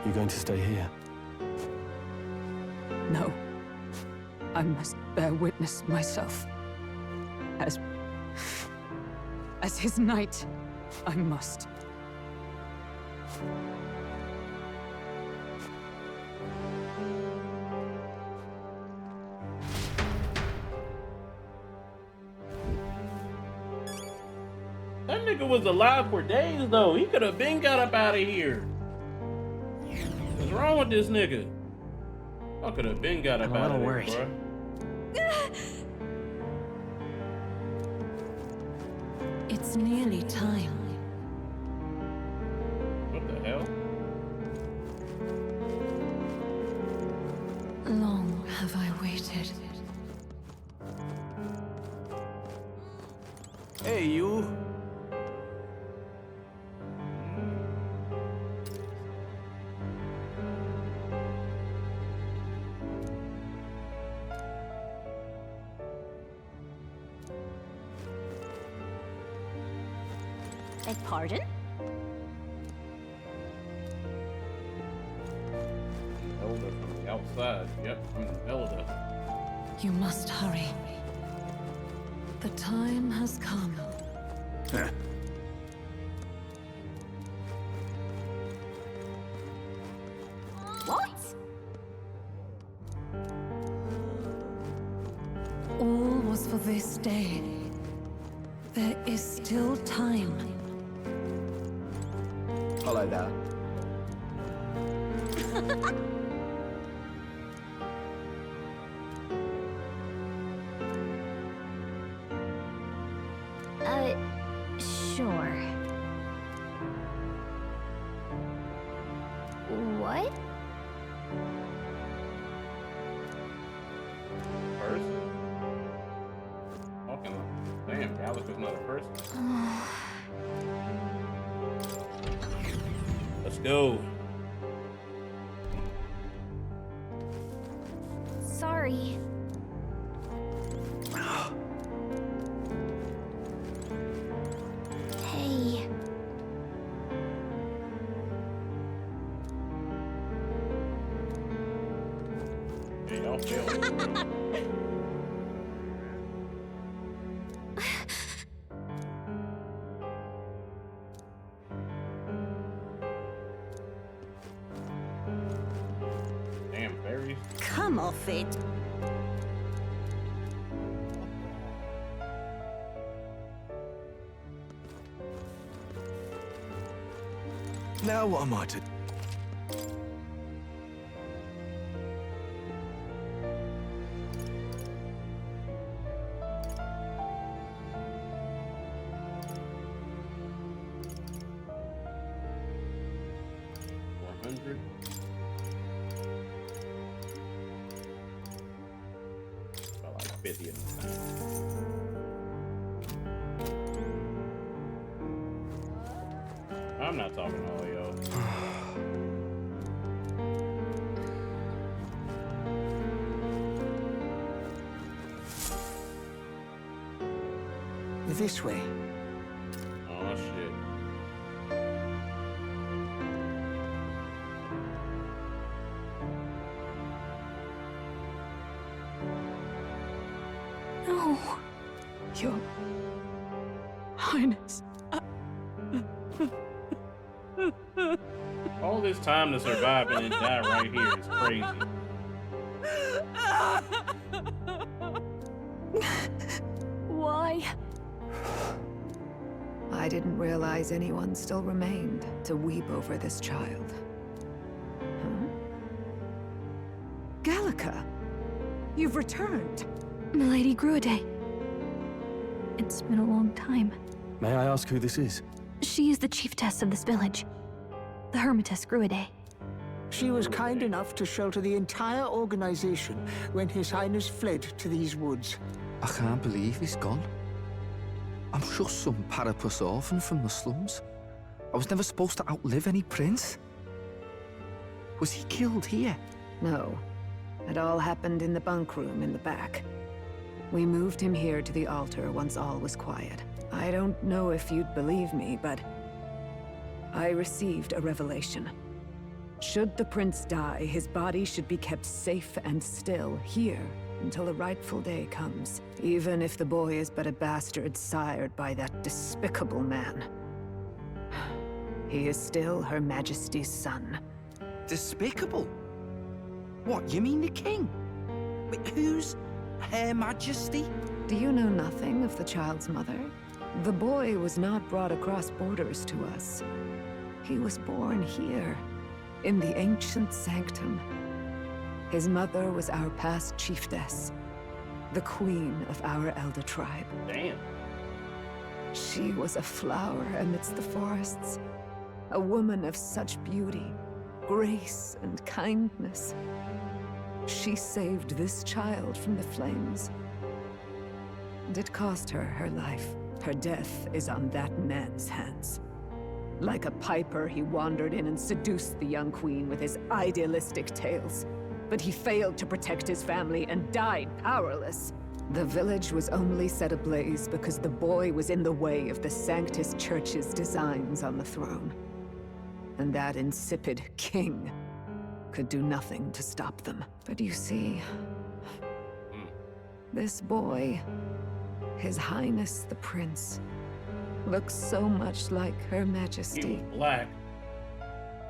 You going to stay here? No. I must bear witness myself. As his knight, I must. That nigga was alive for days though. He could have been got up out of here. What's wrong with this nigga? I could have been got up out of here, bro. It's nearly time. What the hell? Long have I waited. Hey, you. Beg pardon? Elder from the outside. Yep, I'm an elder. You must hurry. The time has come. What? All was for this day. There is still time. Hello there. Sure. What? Person? Fucking damn, Alex is not a person. Let's go. Sorry. Hey. Hey, y'all failed. Damn, fairies. Come off it. Now what am I to... $100. About like 50 in this thing. I'm not talking to all y'all. This way. No. Your Highness. All this time to survive and then die right here is crazy. Why? I didn't realize anyone still remained to weep over this child. Huh? Gallica! You've returned! Milady Gruide. It's been a long time. May I ask who this is? She is the chiefess of this village. The Hermitess Gruide. She was kind enough to shelter the entire organization when His Highness fled to these woods. I can't believe he's gone. I'm just some parapus orphan from the slums. I was never supposed to outlive any prince. Was he killed here? No. It all happened in the bunk room in the back. We moved him here to the altar once all was quiet. I don't know if you'd believe me, but I received a revelation. Should the prince die, his body should be kept safe and still here until the rightful day comes, even if the boy is but a bastard sired by that despicable man. He is still Her Majesty's son. Despicable? What, you mean the king? Wait, who's Her Majesty? Do you know nothing of the child's mother? The boy was not brought across borders to us. He was born here, in the ancient sanctum. His mother was our past chiefess, the queen of our elder tribe. Damn. She was a flower amidst the forests, a woman of such beauty, grace, and kindness. She saved this child from the flames. And it cost her her life. Her death is on that man's hands. Like a piper, he wandered in and seduced the young queen with his idealistic tales. But he failed to protect his family and died powerless. The village was only set ablaze because the boy was in the way of the Sanctus Church's designs on the throne. And that insipid king could do nothing to stop them. But you see, this boy, His Highness the Prince, looks so much like Her Majesty. He was black.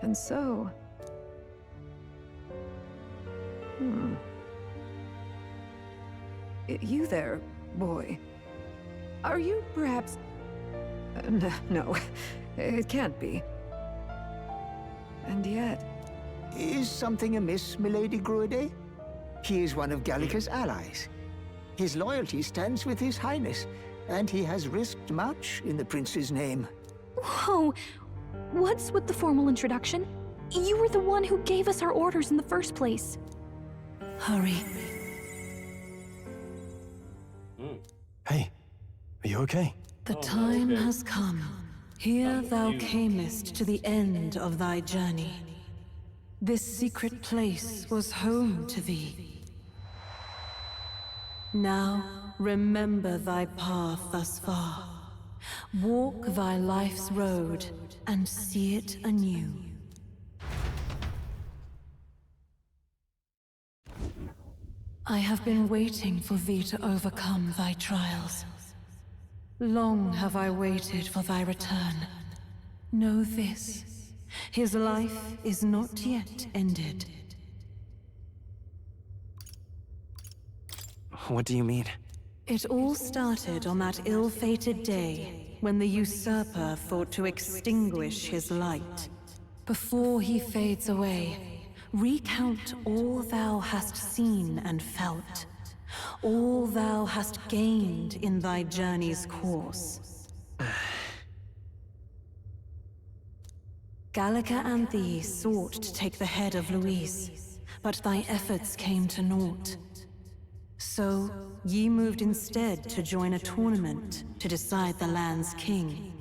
And so... You there, boy. Are you perhaps... no, it can't be. And yet... Is something amiss, Milady Gruide? He is one of Gallica's allies. His loyalty stands with His Highness, and he has risked much in the prince's name. Whoa! What's with the formal introduction? You were the one who gave us our orders in the first place. Hurry. Hey, are you okay? The time has come. Here thou camest to the end of thy journey. This secret place was home to thee. Now, remember thy path thus far. Walk thy life's road and see it anew. I have been waiting for thee to overcome thy trials. Long have I waited for thy return. Know this, his life is not yet ended. What do you mean? It all started on that ill-fated day when the usurper thought to extinguish his light. Before he fades away, recount all thou hast seen and felt, all thou hast gained in thy journey's course. Gallica and thee sought to take the head of Luis, but thy efforts came to naught. So, ye moved instead to join a tournament to decide the land's king.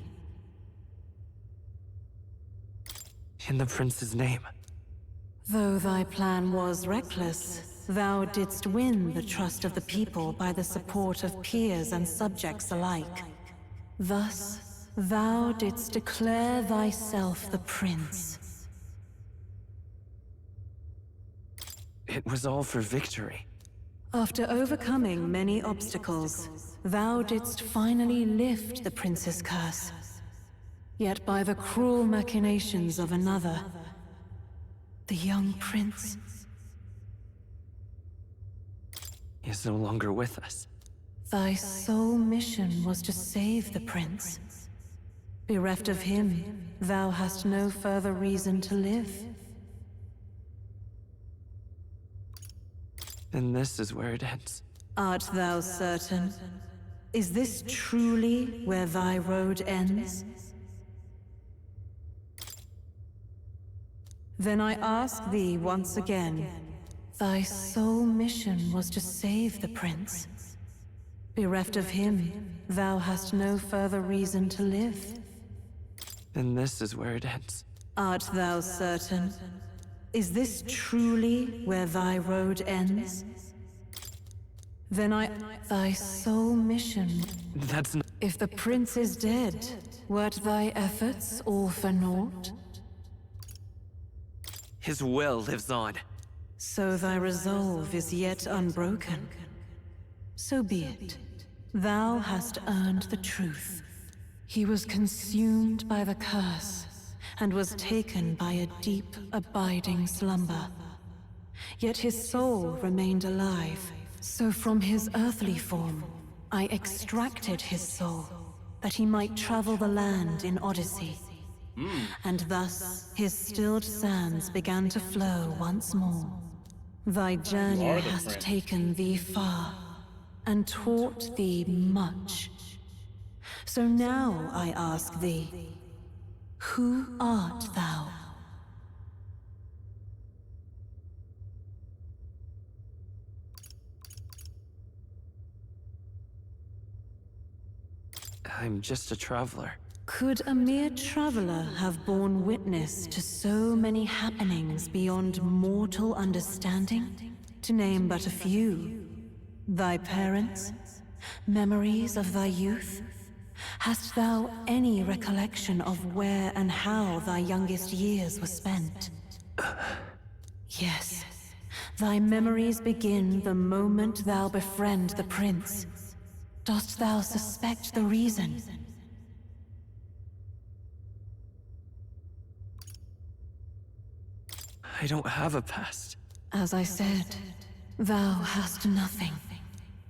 In the prince's name. Though thy plan was reckless, thou didst win the trust of the people by the support of peers and subjects alike. Thus, thou didst declare thyself the prince. It was all for victory. After overcoming many obstacles, thou didst finally lift the prince's curse. Yet by the cruel machinations of another, the young prince is no longer with us. Thy sole mission was to save the prince. Bereft of him, thou hast no further reason to live. And this is where it ends. Art thou certain? Is this truly where thy road ends? Then I ask thee once again, thy sole mission was to save the prince. Bereft of him, thou hast no further reason to live. And this is where it ends. Art thou certain? Is this truly where thy road ends? Then thy sole mission... That's not... If the prince is dead, wert thy efforts all for naught? His will lives on. So thy resolve is yet unbroken. So be it. Thou hast earned the truth. He was consumed by the curse, and was taken by a deep, abiding slumber. Yet his soul remained alive, so from his earthly form, I extracted his soul, that he might travel the land in Odyssey. And thus, his stilled sands began to flow once more. Thy journey has taken thee far, and taught thee much. So now I ask thee, who art thou? I'm just a traveler. Could a mere traveler have borne witness to so many happenings beyond mortal understanding? To name but a few. Thy parents? Memories of thy youth? Hast thou any recollection of where and how thy youngest years were spent? Yes. Thy memories begin the moment thou befriend the prince. Dost thou suspect the reason? I don't have a past. As I said, thou hast nothing.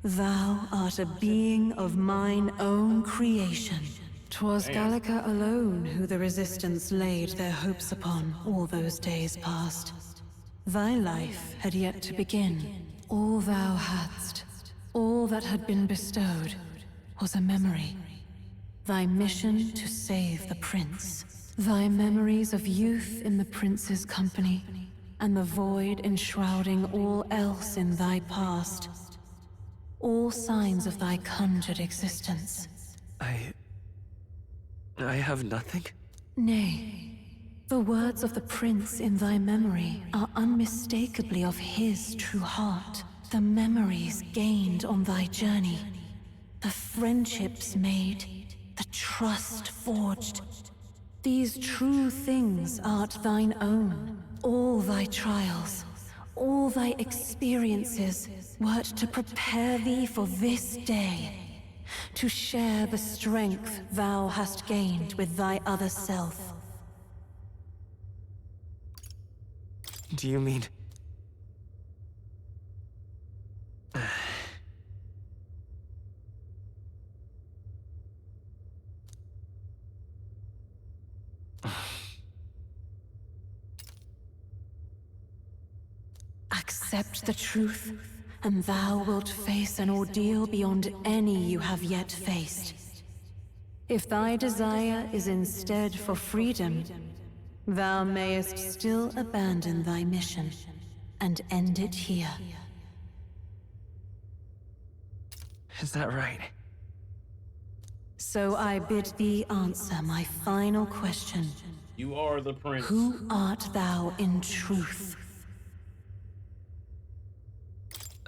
Thou art a being of mine own creation. 'Twas Gallica alone who the Resistance laid their hopes upon all those days past. Thy life had yet to begin. All thou hadst, all that had been bestowed, was a memory. Thy mission to save the prince. Thy memories of youth in the prince's company, and the void enshrouding all else in thy past. All signs of thy conjured existence. I have nothing? Nay. The words of the prince in thy memory are unmistakably of his true heart. The memories gained on thy journey. The friendships made. The trust forged. These true things art thine own. All thy trials, all thy experiences, wert to prepare thee for this day. To share the strength thou hast gained with thy other self. Do you mean... Accept the truth, and thou wilt face an ordeal beyond any you have yet faced. If thy desire is instead for freedom, thou mayest still abandon thy mission, and end it here. Is that right? So I bid thee answer my final question. You are the prince. Who art thou in truth?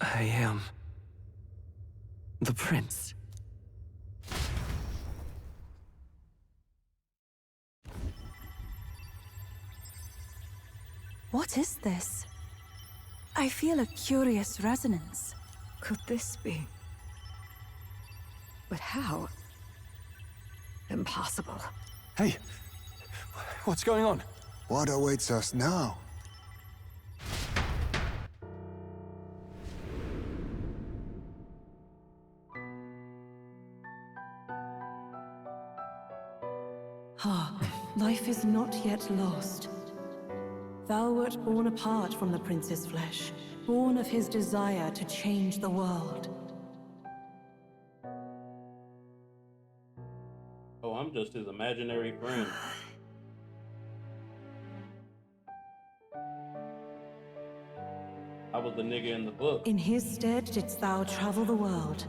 I am... the prince. What is this? I feel a curious resonance. could this be? But how? Impossible. Hey, what's going on? What awaits us now? Ah, life is not yet lost. Thou wert born apart from the prince's flesh, born of his desire to change the world. Oh, I'm just his imaginary friend. I was the nigga in the book. In his stead didst thou travel the world.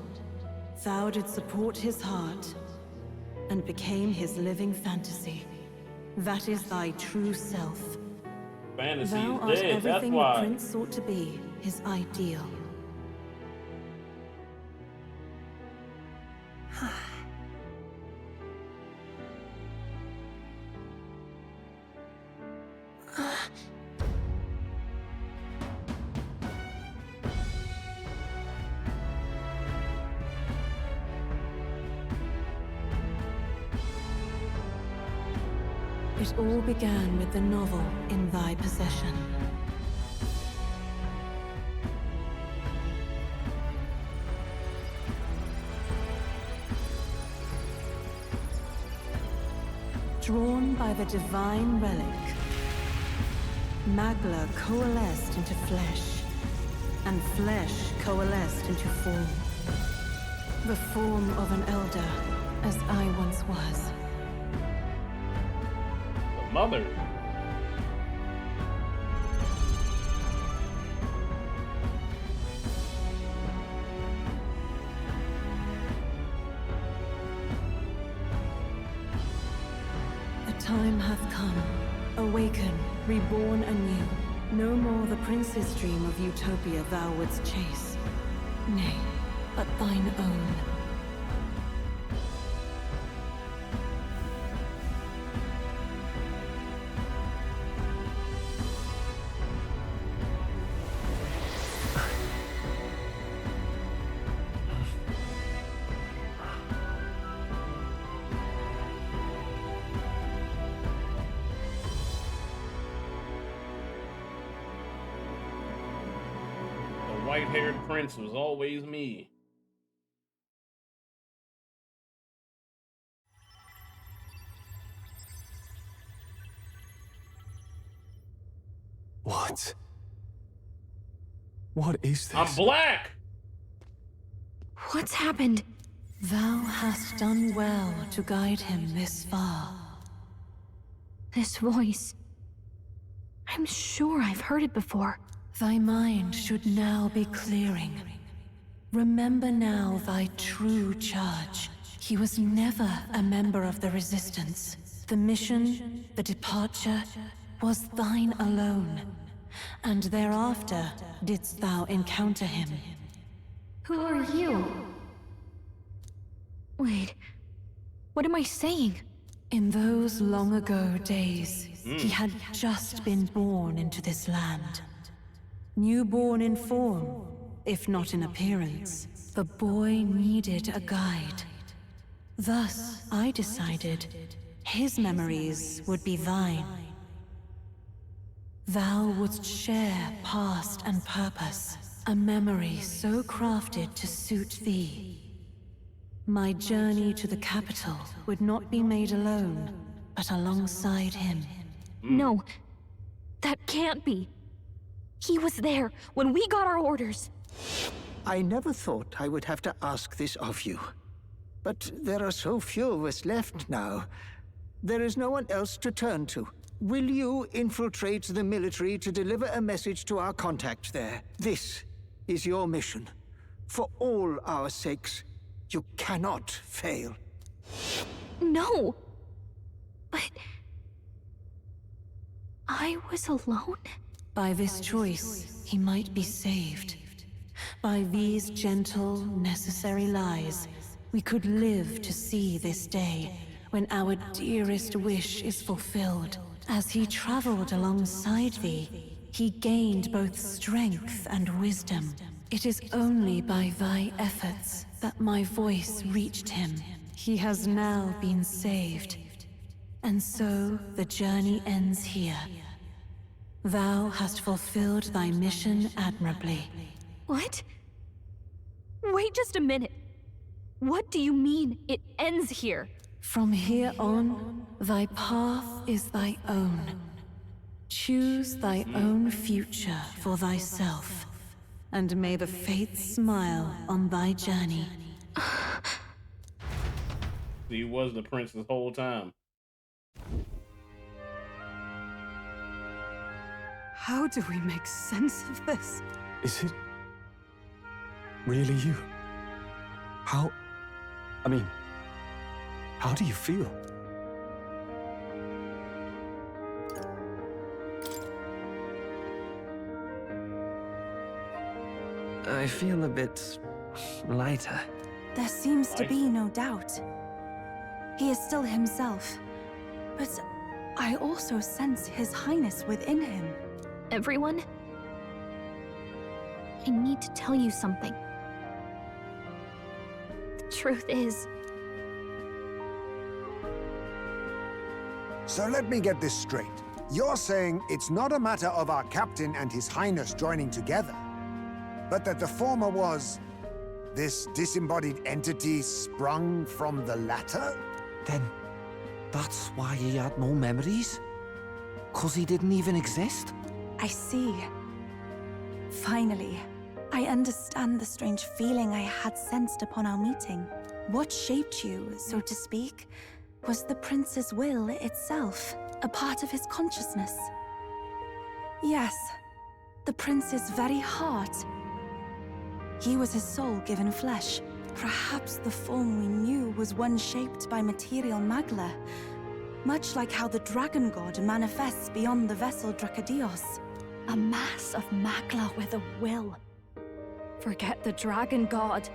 Thou didst support his heart, and became his living fantasy. That is thy true self. Fantasy Thou is art dead, that's everything the why. prince sought to be, his ideal. It all began with the novel in thy possession. Drawn by the divine relic, Magla coalesced into flesh, and flesh coalesced into form. The form of an elder, as I once was. Mother. The time hath come. Awaken, reborn anew. No more the prince's dream of utopia thou wouldst chase. Nay, but thine own. White-haired prince was always me. What? What is this? I'm black! What's happened? Thou hast done well to guide him this far. This voice. I'm sure I've heard it before. Thy mind should now be clearing. Remember now thy true charge. He was never a member of the Resistance. The mission, the departure, was thine alone. And thereafter didst thou encounter him. Who are you? Wait, what am I saying? In those long ago days, he had just been born into this land. Newborn in form, if not in appearance, the boy needed a guide. Thus, I decided his memories would be thine. Thou wouldst share past and purpose, a memory so crafted to suit thee. My journey to the capital would not be made alone, but alongside him. No, that can't be. He was there when we got our orders. I never thought I would have to ask this of you. But there are so few of us left now. There is no one else to turn to. Will you infiltrate the military to deliver a message to our contact there? This is your mission. For all our sakes, you cannot fail. No! But... I was alone? By this choice, he might be saved. By these gentle, necessary lies, we could live to see this day, when our dearest wish is fulfilled. As he traveled alongside thee, he gained both strength and wisdom. It is only by thy efforts that my voice reached him. He has now been saved. And so the journey ends here. Thou hast fulfilled thy mission admirably. What? Wait just a minute. What do you mean, it ends here? From here on, thy path is thy own. Choose thy own future for thyself, and may the fates smile on thy journey. He was the prince this whole time. How do we make sense of this? Is it really you? How do you feel? I feel a bit lighter. There seems to be no doubt. He is still himself, but I also sense His Highness within him. Everyone? I need to tell you something. The truth is... So let me get this straight. You're saying it's not a matter of our captain and His Highness joining together, but that the former was this disembodied entity sprung from the latter? Then that's why he had no memories? 'Cause he didn't even exist? I see. Finally, I understand the strange feeling I had sensed upon our meeting. What shaped you, so to speak, was the prince's will itself, a part of his consciousness. Yes, the prince's very heart. He was his soul given flesh. Perhaps the form we knew was one shaped by material magla, much like how the dragon god manifests beyond the vessel Drakadios. A mass of magla with a will. Forget the dragon god.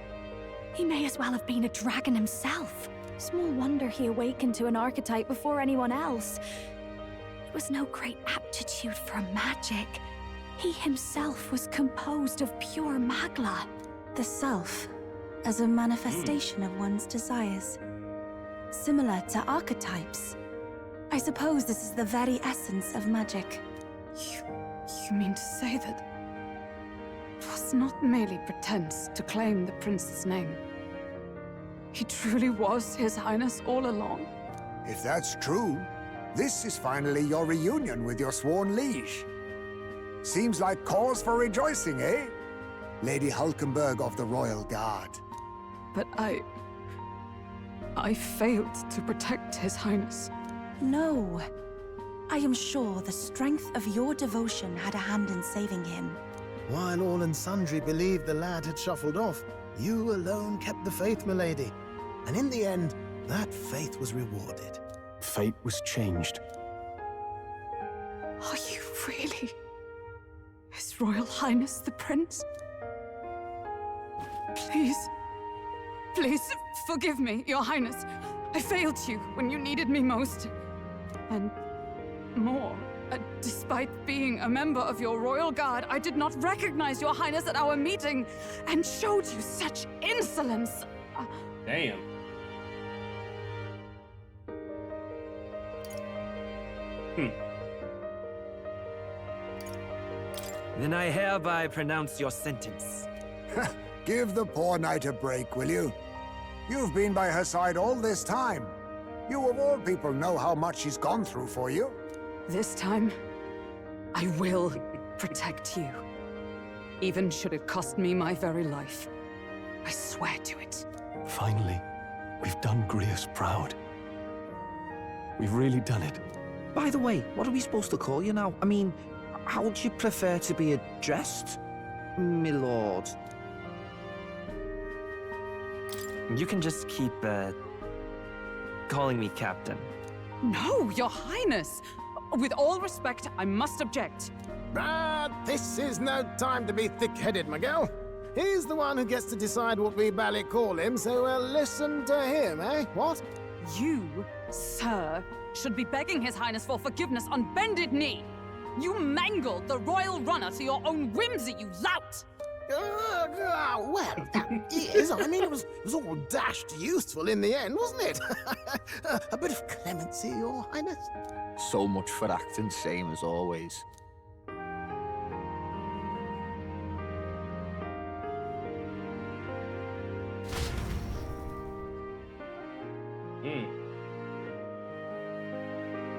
He may as well have been a dragon himself. Small wonder he awakened to an archetype before anyone else. It was no great aptitude for magic. He himself was composed of pure magla. The self, as a manifestation of one's desires. Similar to archetypes. I suppose this is the very essence of magic. You mean to say that it was not merely pretense to claim the prince's name? He truly was His Highness all along? If that's true, this is finally your reunion with your sworn liege. Seems like cause for rejoicing, eh? Lady Hulkenberg of the Royal Guard. But I failed to protect His Highness. No. I am sure the strength of your devotion had a hand in saving him. While all and sundry believed the lad had shuffled off, you alone kept the faith, milady. And in the end, that faith was rewarded. Fate was changed. Are you really His Royal Highness the Prince? Please, forgive me, Your Highness. I failed you when you needed me most. And more, despite being a member of your Royal Guard, I did not recognize Your Highness at our meeting and showed you such insolence. Damn. Then I hereby pronounce your sentence. Give the poor knight a break, will you? You've been by her side all this time. You of all people know how much she's gone through for you. This time, I will protect you. Even should it cost me my very life. I swear to it. Finally, we've done Grius proud. We've really done it. By the way, what are we supposed to call you now? I mean, how would you prefer to be addressed, my lord? You can just keep, calling me Captain. No, Your Highness! With all respect, I must object. But this is no time to be thick-headed, Miguel. He's the one who gets to decide what we bally call him, so we'll listen to him, eh? What? You, sir, should be begging His Highness for forgiveness on bended knee. You mangled the royal runner to your own whimsy, you lout! Well, that is. I mean, it was all dashed useful in the end, wasn't it? A bit of clemency, Your Highness. So much for acting same as always.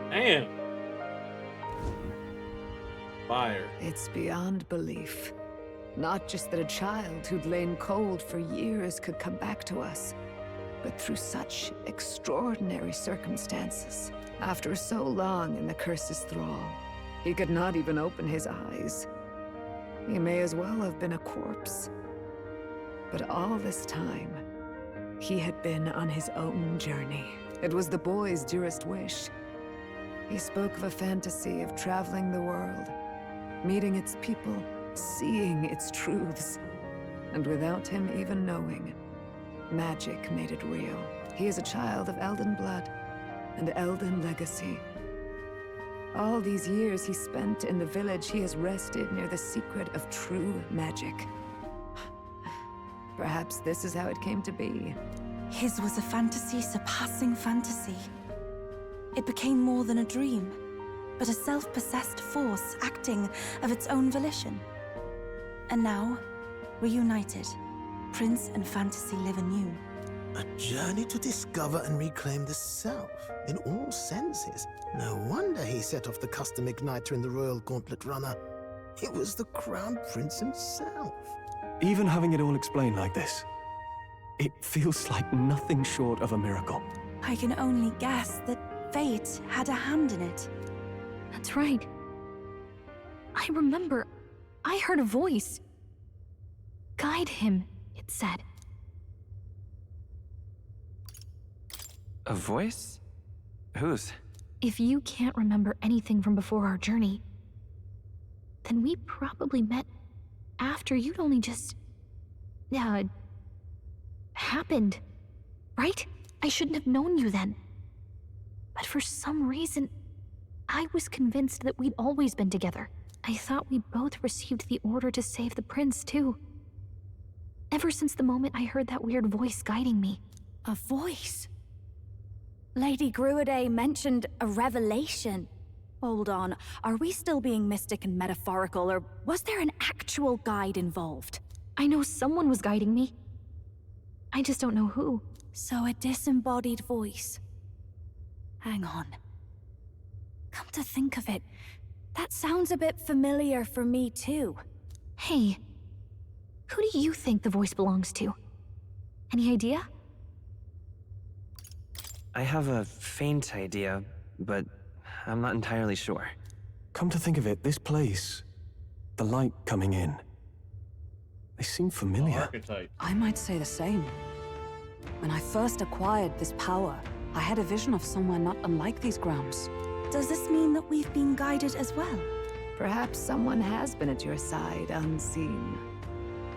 Damn. Fire. It's beyond belief. Not just that a child who'd lain cold for years could come back to us, but through such extraordinary circumstances. After so long in the curse's thrall, he could not even open his eyes. He may as well have been a corpse. But all this time, he had been on his own journey. It was the boy's dearest wish. He spoke of a fantasy of traveling the world, meeting its people, seeing its truths. And without him even knowing, magic made it real. He is a child of Elden blood and Elden legacy. All these years he spent in the village, he has rested near the secret of true magic. Perhaps this is how it came to be. His was a fantasy surpassing fantasy. It became more than a dream, but a self-possessed force acting of its own volition. And now, reunited, Prince and fantasy live anew. A journey to discover and reclaim the self, in all senses. No wonder he set off the custom igniter in the Royal Gauntlet Runner. It was the Crown Prince himself. Even having it all explained like this, it feels like nothing short of a miracle. I can only guess that fate had a hand in it. That's right. I remember. I heard a voice. Guide him, it said. A voice? Whose? If you can't remember anything from before our journey, then we probably met after you'd only just... happened. Right? I shouldn't have known you then. But for some reason, I was convinced that we'd always been together. I thought we both received the order to save the prince, too. Ever since the moment I heard that weird voice guiding me. A voice? Lady Gruaday mentioned a revelation. Hold on, are we still being mystic and metaphorical, or was there an actual guide involved? I know someone was guiding me. I just don't know who. So a disembodied voice. Hang on. Come to think of it, that sounds a bit familiar for me too. Hey, who do you think the voice belongs to? Any idea? I have a faint idea, but I'm not entirely sure. Come to think of it, this place, the light coming in, they seem familiar. I might say the same. When I first acquired this power, I had a vision of somewhere not unlike these grounds. Does this mean that we've been guided as well? Perhaps someone has been at your side unseen,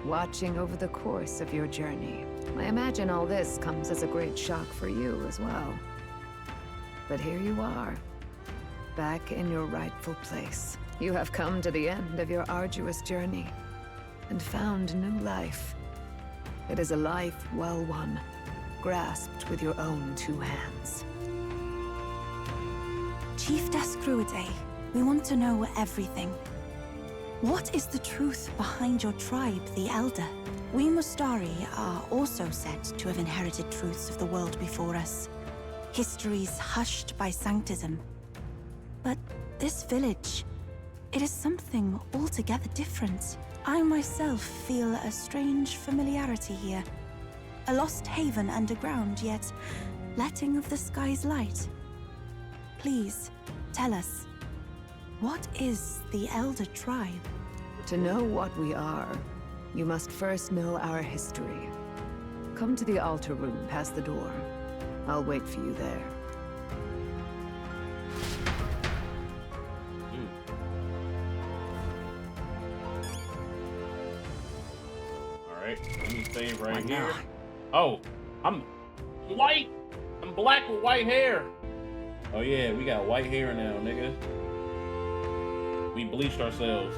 watching over the course of your journey. I imagine all this comes as a great shock for you as well. But here you are, back in your rightful place. You have come to the end of your arduous journey and found new life. It is a life well won, grasped with your own two hands. Chiefess Gruaday, we want to know everything. What is the truth behind your tribe, the Elder? We Mustari are also said to have inherited truths of the world before us. Histories hushed by sanctism. But this village, it is something altogether different. I myself feel a strange familiarity here. A lost haven underground, yet letting of the sky's light. Please, tell us, what is the Elder Tribe? To know what we are, you must first know our history. Come to the altar room past the door. I'll wait for you there. Alright, let me save right here. Oh, I'm white! I'm black with white hair! Oh yeah, we got white hair now, nigga. We bleached ourselves.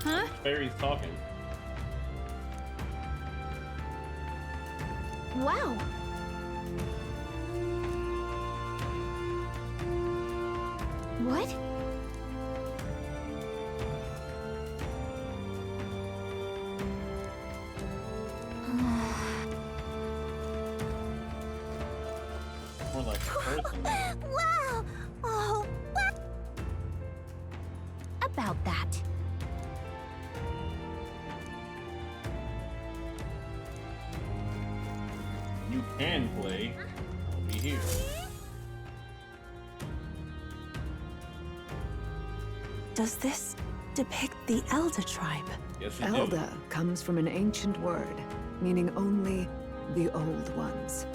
Huh? Fairy's talking. Wow. What? More like a person. Wow! Oh, About that. You can play. I'll be here. Does this depict the Elder tribe? Yes, it Elder do. comes from an ancient word, meaning only the old ones.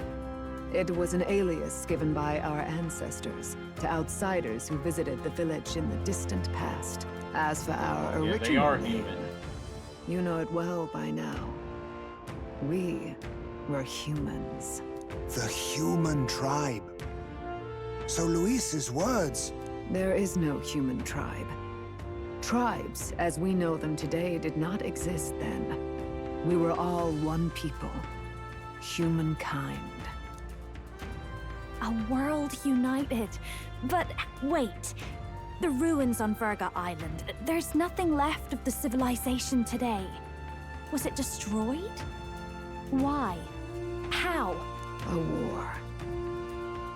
It was an alias given by our ancestors to outsiders who visited the village in the distant past. As for our Yeah, original they are name, human. you know it well by now. We were humans. The human tribe. So Luis's words... There is no human tribe. Tribes, as we know them today, did not exist then. We were all one people. Humankind. A world united. But wait. The ruins on Virga Island. There's nothing left of the civilization today. Was it destroyed? Why? How? A war.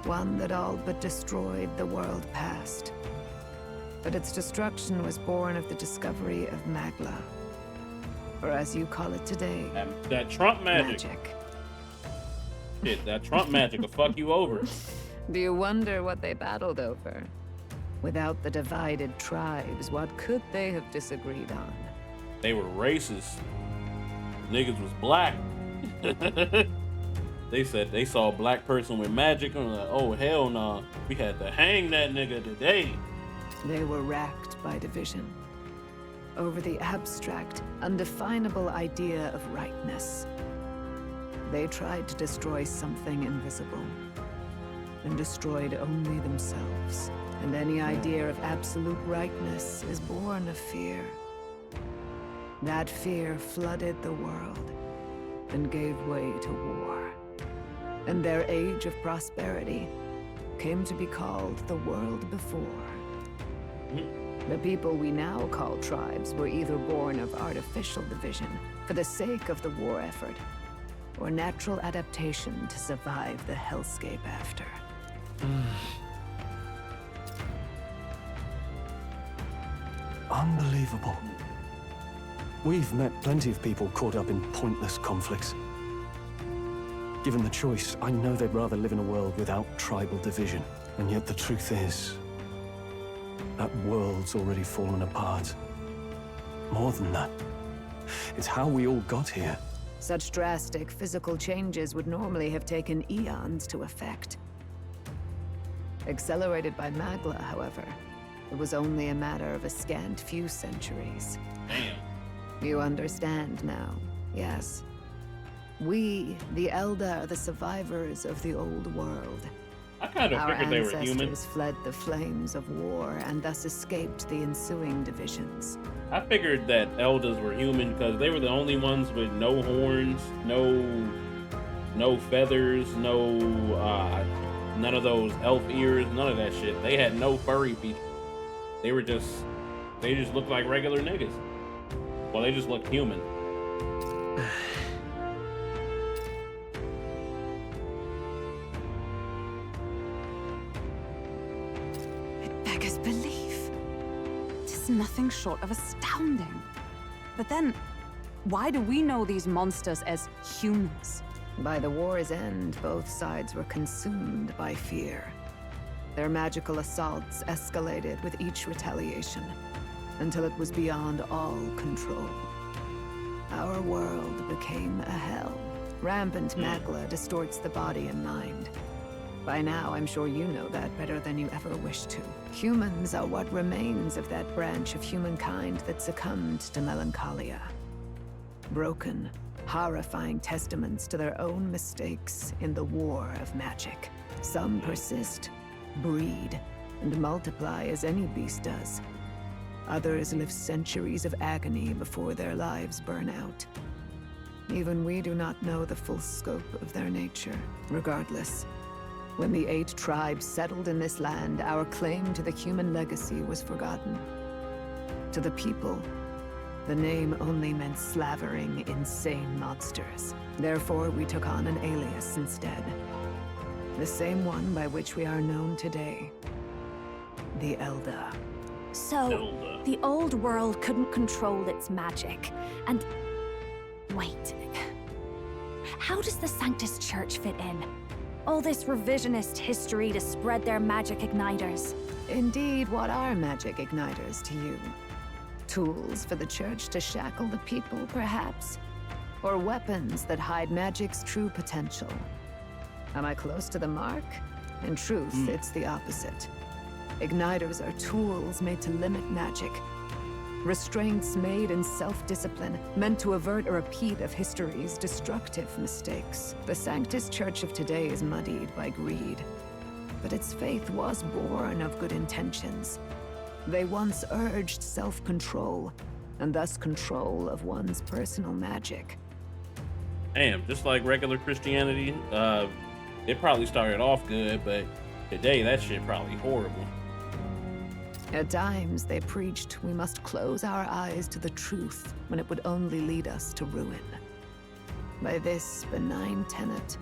One that all but destroyed the world past. But its destruction was born of the discovery of Magla. Or as you call it today, that Trump magic. Shit, that Trump magic will fuck you over. Do you wonder what they battled over? Without the divided tribes, what could they have disagreed on? They were racist. Niggas was black. They said they saw a black person with magic and like, oh hell nah. We had to hang that nigga today. They were racked by division over the abstract, undefinable idea of rightness. They tried to destroy something invisible and destroyed only themselves. And any idea of absolute rightness is born of fear. That fear flooded the world and gave way to war. And their age of prosperity came to be called the world before. The people we now call tribes were either born of artificial division for the sake of the war effort, or natural adaptation to survive the hellscape after. Unbelievable. We've met plenty of people caught up in pointless conflicts. Given the choice, I know they'd rather live in a world without tribal division. And yet the truth is, that world's already fallen apart. More than that, it's how we all got here. Such drastic physical changes would normally have taken eons to effect. Accelerated by Magla, however, it was only a matter of a scant few centuries. Damn. You understand now, yes? We, the Elder, are the survivors of the old world. I kind of figured they were human. Our ancestors fled the flames of war and thus escaped the ensuing divisions. I figured that elders were human because they were the only ones with no horns, no feathers, none of those elf ears, none of that shit. They had no furry people. They just looked like regular niggas. Well, they just looked human. Beggars belief. Tis nothing short of astounding. But then, why do we know these monsters as humans? By the war's end, both sides were consumed by fear. Their magical assaults escalated with each retaliation, until it was beyond all control. Our world became a hell. Rampant Magla distorts the body and mind. By now, I'm sure you know that better than you ever wished to. Humans are what remains of that branch of humankind that succumbed to melancholia. Broken, horrifying testaments to their own mistakes in the war of magic. Some persist, breed, and multiply as any beast does. Others live centuries of agony before their lives burn out. Even we do not know the full scope of their nature. Regardless, when the 8 tribes settled in this land, our claim to the human legacy was forgotten. To the people, the name only meant slavering, insane monsters. Therefore, we took on an alias instead. The same one by which we are known today. The Elder. So, the old world couldn't control its magic, and... Wait. How does the Sanctus Church fit in? All this revisionist history to spread their magic igniters. Indeed, what are magic igniters to you? Tools for the Church to shackle the people, perhaps? Or weapons that hide magic's true potential? Am I close to the mark? In truth, it's the opposite. Igniters are tools made to limit magic. Restraints made in self-discipline, meant to avert a repeat of history's destructive mistakes. The Sanctus Church of today is muddied by greed, but its faith was born of good intentions. They once urged self-control, and thus control of one's personal magic. Damn, just like regular Christianity, it probably started off good, but today that shit probably horrible. At times, they preached we must close our eyes to the truth when it would only lead us to ruin. By this benign tenet,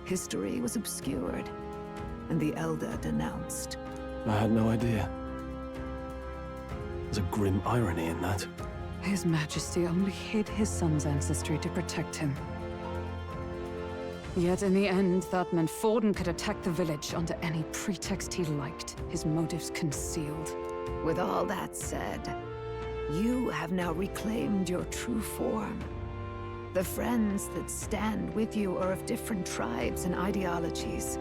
history was obscured, and the Elder denounced. I had no idea. There's a grim irony in that. His Majesty only hid his son's ancestry to protect him. Yet in the end, that meant Forden could attack the village under any pretext he liked, his motives concealed. With all that said, you have now reclaimed your true form. The friends that stand with you are of different tribes and ideologies,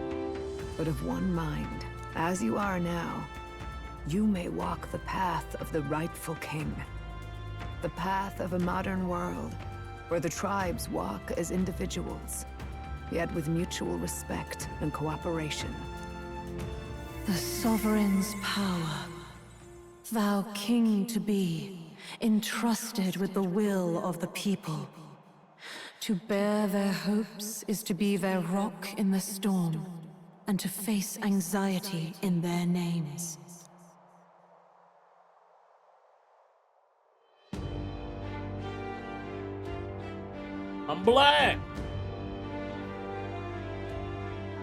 but of one mind. As you are now, you may walk the path of the rightful king. The path of a modern world, where the tribes walk as individuals, yet with mutual respect and cooperation. The sovereign's power, thou king to be, entrusted with the will of the people. To bear their hopes is to be their rock in the storm, and to face anxiety in their names. I'm black!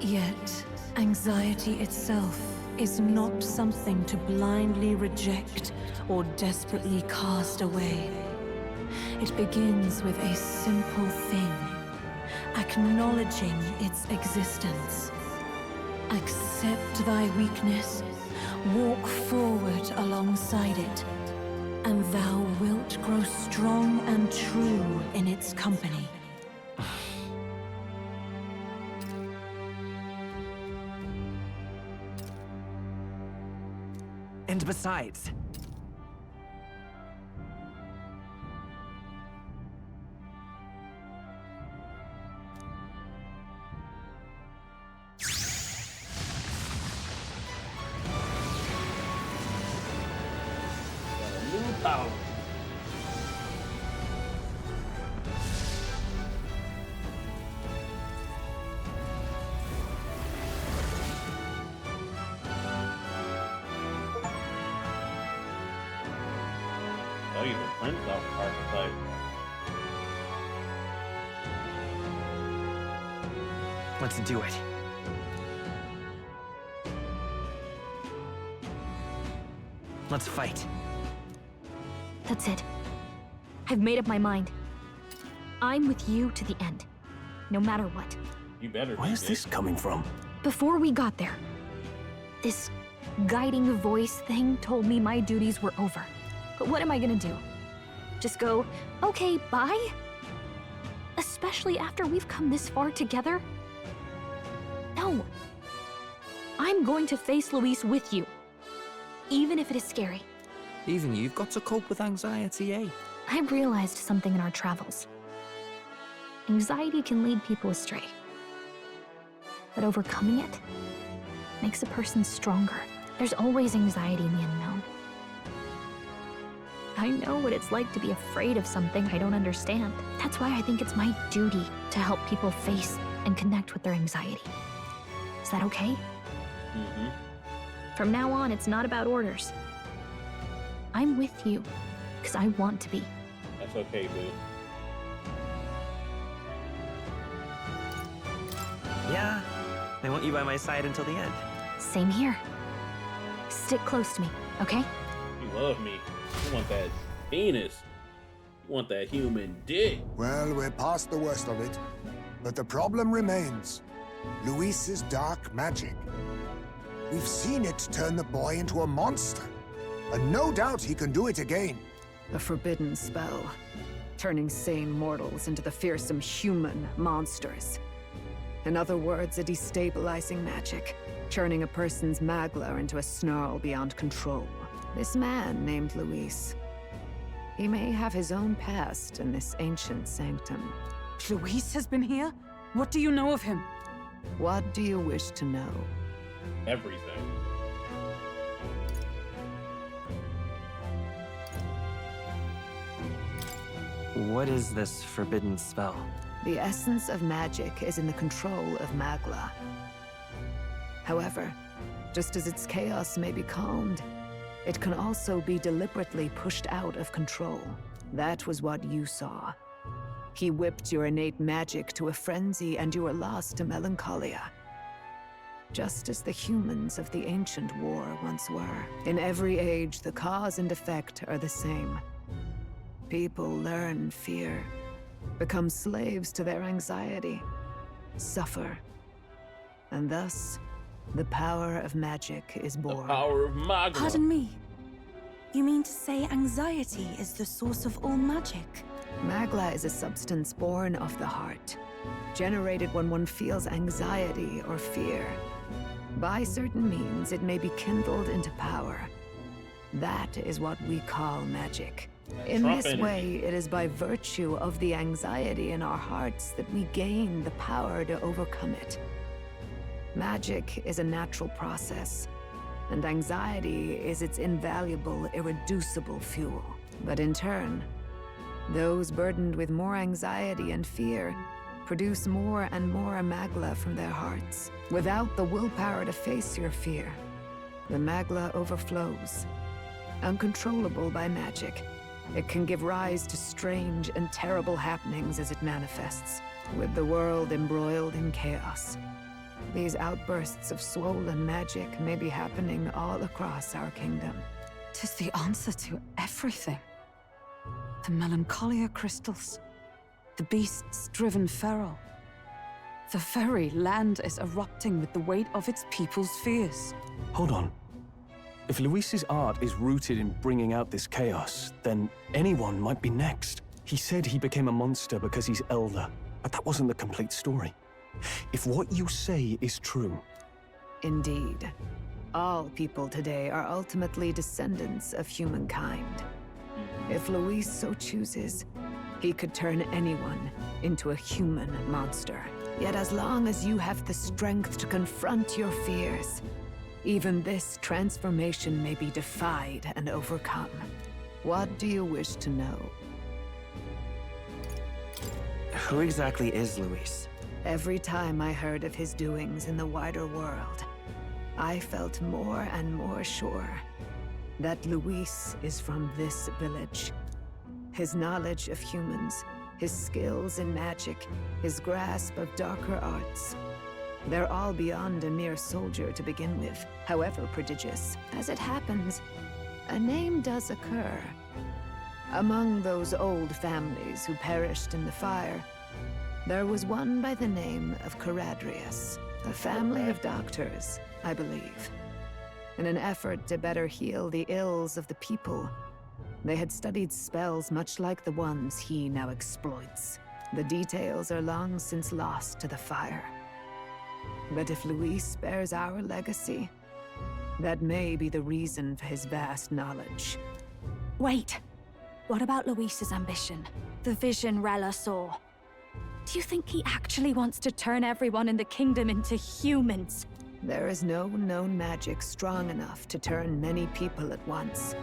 Yet, anxiety itself is not something to blindly reject or desperately cast away. It begins with a simple thing, acknowledging its existence. Accept thy weakness, walk forward alongside it, and thou wilt grow strong and true in its company. And besides... Power. Oh, you're the prince archetype. Let's do it. Let's fight. That's it. I've made up my mind. I'm with you to the end, no matter what. You better. Where's this coming from? Before we got there, this guiding voice thing told me my duties were over. But what am I gonna do? Just go, okay, bye? Especially after we've come this far together? No. I'm going to face Luis with you, even if it is scary. Even you've got to cope with anxiety, eh? I realized something in our travels. Anxiety can lead people astray. But overcoming it makes a person stronger. There's always anxiety in the unknown. I know what it's like to be afraid of something I don't understand. That's why I think it's my duty to help people face and connect with their anxiety. Is that okay? Mm-hmm. From now on, it's not about orders. I'm with you, because I want to be. That's okay, boo. Yeah, I want you by my side until the end. Same here. Stick close to me, okay? You love me. You want that penis. You want that human dick. Well, we're past the worst of it. But the problem remains. Luis's dark magic. We've seen it turn the boy into a monster. And no doubt he can do it again. A forbidden spell, turning sane mortals into the fearsome human monsters. In other words, a destabilizing magic, turning a person's magla into a snarl beyond control. This man named Luis. He may have his own past in this ancient sanctum. Luis has been here? What do you know of him? What do you wish to know? Everything. What is this forbidden spell? The essence of magic is in the control of magla. However, just as its chaos may be calmed, it can also be deliberately pushed out of control. That was what you saw. He whipped your innate magic to a frenzy and you were lost to melancholia. Just as the humans of the ancient war once were. In every age, the cause and effect are the same. People learn fear, become slaves to their anxiety, suffer, and thus, the power of magic is born. The power of magla. Pardon me. You mean to say anxiety is the source of all magic? Magla is a substance born of the heart, generated when one feels anxiety or fear. By certain means, it may be kindled into power. That is what we call magic. In this way, it is by virtue of the anxiety in our hearts that we gain the power to overcome it. Magic is a natural process, and anxiety is its invaluable, irreducible fuel. But in turn, those burdened with more anxiety and fear produce more and more magla from their hearts. Without the willpower to face your fear, the magla overflows. Uncontrollable by magic, it can give rise to strange and terrible happenings as it manifests, with the world embroiled in chaos. These outbursts of swollen magic may be happening all across our kingdom. 'Tis the answer to everything. The melancholia crystals, the beasts driven feral. The very land is erupting with the weight of its people's fears. Hold on. If Luis's art is rooted in bringing out this chaos, then anyone might be next. He said he became a monster because he's elder, but that wasn't the complete story. If what you say is true... Indeed. All people today are ultimately descendants of humankind. If Luis so chooses, he could turn anyone into a human monster. Yet as long as you have the strength to confront your fears, even this transformation may be defied and overcome. What do you wish to know? Who exactly is Luis? Every time I heard of his doings in the wider world, I felt more and more sure that Luis is from this village. His knowledge of humans, his skills in magic, his grasp of darker arts, they're all beyond a mere soldier to begin with, however prodigious. As it happens, a name does occur. Among those old families who perished in the fire, there was one by the name of Caradrius, a family of doctors, I believe. In an effort to better heal the ills of the people, they had studied spells much like the ones he now exploits. The details are long since lost to the fire. But if Luis bears our legacy, that may be the reason for his vast knowledge. Wait! What about Luis's ambition? The vision Rella saw? Do you think he actually wants to turn everyone in the kingdom into humans? There is no known magic strong enough to turn many people at once,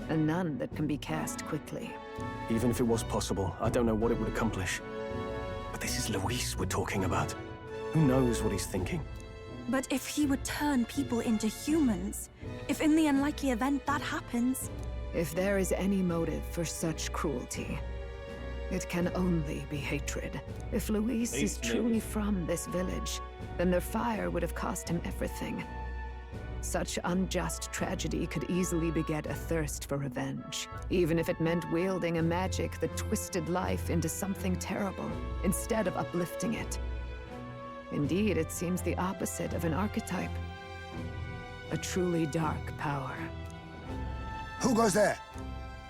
and none that can be cast quickly. Even if it was possible, I don't know what it would accomplish. But this is Luis we're talking about. Who knows what he's thinking? But if he would turn people into humans, if in the unlikely event that happens... If there is any motive for such cruelty, it can only be hatred. If Luis is truly from this village, then their fire would have cost him everything. Such unjust tragedy could easily beget a thirst for revenge, even if it meant wielding a magic that twisted life into something terrible, instead of uplifting it. Indeed, it seems the opposite of an archetype. A truly dark power. Who goes there?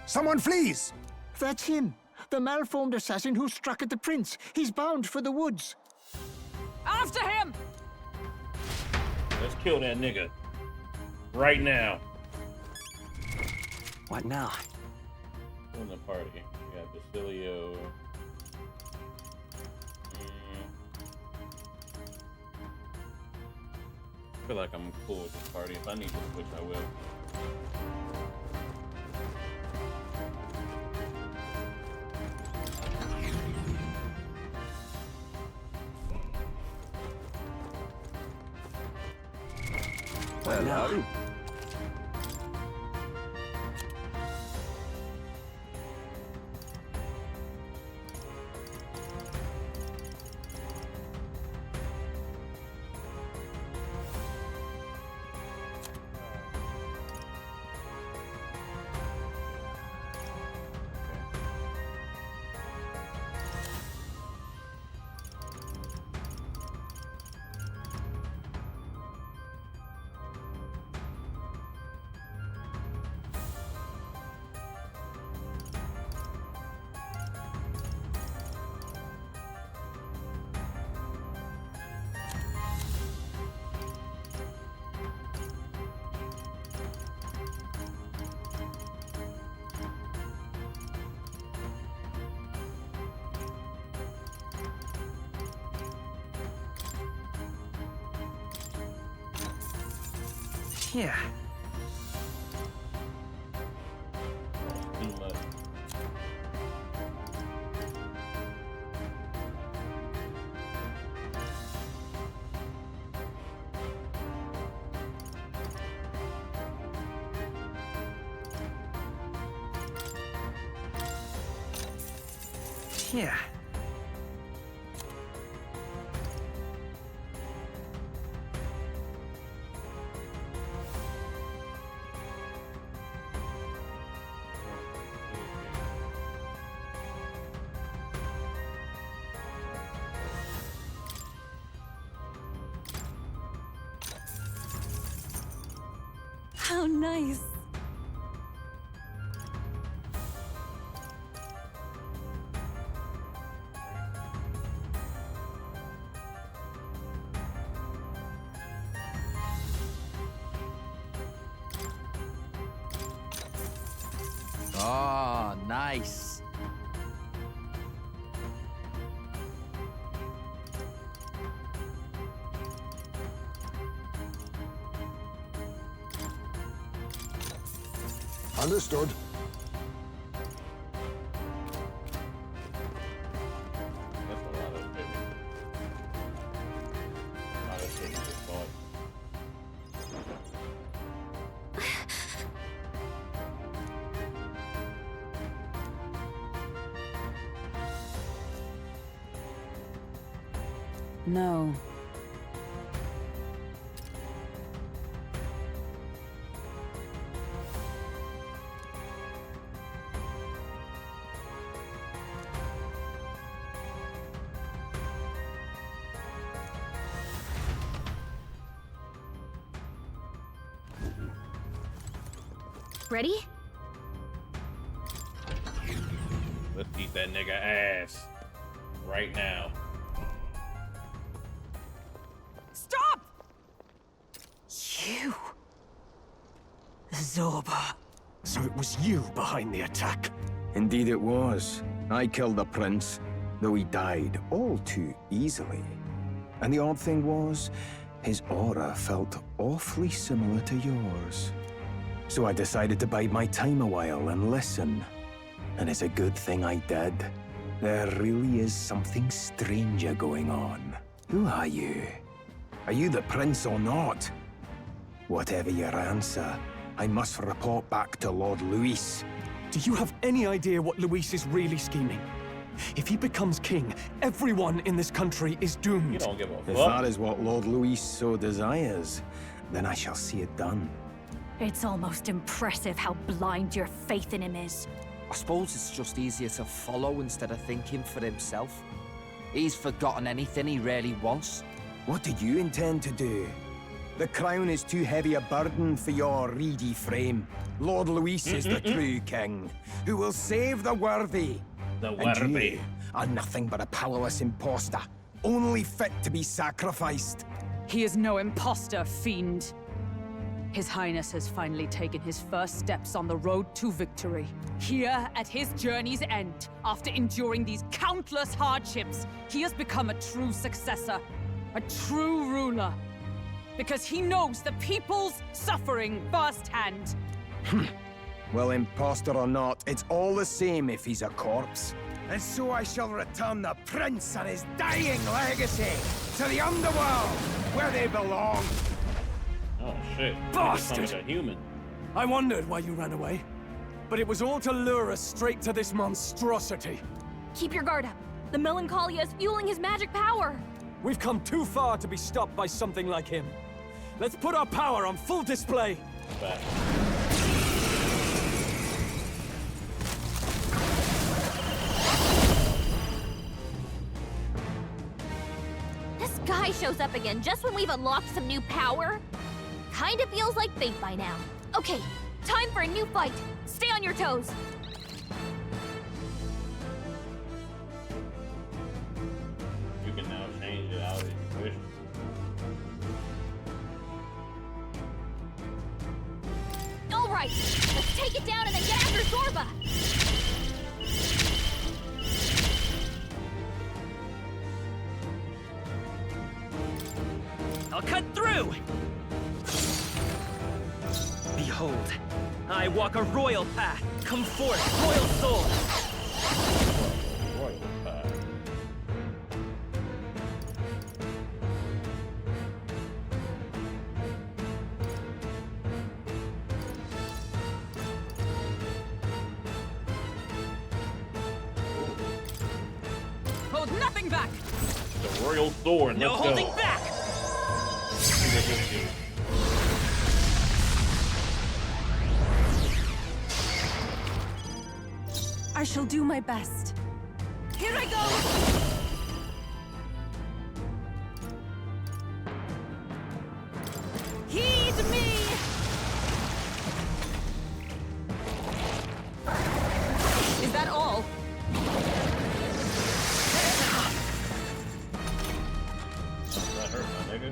Someone flees! That's him! The malformed assassin who struck at the prince. He's bound for the woods. After him! Let's kill that nigga. Right now. What now? In the party. We got Basilio. I feel like I'm cool with this party. If I need to switch, I will. Hello. Yeah. Yeah. How nice. Oh, nice. Understood. No. Ready? Let's beat that nigga ass. Right now. Stop! You! Zorba. So it was you behind the attack? Indeed it was. I killed the prince. though he died all too easily. And the odd thing was, his aura felt awfully similar to yours. So I decided to bide my time a while and listen. And it's a good thing I did. There really is something stranger going on. Who are you? Are you the prince or not? Whatever your answer, I must report back to Lord Luis. Do you have any idea what Luis is really scheming? If he becomes king, everyone in this country is doomed. You don't give a fuck. If that is what Lord Luis so desires, then I shall see it done. It's almost impressive how blind your faith in him is. I suppose it's just easier to follow instead of thinking for himself. He's forgotten anything he really wants. What do you intend to do? The crown is too heavy a burden for your reedy frame. Lord Luis is the true king, who will save the worthy. The And worthy. you are nothing but a powerless imposter, only fit to be sacrificed. He is no imposter, fiend. His Highness has finally taken his first steps on the road to victory. Here, at his journey's end, after enduring these countless hardships, he has become a true successor, a true ruler. Because he knows the people's suffering firsthand. Well, imposter or not, it's all the same if he's a corpse. And so I shall return the prince and his dying legacy to the underworld, where they belong. Oh shit. Bastard! Like a human. I wondered why you ran away. But it was all to lure us straight to this monstrosity. Keep your guard up. The Melancholia is fueling his magic power. We've come too far to be stopped by something like him. Let's put our power on full display. Back. This guy shows up again just when we've unlocked some new power. Kinda feels like fate by now. Okay, time for a new fight. Stay on your toes. You can now change it out if you wish. All right, let's take it down and then get after Zorba. I'll cut through! Behold, I walk a royal path. Come forth, royal soul! Royal path. Hold nothing back! The royal sword. No Let's holding go. back! See what this do. I shall do my best. Here I go! Heed me! Is that all? That hurt, my nigga.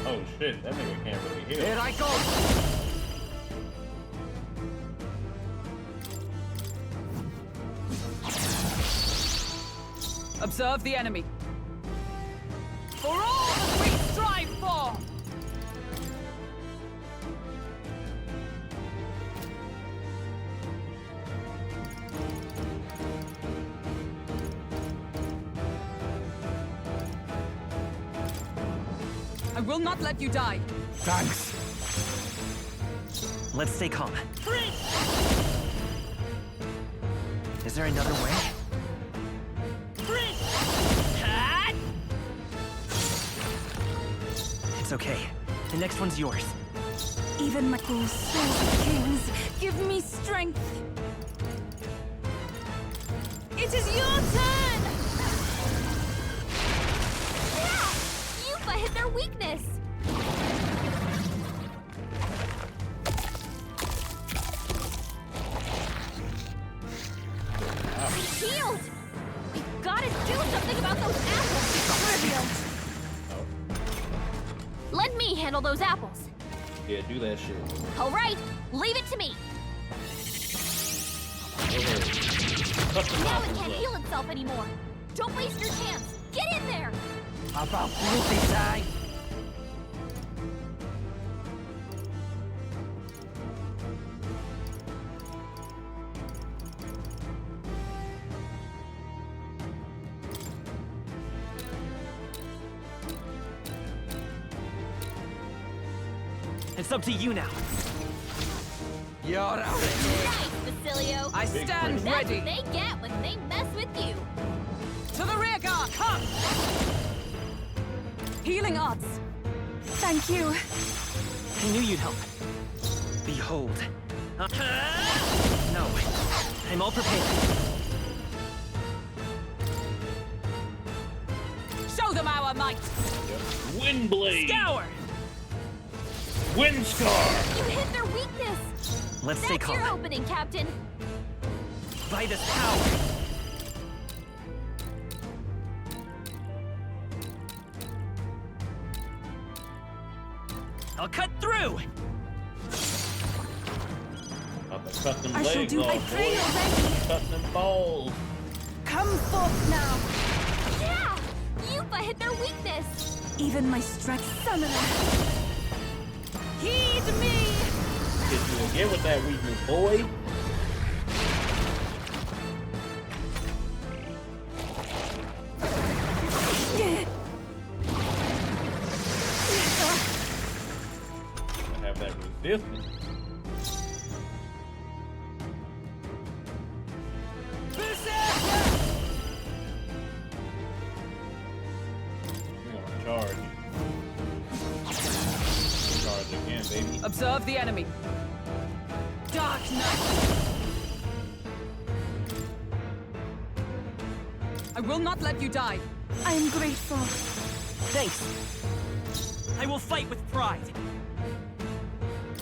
Oh shit, that nigga can't really heal. Here I go! Observe the enemy. For all that we strive for! I will not let you die. Thanks. Let's stay calm. Is there another way? It's okay. The next one's yours. Even my souls of kings give me strength. It is your turn! Yeah! Yufa hit their weakness! Shield! We've gotta do something about those apples! Trivial! Let me handle those apples. Yeah, do that shit. All right, leave it to me. Go ahead. Now it can't heal itself anymore. Don't waste your chance. Get in there. About bloody time. It's up to you now. You're out of here. Nice, Basilio. I stand That's ready. what they get when they mess with you. To the rear guard, come! Healing arts. Thank you. I knew you'd help. Behold. No. I'm all prepared. Show them our might. Windblade. Scour. Wind Scar. You hit their weakness. Let's stay That's calm. your opening, Captain. By this power. I'll cut through. Cut them I shall legs do. off, I pray boy. already. Cut them balls. Come forth now. Yeah! Yupa hit their weakness. Even my strength summoner. Heed me. Hit you again with that weakness, boy. I have that resistance. We're gonna charge. Charge again, baby. Observe the enemy. Dark Knight. I will not let you die. I am grateful. Thanks. I will fight with pride.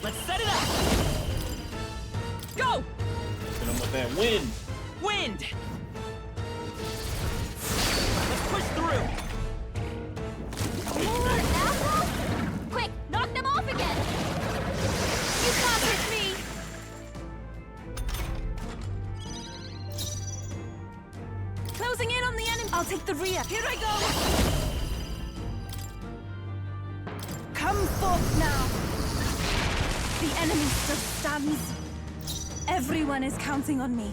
Let's set it up. Go! Hit him with that wind. Wind. Let's push through. More apples? Quick, knock them off again. You can't hit me. Closing in on the enemy. I'll take the rear. Here I go! Come forth now. The enemy still stands. Everyone is counting on me.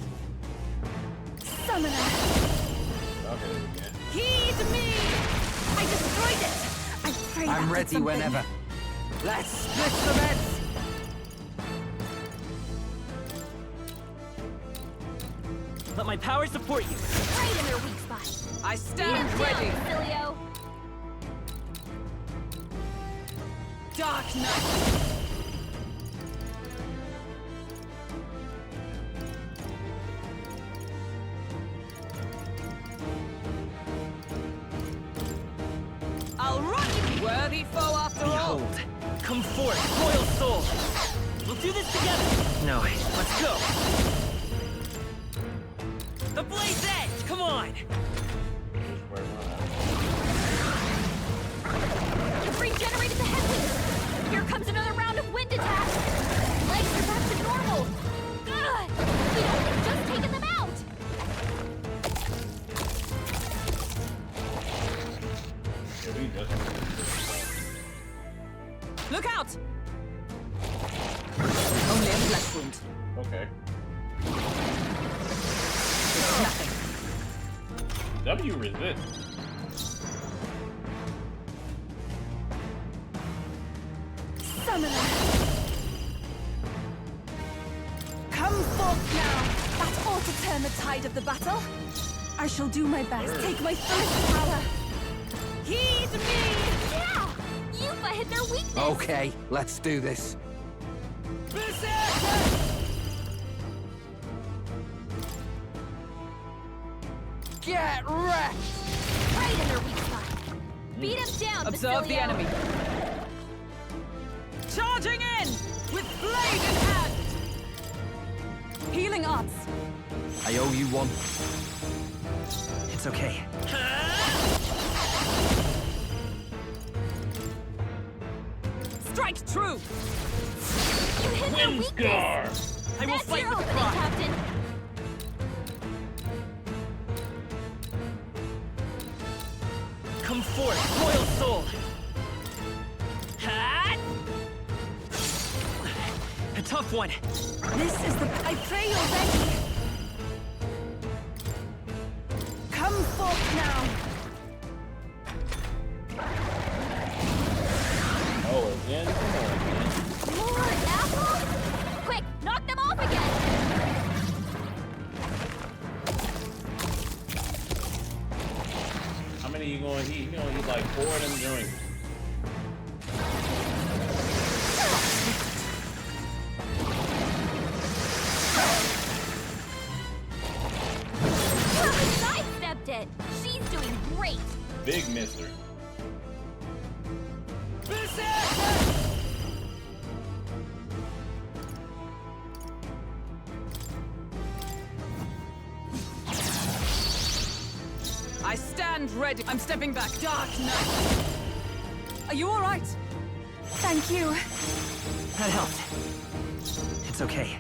Summoner. Heed me! I destroyed it. I pray that I'm did ready something. whenever. Let's split the beds. Let my power support you. Right in their weak spot. I stand Beat 'em ready. down, Basilio. Dark Knight. I'll run you. Worthy foe after all. Behold. Come forth, royal soul. We'll do this together. No, let's go. The blade's edge, come on. You've regenerated the headwinds. Here comes another round of wind attacks. Legs are back to normal. Ugh! We'd only just taken them out. Look out! Only a flesh wound. Okay. It's nothing. W resist. Summoner. Come forth now. That ought to turn the tide of the battle. I shall do my best. Take my fullest power. Heed me! Yeah! Yupa hit their weakness. Okay, let's do this. Get wrecked! Right in their weak spot. Beat him down, Observe the Basilio. enemy. Charging in! With blade in hand! Healing arts. I owe you one. It's okay. Strike true! You hit their Wind weakness. Scar. I will That's fight your with opening, pride. Captain. tough one. This is the... I pray you're ready. Come forth now. Oh, again? Come on, again. More apples? Quick, knock them off again! How many you gonna eat? You gonna eat like 4 of them drinks. Sidestepped it! She's doing great! Big mister. I stand ready. I'm stepping back. Dark Knight. Are you all right? Thank you. That helped. It's okay.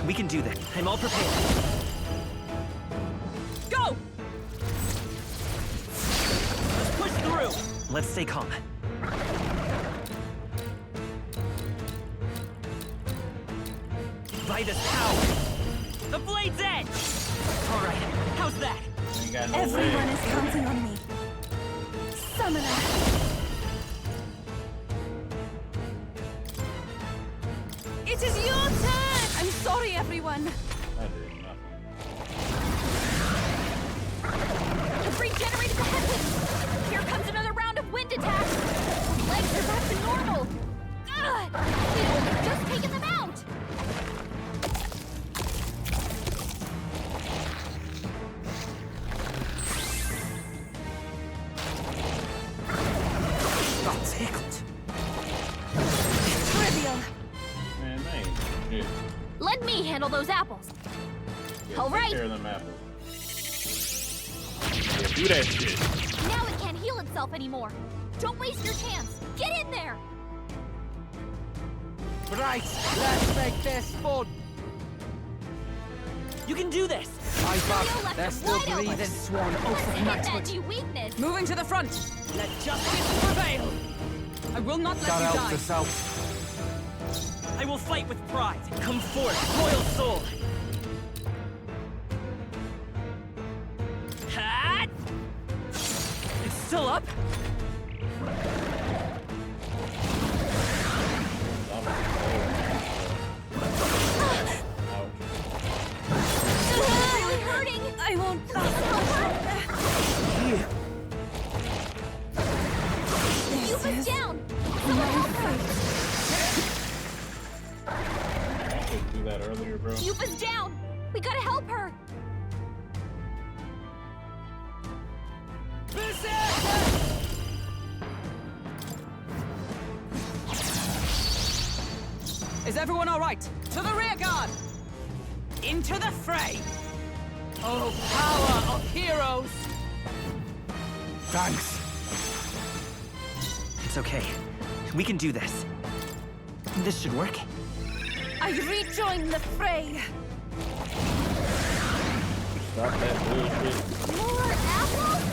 We can do this. I'm all prepared. Go! Let's push through. Let's stay calm. By this power. The blade's edge! All right, how's that? Ain't got no Everyone legs. is counting on me. Summoner. It is your turn! I'm sorry, everyone. I did nothing. You've regenerated the headwinds! Here comes another round of wind attacks! Legs are back to normal! God! We've only just taken them out! Got tickled. Trivial. Man, they ain't shit. Let me handle those apples! Yeah, All take right. care of them apples. Yeah, do that shit. Now it can't heal itself anymore! Don't waste your chance! Get in there! Right, let's make this fun. You can do this! Leo left They're him still wide open. breathing. Sworn Let's oath of hit that knighthood. new weakness! Moving to the front. Let justice prevail. I will not let Gotta you help die. this out. I will fight with pride. Come forth, royal soul! Hat! It's still up? It's really hurting! I won't last much longer. Yuba's down! Someone help her! I should do that earlier, bro. Yuba's down! We gotta help her! Is everyone all right? To the rear guard! Into the fray! Oh, power of heroes! Thanks. It's okay. We can do this. This should work. I rejoin the fray. Stop that bullshit. More apples?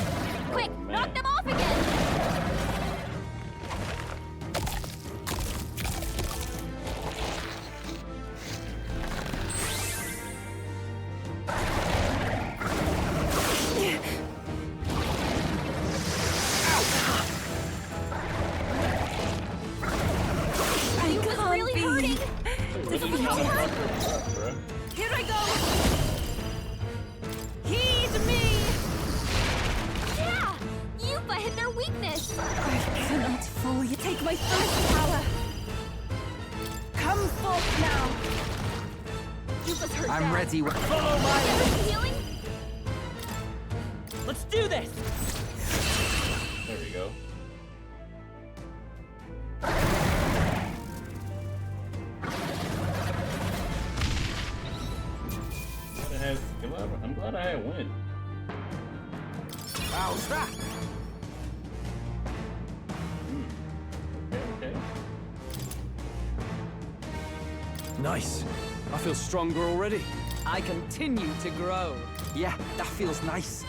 Quick, Oh, man. knock them off again! I Yuba's can't really be. hurting! Really Help trying to her! fuck her up, bro. Here I go. Heed me. Yeah! Yuba hit their weakness! I cannot fully take my fullest power. Come forth now. Yuba's hurt I'm bad. ready. Follow my healing? Let's do this! There we go. I'm glad I had win. How's that? Okay. Nice. I feel stronger already. I continue to grow. Yeah, that feels nice.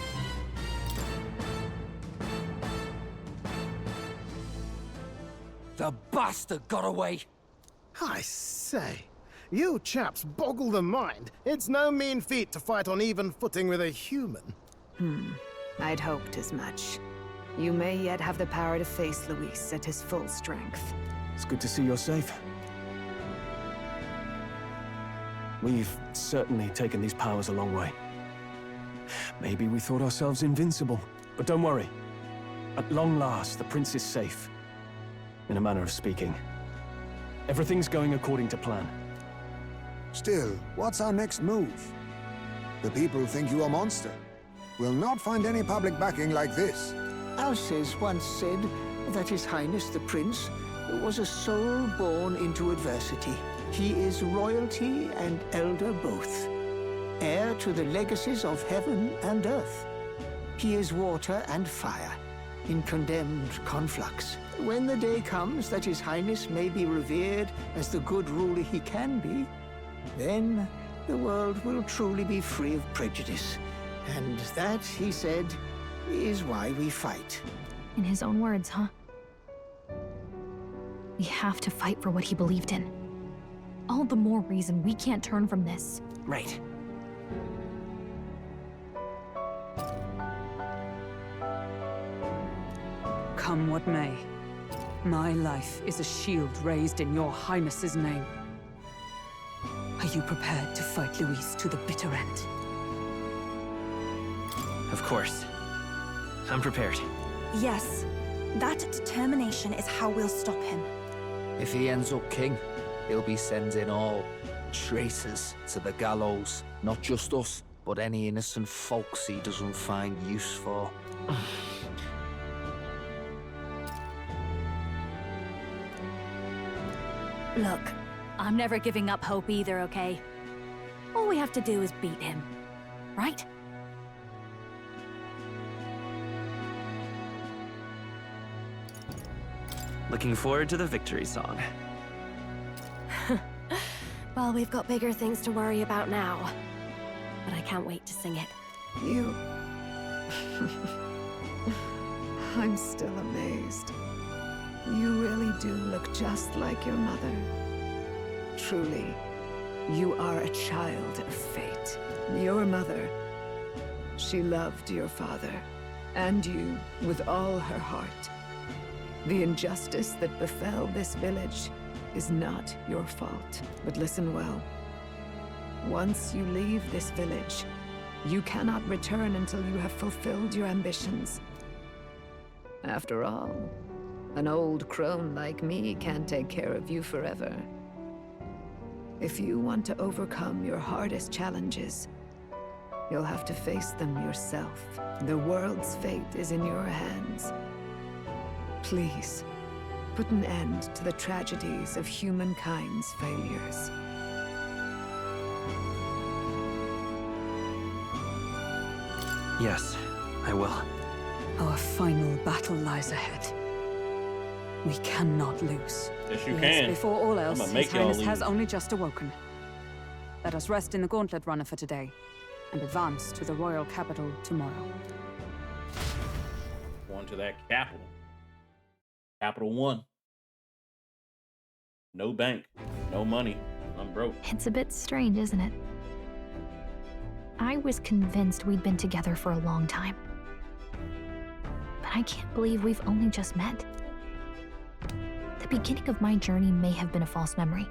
The bastard got away. I say, You chaps boggle the mind. It's no mean feat to fight on even footing with a human. I'd hoped as much. You may yet have the power to face Luis at his full strength. It's good to see you're safe. We've certainly taken these powers a long way. Maybe we thought ourselves invincible, but don't worry. At long last, the prince is safe. In a manner of speaking. Everything's going according to plan. Still, what's our next move? The people think you a monster. We'll not find any public backing like this. Alces once said that His Highness the Prince was a soul born into adversity. He is royalty and elder both, heir to the legacies of heaven and earth. He is water and fire, in condemned conflux. When the day comes that His Highness may be revered as the good ruler he can be, then the world will truly be free of prejudice. And that, he said, is why we fight. In his own words, huh? We have to fight for what he believed in. All the more reason we can't turn from this. Right. Come what may, my life is a shield raised in your highness's name. Are you prepared to fight Luis to the bitter end? Of course. I'm prepared. Yes. That determination is how we'll stop him. If he ends up king, he'll be sending all traitors to the gallows. Not just us, but any innocent folks he doesn't find use for. Look, I'm never giving up hope either, okay? All we have to do is beat him, right? Looking forward to the victory song. Well, we've got bigger things to worry about now. But I can't wait to sing it. You... I'm still amazed. You really do look just like your mother. Truly, you are a child of fate. Your mother, she loved your father, and you with all her heart. The injustice that befell this village is not your fault. But listen well. Once you leave this village, you cannot return until you have fulfilled your ambitions. After all, an old crone like me can't take care of you forever. If you want to overcome your hardest challenges, you'll have to face them yourself. The world's fate is in your hands. Please, put an end to the tragedies of humankind's failures. Yes, I will. Our final battle lies ahead. We cannot lose. Yes, you can. Before all else, I'ma make His y'all Highness leave. has only just awoken. Let us rest in the Gauntlet Runner for today, and advance to the royal capital tomorrow. Going to that capital. Capital One. No bank. No money. I'm broke. It's a bit strange, isn't it? I was convinced we'd been together for a long time. But I can't believe we've only just met. The beginning of my journey may have been a false memory.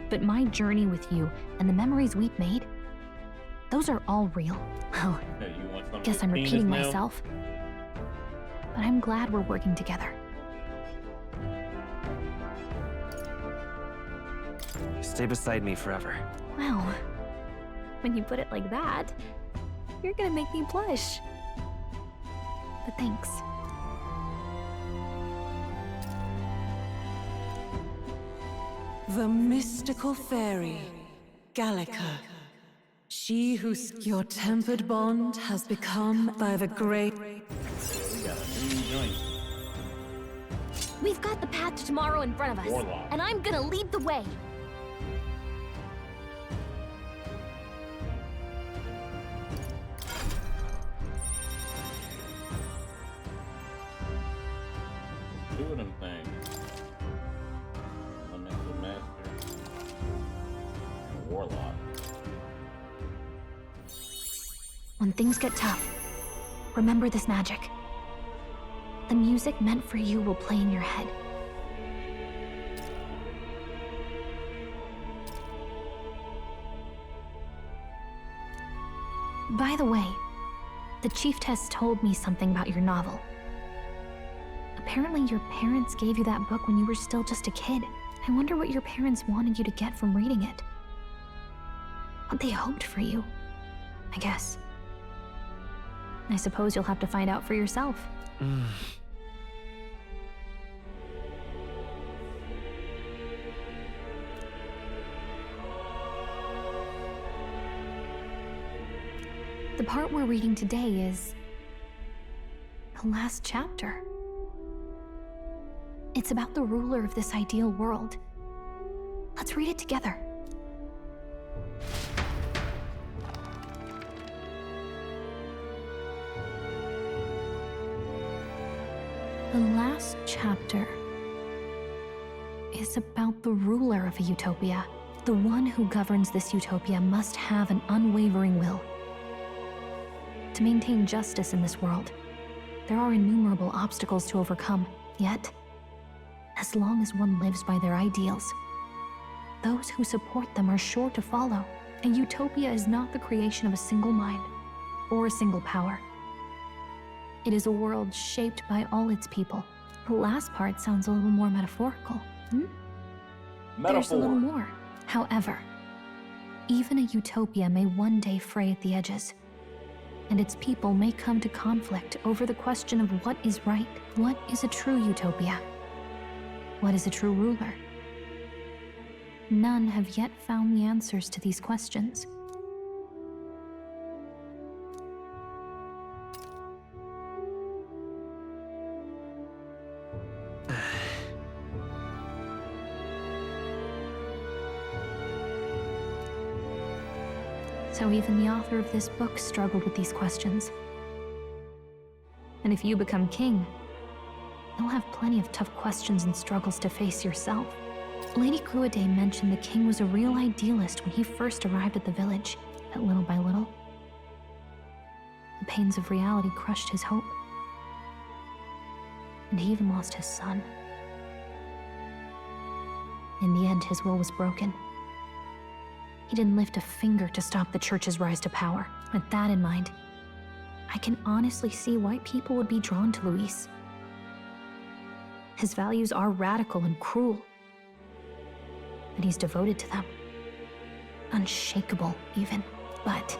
But my journey with you and the memories we've made, those are all real. Oh, Hey, you want some guess I'm penis repeating now? myself. But I'm glad we're working together. Stay beside me forever. Well, when you put it like that, you're gonna make me blush. But thanks. The mystical fairy, Gallica. She whose your tempered bond has become by the great... We got a new joint. We've got the path to tomorrow in front of us, Warlock. and I'm gonna lead the way. Two of them things. Elemental Master. When things get tough, remember this magic. The music meant for you will play in your head. By the way, the Chieftess told me something about your novel. Apparently your parents gave you that book when you were still just a kid. I wonder what your parents wanted you to get from reading it. What they hoped for you, I guess. I suppose you'll have to find out for yourself. The part we're reading today is the last chapter. It's about the ruler of this ideal world. Let's read it together. The last chapter is about the ruler of a utopia. The one who governs this utopia must have an unwavering will. To maintain justice in this world, there are innumerable obstacles to overcome. Yet, as long as one lives by their ideals, those who support them are sure to follow. A utopia is not the creation of a single mind or a single power. It is a world shaped by all its people. The last part sounds a little more metaphorical. There's a little more. However, even a utopia may one day fray at the edges, and its people may come to conflict over the question of what is right. What is a true utopia? What is a true ruler? None have yet found the answers to these questions. So even the author of this book struggled with these questions. And if you become king, you'll have plenty of tough questions and struggles to face yourself. Lady Gruaday mentioned the king was a real idealist when he first arrived at the village, but little by little, the pains of reality crushed his hope. And he even lost his son. In the end, his will was broken. He didn't lift a finger to stop the church's rise to power. With that in mind, I can honestly see why people would be drawn to Luis. His values are radical and cruel, and he's devoted to them. Unshakable, even. But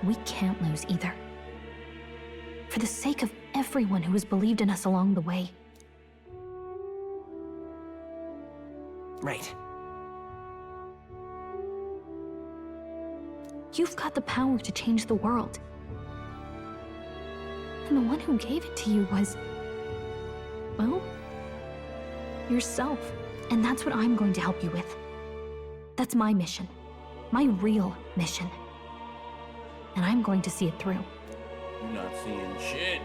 we can't lose either. For the sake of everyone who has believed in us along the way. Right. You've got the power to change the world. And the one who gave it to you was, well, yourself. And that's what I'm going to help you with. That's my mission. My real mission. And I'm going to see it through. You're not seeing shit.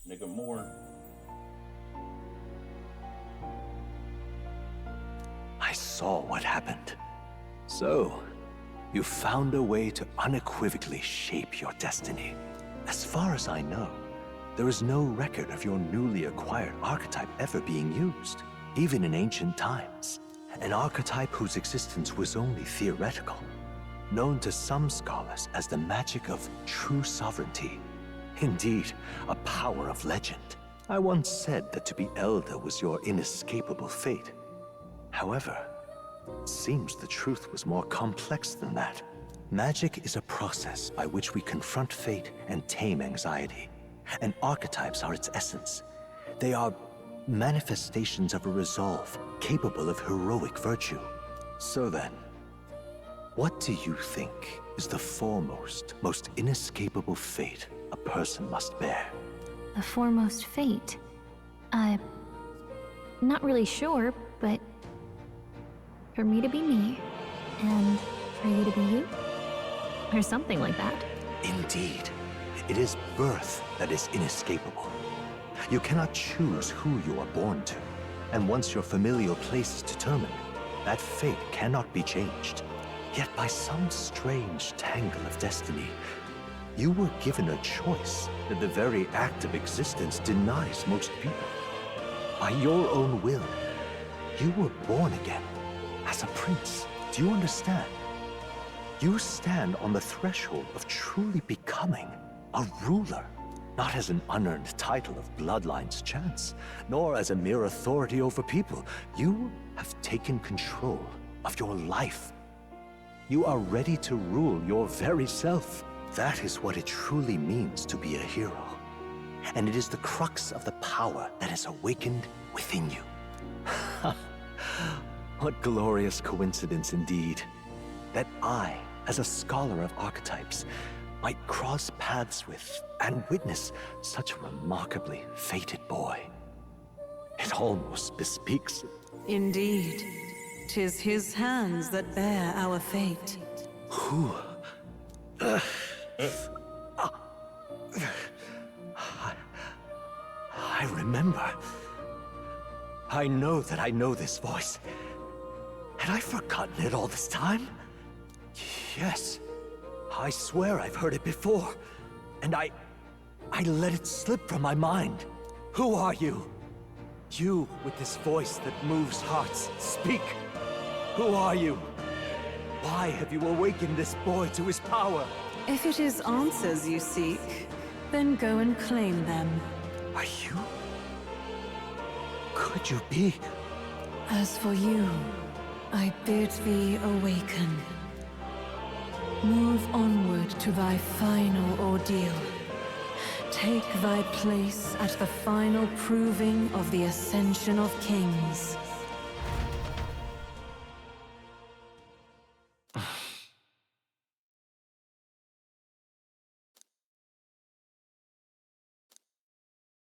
Nigga more. I saw what happened. So, you found a way to unequivocally shape your destiny. As far as I know, there is no record of your newly acquired archetype ever being used, even in ancient times. An archetype whose existence was only theoretical, known to some scholars as the magic of true sovereignty. Indeed, a power of legend. I once said that to be elder was your inescapable fate. However, it seems the truth was more complex than that. Magic is a process by which we confront fate and tame anxiety. And archetypes are its essence. They are manifestations of a resolve capable of heroic virtue. So then, what do you think is the foremost, most inescapable fate a person must bear? The foremost fate? Not really sure, but for me to be me, and for you to be you? Or something like that. Indeed. It is birth that is inescapable. You cannot choose who you are born to. And once your familial place is determined, that fate cannot be changed. Yet by some strange tangle of destiny, you were given a choice that the very act of existence denies most people. By your own will, you were born again as a prince. Do you understand? You stand on the threshold of truly becoming a ruler, not as an unearned title of bloodline's chance, nor as a mere authority over people. You have taken control of your life. You are ready to rule your very self. That is what it truly means to be a hero. And it is the crux of the power that is awakened within you. What glorious coincidence indeed, that I, as a scholar of archetypes, might cross paths with and witness such a remarkably fated boy. It almost bespeaks it. Indeed. 'Tis his hands that bear our fate. Who? I remember. I know that I know this voice. Had I forgotten it all this time? Yes. I swear I've heard it before. And I let it slip from my mind. Who are you? You with this voice that moves hearts. Speak. Who are you? Why have you awakened this boy to his power? If it is answers you seek, then go and claim them. Are you? Could you be? As for you, I bid thee awaken. Move onward to thy final ordeal. Take thy place at the final proving of the ascension of kings.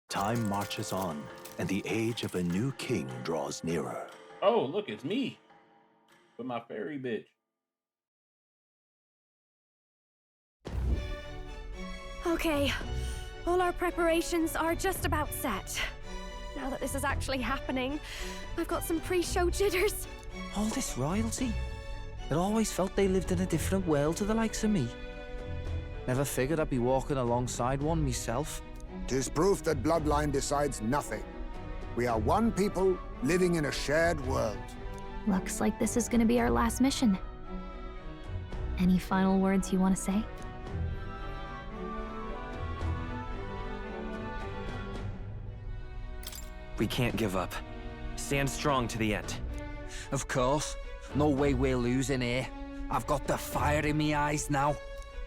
Time marches on, and the age of a new king draws nearer. Oh, look, it's me. With my fairy bitch. Okay, all our preparations are just about set. Now that this is actually happening, I've got some pre-show jitters. All this royalty? I'd always felt they lived in a different world to the likes of me. Never figured I'd be walking alongside one myself. 'Tis proof that bloodline decides nothing. We are one people living in a shared world. Looks like this is gonna be our last mission. Any final words you want to say? We can't give up. Stand strong to the end. Of course. No way we're losing here. I've got the fire in me eyes now.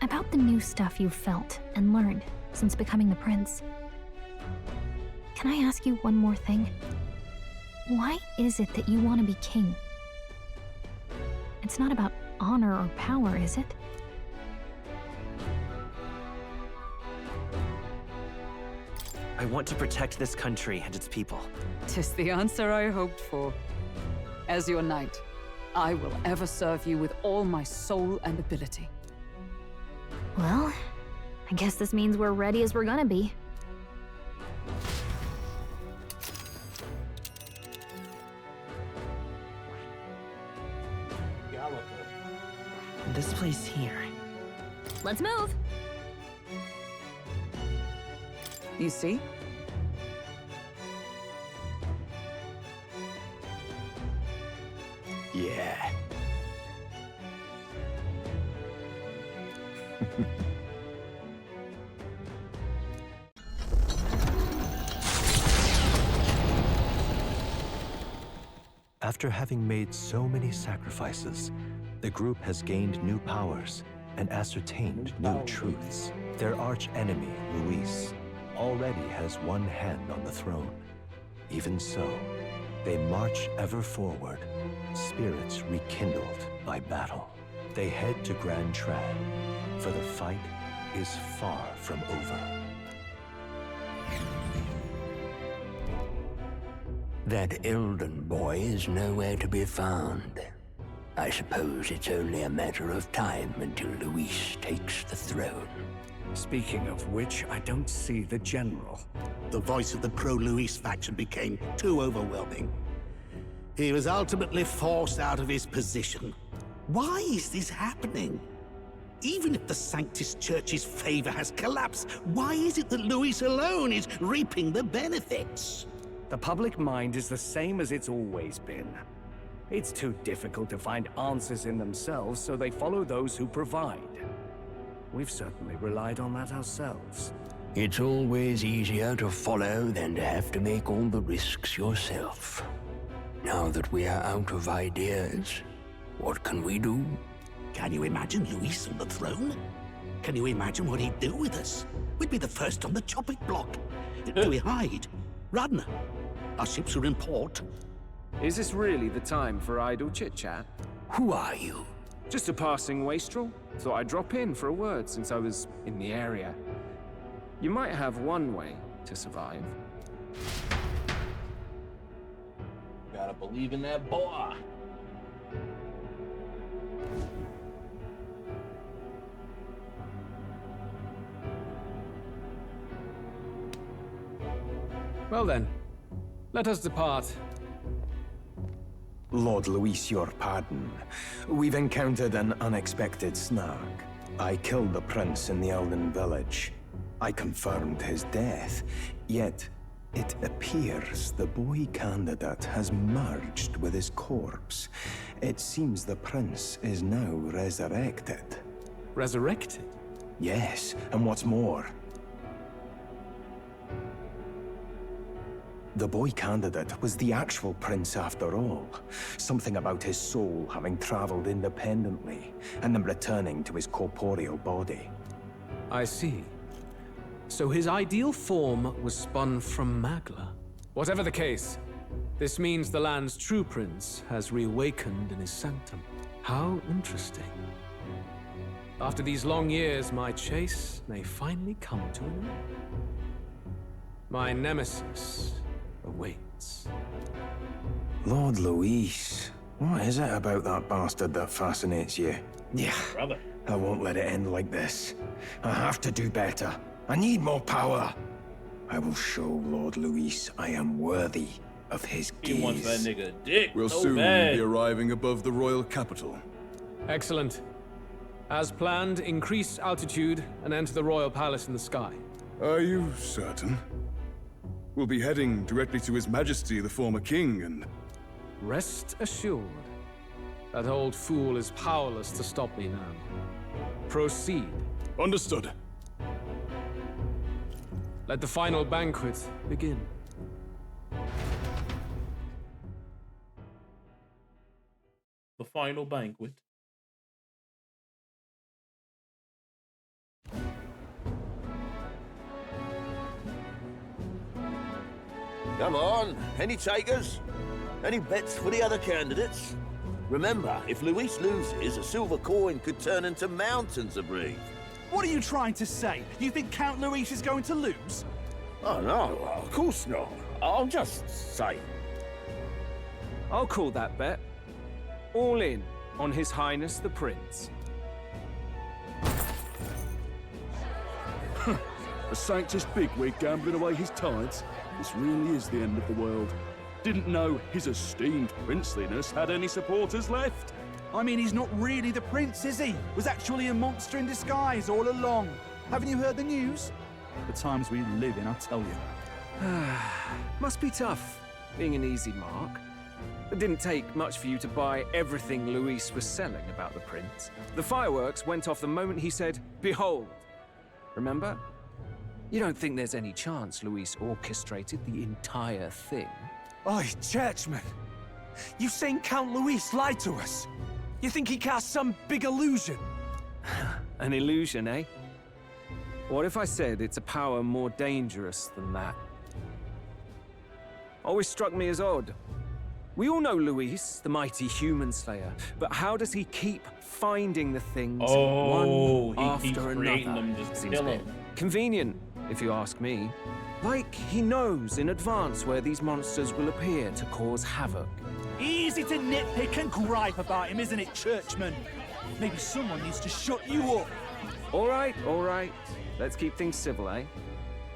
About the new stuff you've felt and learned since becoming the prince. Can I ask you one more thing? Why is it that you want to be king? It's not about honor or power, is it? I want to protect this country and its people. 'Tis the answer I hoped for. As your knight, I will ever serve you with all my soul and ability. Well, I guess this means we're ready as we're gonna be. This place here. Let's move! You see? Yeah. After having made so many sacrifices, the group has gained new powers and ascertained new truths. Their arch-enemy, Luis, already has one hand on the throne. Even so, they march ever forward, spirits rekindled by battle. They head to Grand Trad, for the fight is far from over. That Ilden boy is nowhere to be found. I suppose it's only a matter of time until Luis takes the throne. Speaking of which, I don't see the general. The voice of the pro-Luis faction became too overwhelming. He was ultimately forced out of his position. Why is this happening? Even if the Sanctus Church's favor has collapsed, why is it that Luis alone is reaping the benefits? The public mind is the same as it's always been. It's too difficult to find answers in themselves, so they follow those who provide. We've certainly relied on that ourselves. It's always easier to follow than to have to make all the risks yourself. Now that we are out of ideas, what can we do? Can you imagine Luis on the throne? Can you imagine what he'd do with us? We'd be the first on the chopping block. Do we hide? Run? Our ships are in port. Is this really the time for idle chit-chat? Who are you? Just a passing wastrel. Thought I'd drop in for a word since I was in the area. You might have one way to survive. Gotta believe in that boy. Well then, let us depart. Lord Luis, your pardon. We've encountered an unexpected snag. I killed the prince in the Elden village. I confirmed his death, yet it appears the boy candidate has merged with his corpse. It seems the prince is now resurrected. Resurrected? Yes, and what's more, the boy candidate was the actual prince after all. Something about his soul having traveled independently, and then returning to his corporeal body. I see. So his ideal form was spun from Magla. Whatever the case, this means the land's true prince has reawakened in his sanctum. How interesting. After these long years, my chase may finally come to an end. My nemesis awaits. Lord Luis, what is it about that bastard that fascinates you? Yeah, brother. I won't let it end like this. I have to do better. I need more power. I will show Lord Luis I am worthy of his gaze. He wants that nigga dick. We'll so soon bad. be arriving above the royal capital. Excellent. As planned, increase altitude and enter the royal palace in the sky. Are you certain? We'll be heading directly to His Majesty, the former king, and... Rest assured, that old fool is powerless to stop me now. Proceed. Understood. Let the final banquet begin. The final banquet. Come on, any takers? Any bets for the other candidates? Remember, if Luis loses, a silver coin could turn into mountains of breeze. What are you trying to say? You think Count Luis is going to lose? Oh no, of course not. I'll just say. I'll call that bet. All in on His Highness the Prince. A Sanctus bigwig gambling away his tides? This really is the end of the world. Didn't know his esteemed princeliness had any supporters left. I mean, he's not really the prince, is he? Was actually a monster in disguise all along. Haven't you heard the news? The times we live in, I'll tell you. Must be tough, being an easy mark. It didn't take much for you to buy everything Luis was selling about the prince. The fireworks went off the moment he said, "Behold." Remember? You don't think there's any chance Luis orchestrated the entire thing? Oi, churchman! You've seen Count Luis lie to us? You think he cast some big illusion? An illusion, eh? What if I said it's a power more dangerous than that? Always struck me as odd. We all know Luis, the mighty human slayer, but how does he keep finding the things one after another? Seems a bit convenient, if you ask me. Like he knows in advance where these monsters will appear to cause havoc. Easy to nitpick and gripe about him, isn't it, churchman? Maybe someone needs to shut you up. All right, all right. Let's keep things civil, eh?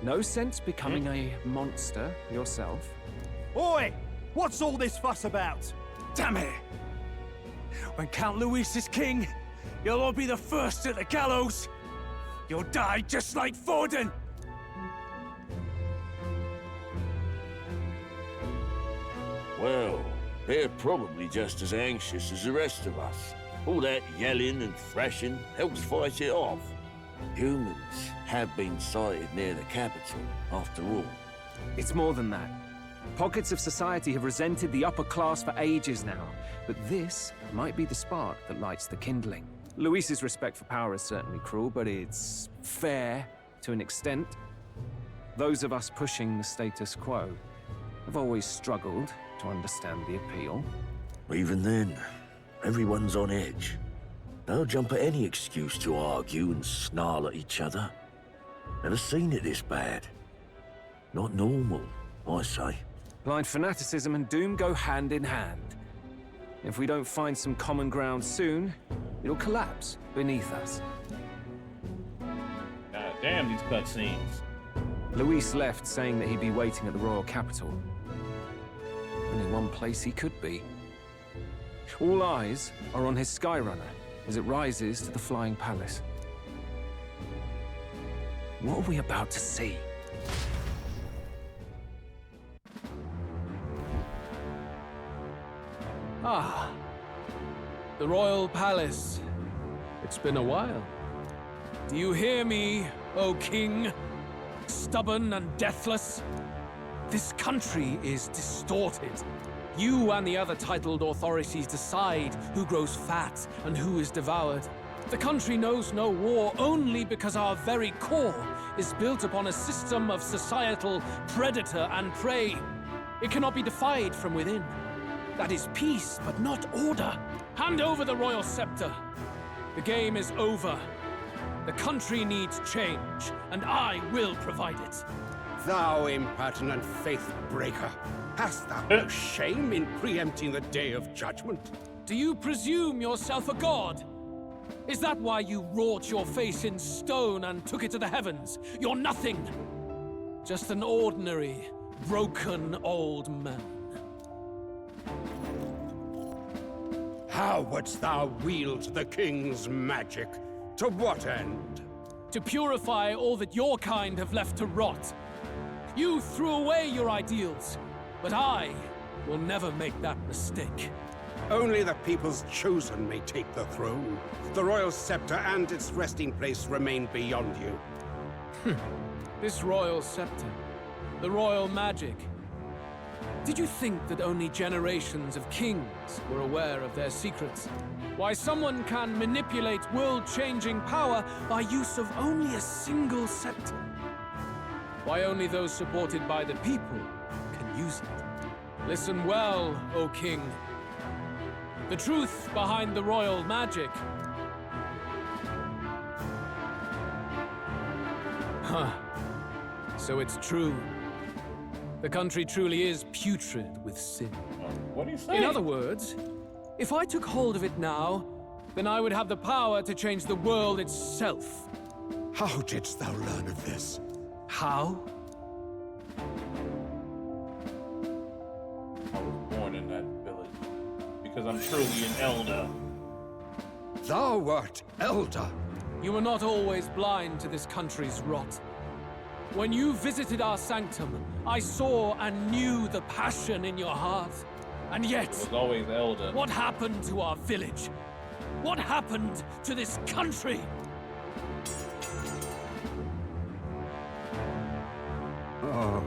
No sense becoming a monster yourself. Oi! What's all this fuss about? Damn it! When Count Luis is king, you'll all be the first at the gallows. You'll die just like Forden. Well, they're probably just as anxious as the rest of us. All that yelling and thrashing helps fight it off. Humans have been sighted near the capital, after all. It's more than that. Pockets of society have resented the upper class for ages now, but this might be the spark that lights the kindling. Luis's respect for power is certainly cruel, but it's fair to an extent. Those of us pushing the status quo have always struggled to understand the appeal. Even then, everyone's on edge. They'll jump at any excuse to argue and snarl at each other. Never seen it this bad. Not normal, I say. Blind fanaticism and doom go hand in hand. If we don't find some common ground soon, it'll collapse beneath us. God damn these cutscenes. Luis left saying that he'd be waiting at the royal capital. Only one place he could be. All eyes are on his Skyrunner as it rises to the flying palace. What are we about to see? Ah, the royal palace. It's been a while. Do you hear me, O king? Stubborn and deathless? This country is distorted. You and the other titled authorities decide who grows fat and who is devoured. The country knows no war only because our very core is built upon a system of societal predator and prey. It cannot be defied from within. That is peace, but not order. Hand over the royal scepter. The game is over. The country needs change, and I will provide it. Thou impertinent faith breaker, hast thou no shame in preempting the day of judgment? Do you presume yourself a god? Is that why you wrought your face in stone and took it to the heavens? You're nothing. Just an ordinary, broken old man. How wouldst thou wield the king's magic? To what end? To purify all that your kind have left to rot. You threw away your ideals, but I will never make that mistake. Only the people's chosen may take the throne. The royal scepter and its resting place remain beyond you. This royal scepter, the royal magic. Did you think that only generations of kings were aware of their secrets? Why someone can manipulate world-changing power by use of only a single scepter? Why only those supported by the people can use it? Listen well, O king. The truth behind the royal magic. Huh. So it's true. The country truly is putrid with sin. What do you say? In other words, if I took hold of it now, then I would have the power to change the world itself. How didst thou learn of this? How? I was born in that village because I'm truly an elder. Thou wert elder. You were not always blind to this country's rot. When you visited our sanctum, I saw and knew the passion in your heart. And yet, it was always elder. What happened to our village? What happened to this country? Oh.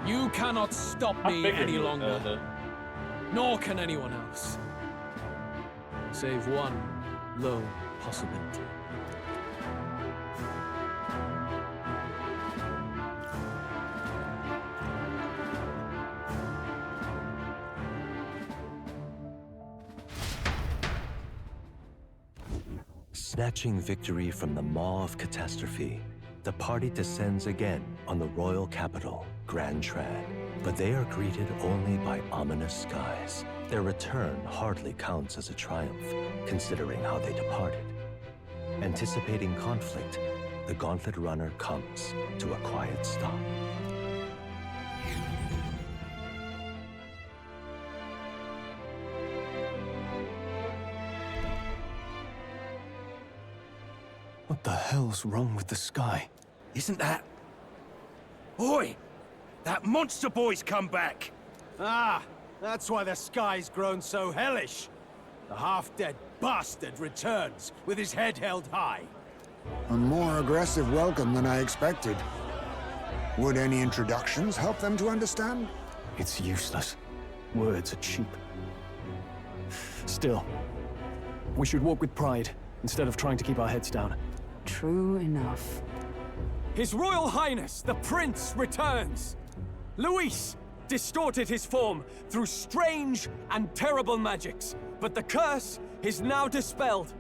You cannot stop me any longer. Nor can anyone else. Save one lone possibility. Snatching victory from the maw of catastrophe, the party descends again on the royal capital, Grand Trad. But they are greeted only by ominous skies. Their return hardly counts as a triumph, considering how they departed. Anticipating conflict, the Gauntlet Runner comes to a quiet stop. What the hell's wrong with the sky? Isn't that... Oi! That monster boy's come back! Ah, that's why the sky's grown so hellish. The half-dead bastard returns with his head held high. A more aggressive welcome than I expected. Would any introductions help them to understand? It's useless. Words are cheap. Still, we should walk with pride instead of trying to keep our heads down. True enough. His Royal Highness, the Prince, returns! Luis distorted his form through strange and terrible magics, but the curse is now dispelled.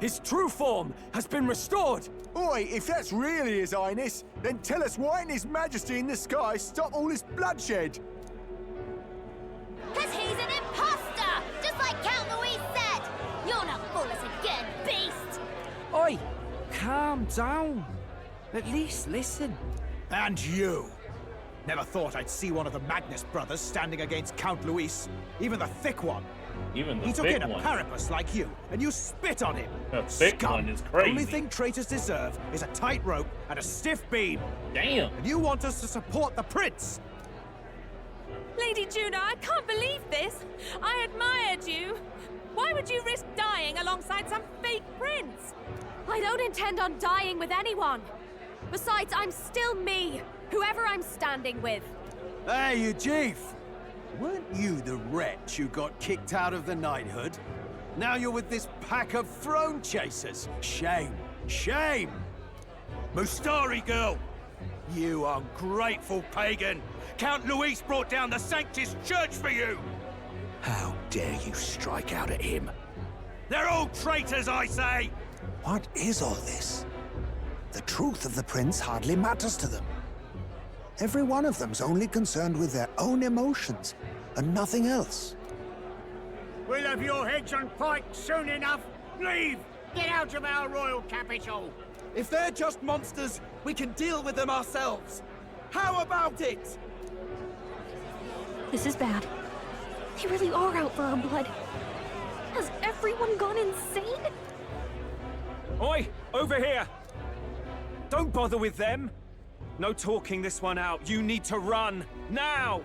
His true form has been restored! Oi, if that's really His Highness, then tell us why didn't His Majesty in the sky stop all this bloodshed? Cause he's an imposter! Just like Count Luis said! You'll not fool us again, beast! Oi! Calm down. At least listen. And you! Never thought I'd see one of the Magnus brothers standing against Count Luis, even the thick one. Even the He took thick in a one. Parapus like you, and you spit on him. The thick Scum. one is crazy. Only thing traitors deserve is a tight rope and a stiff beam. Damn. And you want us to support the prince? Lady Juno, I can't believe this. I admired you. Why would you risk dying alongside some fake prince? I don't intend on dying with anyone. Besides, I'm still me, whoever I'm standing with. Hey, you chief! Weren't you the wretch who got kicked out of the knighthood? Now you're with this pack of throne chasers. Shame. Shame! Mustari girl! You ungrateful pagan! Count Luis brought down the Sanctus Church for you! How dare you strike out at him? They're all traitors, I say! What is all this? The truth of the prince hardly matters to them. Every one of them's only concerned with their own emotions, and nothing else. We'll have your heads on pikes soon enough. Leave! Get out of our royal capital! If they're just monsters, we can deal with them ourselves. How about it? This is bad. They really are out for our blood. Has everyone gone insane? Oi! Over here! Don't bother with them! No talking this one out. You need to run! Now!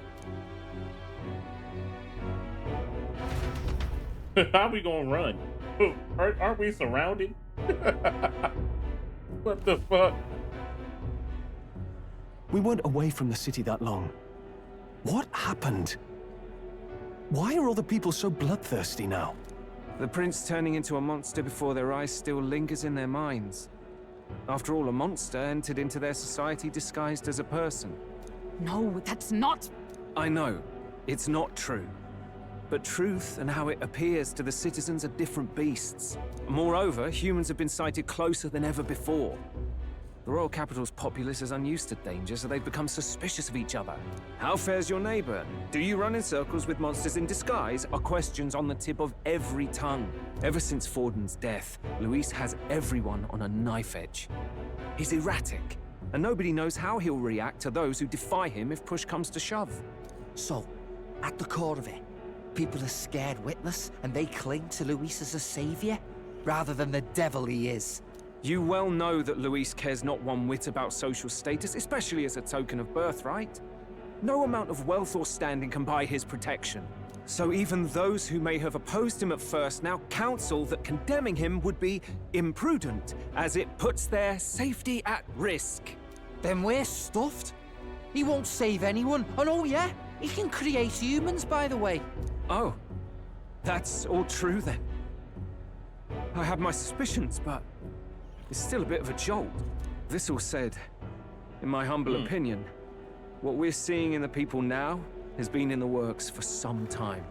How we gonna run? Aren't we surrounded? What the fuck? We weren't away from the city that long. What happened? Why are all the people so bloodthirsty now? The prince turning into a monster before their eyes still lingers in their minds. After all, a monster entered into their society disguised as a person. No, that's not... I know, it's not true. But truth and how it appears to the citizens are different beasts. Moreover, humans have been sighted closer than ever before. The royal capital's populace is unused to danger, so they've become suspicious of each other. How fares your neighbor? Do you run in circles with monsters in disguise? Are questions on the tip of every tongue. Ever since Forden's death, Luis has everyone on a knife edge. He's erratic, and nobody knows how he'll react to those who defy him if push comes to shove. So, at the core of it, people are scared witless, and they cling to Luis as a savior, rather than the devil he is. You well know that Luis cares not one whit about social status, especially as a token of birthright. No amount of wealth or standing can buy his protection. So even those who may have opposed him at first now counsel that condemning him would be imprudent, as it puts their safety at risk. Then we're stuffed. He won't save anyone, and oh yeah, he can create humans, by the way. Oh, that's all true then. I have my suspicions, but it's still a bit of a jolt. This all said, in my humble opinion, what we're seeing in the people now has been in the works for some time.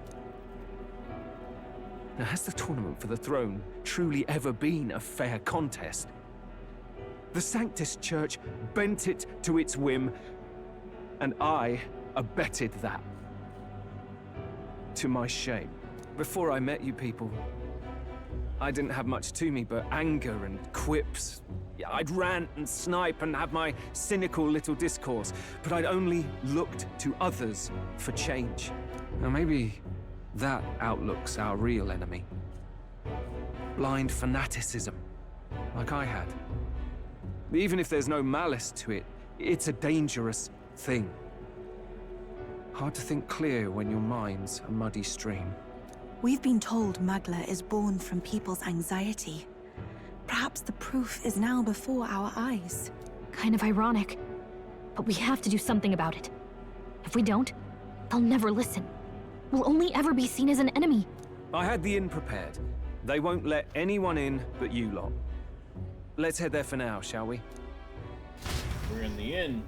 Now, has the tournament for the throne truly ever been a fair contest? The Sanctus Church bent it to its whim, and I abetted that. To my shame. Before I met you people, I didn't have much to me but anger and quips. Yeah, I'd rant and snipe and have my cynical little discourse, but I'd only looked to others for change. Now maybe that outlook's our real enemy. Blind fanaticism, like I had. Even if there's no malice to it, it's a dangerous thing. Hard to think clear when your mind's a muddy stream. We've been told Magla is born from people's anxiety. Perhaps the proof is now before our eyes. Kind of ironic. But we have to do something about it. If we don't, they'll never listen. We'll only ever be seen as an enemy. I had the inn prepared. They won't let anyone in but you lot. Let's head there for now, shall we? We're in the inn.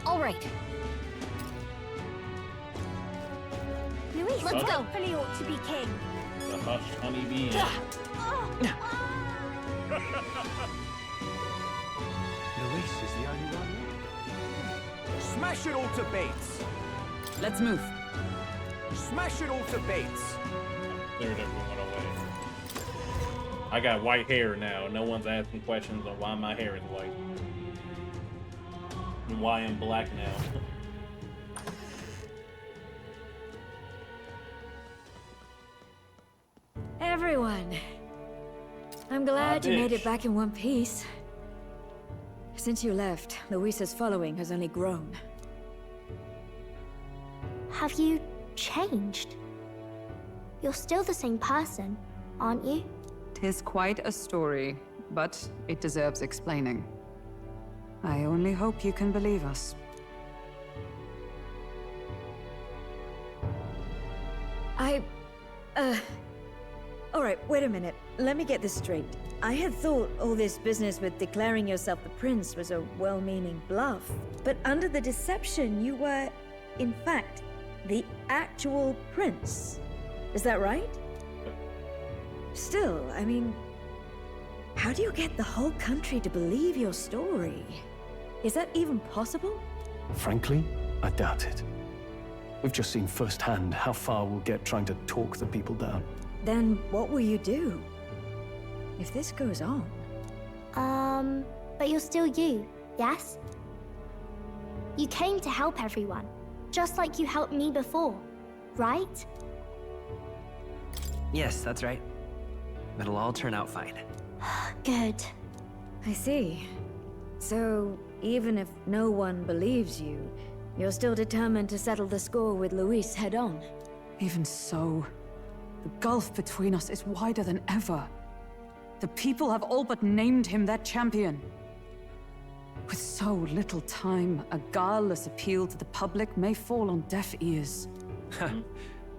All right. Luis, Let's go. Hopefully ought to be king. The hush honeybee. Luis is the only one. Smash it all to bits! Let's move. Smash it all to bits! Cleared everyone away. I got white hair now. No one's asking questions on why my hair is white. And why I'm black now. Everyone, I'm glad you made bitch. it back in one piece. Since you left, Luisa's following has only grown. Have you changed? You're still the same person, aren't you? 'Tis quite a story, but it deserves explaining. I only hope you can believe us. Alright, wait a minute. Let me get this straight. I had thought all this business with declaring yourself the prince was a well-meaning bluff. But under the deception, you were, in fact, the actual prince. Is that right? Still, I mean, how do you get the whole country to believe your story? Is that even possible? Frankly, I doubt it. We've just seen firsthand how far we'll get trying to talk the people down. Then what will you do? If this goes on... But you're still you, yes? You came to help everyone, just like you helped me before, right? Yes, that's right. It'll all turn out fine. Good. I see. So, even if no one believes you, you're still determined to settle the score with Luis head-on? Even so, the gulf between us is wider than ever. The people have all but named him their champion. With so little time, a guileless appeal to the public may fall on deaf ears.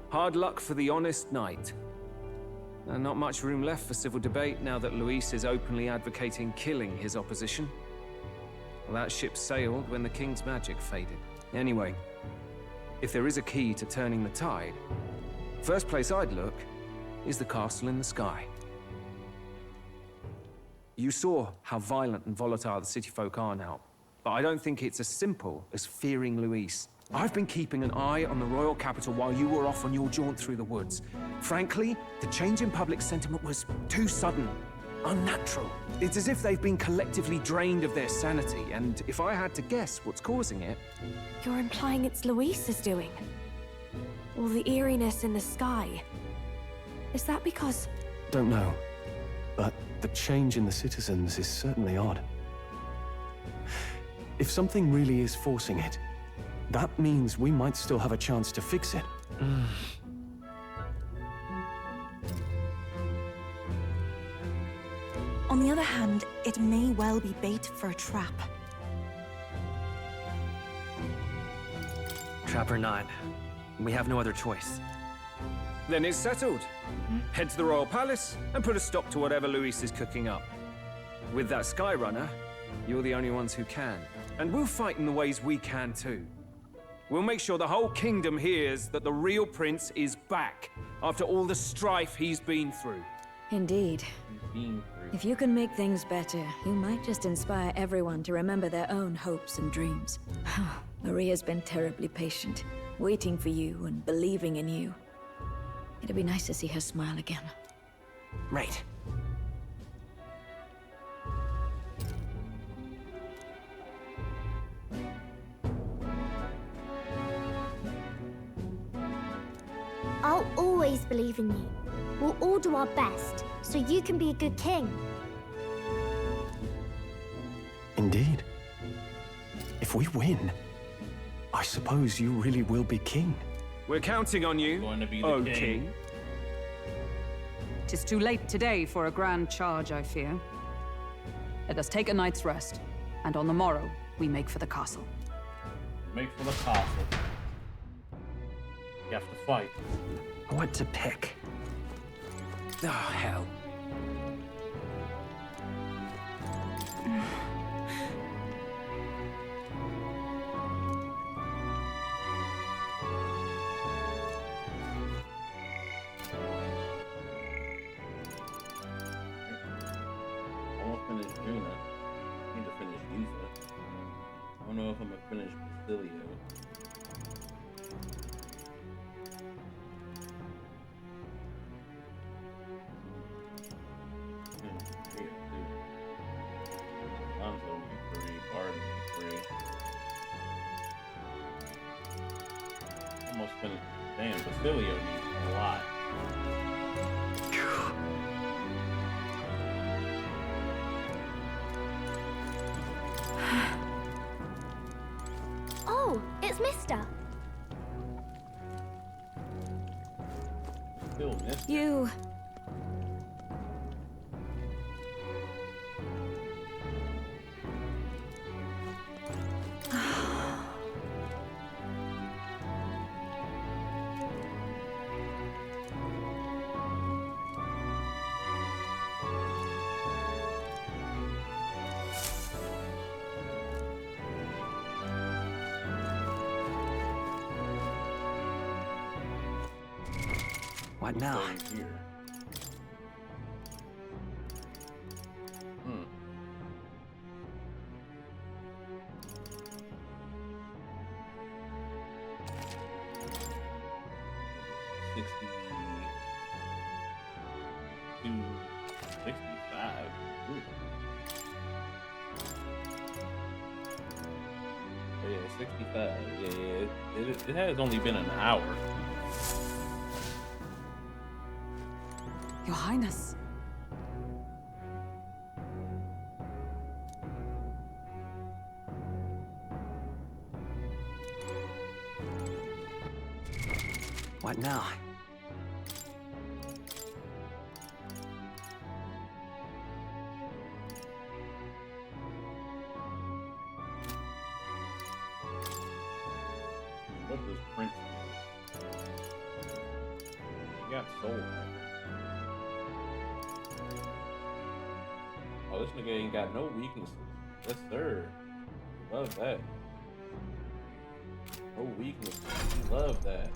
Hard luck for the honest knight. Not much room left for civil debate now that Luis is openly advocating killing his opposition. Well, that ship sailed when the king's magic faded. Anyway, if there is a key to turning the tide, first place I'd look is the castle in the sky. You saw how violent and volatile the city folk are now, but I don't think it's as simple as fearing Luis. I've been keeping an eye on the royal capital while you were off on your jaunt through the woods. Frankly, the change in public sentiment was too sudden, unnatural. It's as if they've been collectively drained of their sanity, and if I had to guess what's causing it... You're implying it's Luis's doing? All the eeriness in the sky. Is that because... Don't know, but the change in the citizens is certainly odd. If something really is forcing it, that means we might still have a chance to fix it. On the other hand, it may well be bait for a trap. Trap or not, we have no other choice. Then it's settled. Head to the royal palace and put a stop to whatever Luis is cooking up. With that Skyrunner, You're the only ones who can. And we'll fight in the ways we can too. We'll make sure the whole kingdom hears that the real prince is back after all the strife he's been through. Indeed. If you can make things better, you might just inspire everyone to remember their own hopes and dreams. Maria's been terribly patient, waiting for you and believing in you. It'd be nice to see her smile again. Right. I'll always believe in you. We'll all do our best, so you can be a good king. Indeed. If we win, I suppose you really will be king. We're counting on you, oh king. Tis too late today for a grand charge, I fear. Let us take a night's rest, and on the morrow, we make for the castle. Make for the castle. You have to fight. What to pick? Oh, hell. Almost finished Juna. Need to finish Yusa. I don't know if I'm gonna finish Basilio. Almost finished. Damn, Basilio needs a lot. Oh, it's Mister. Still missed. You... What now? Here. Yeah, 65. Yeah, it has only been an hour. Your Highness. What now? What does Prince do? He got soul. Oh, this nigga ain't got no weaknesses. Yes, sir. Love that. No weaknesses. Love that.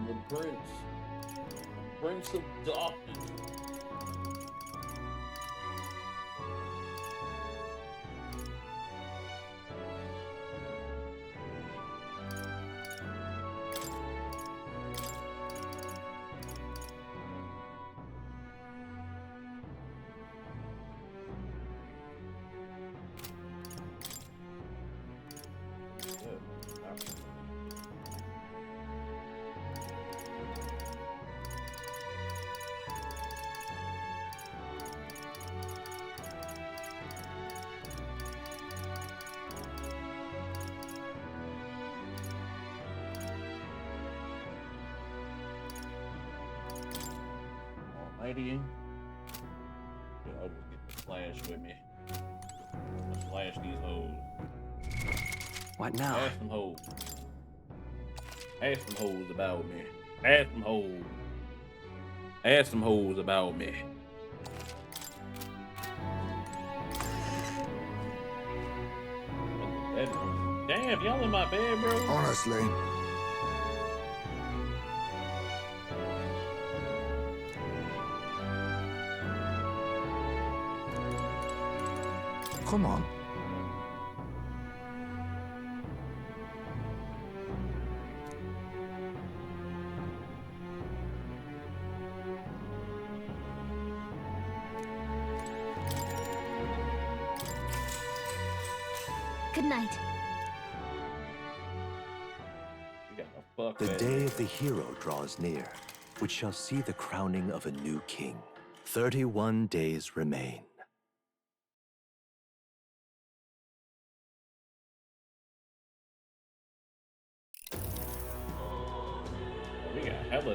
The Prince of Darkness. Good. Lady. I'll just get the flash with me. Let's flash these hoes. What now? Ask some hoes. Ask some hoes about me. Ask some hoes. Ask some hoes about me. Damn, y'all in my bed, bro. Honestly. Come on. Good night. The day of the hero draws near, which shall see the crowning of a new king. 31 days remain.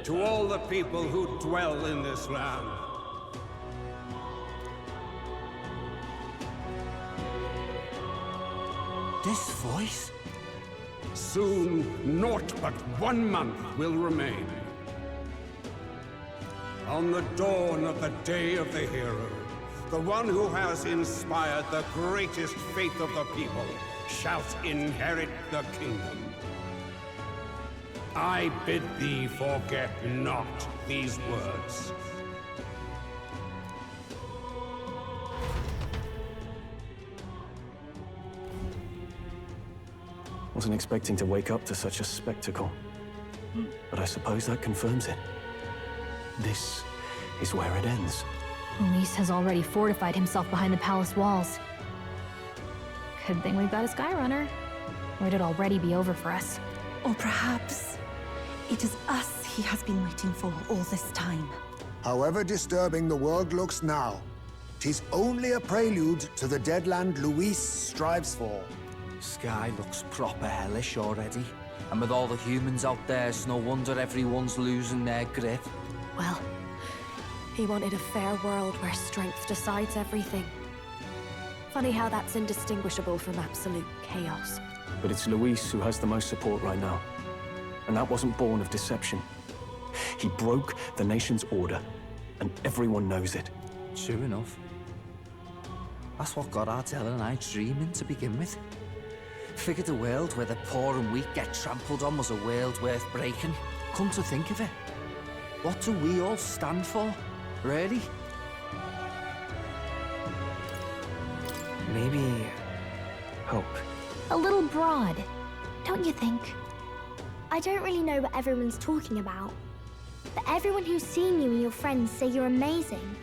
To all the people who dwell in this land, This voice? soon naught but 1 month will remain. On the dawn of the day of the hero, the one who has inspired the greatest faith of the people shall inherit the kingdom. I bid thee forget not these words. Wasn't expecting to wake up to such a spectacle. But I suppose that confirms it. This is where it ends. Luis has already fortified himself behind the palace walls. Good thing we've got a Skyrunner, or it'd already be over for us. Or perhaps it is us he has been waiting for all this time. However disturbing the world looks now, 'tis only a prelude to the deadland Luis strives for. Sky looks proper hellish already. And with all the humans out there, it's no wonder everyone's losing their grip. Well, he wanted a fair world where strength decides everything. Funny how that's indistinguishable from absolute chaos. But it's Luis who has the most support right now. And that wasn't born of deception. He broke the nation's order, and everyone knows it. True enough. That's what got our Dell and I dreaming to begin with. Figured a world where the poor and weak get trampled on was a world worth breaking. Come to think of it, what do we all stand for, really? Maybe hope. A little broad, don't you think? I don't really know what everyone's talking about, but everyone who's seen you and your friends say you're amazing.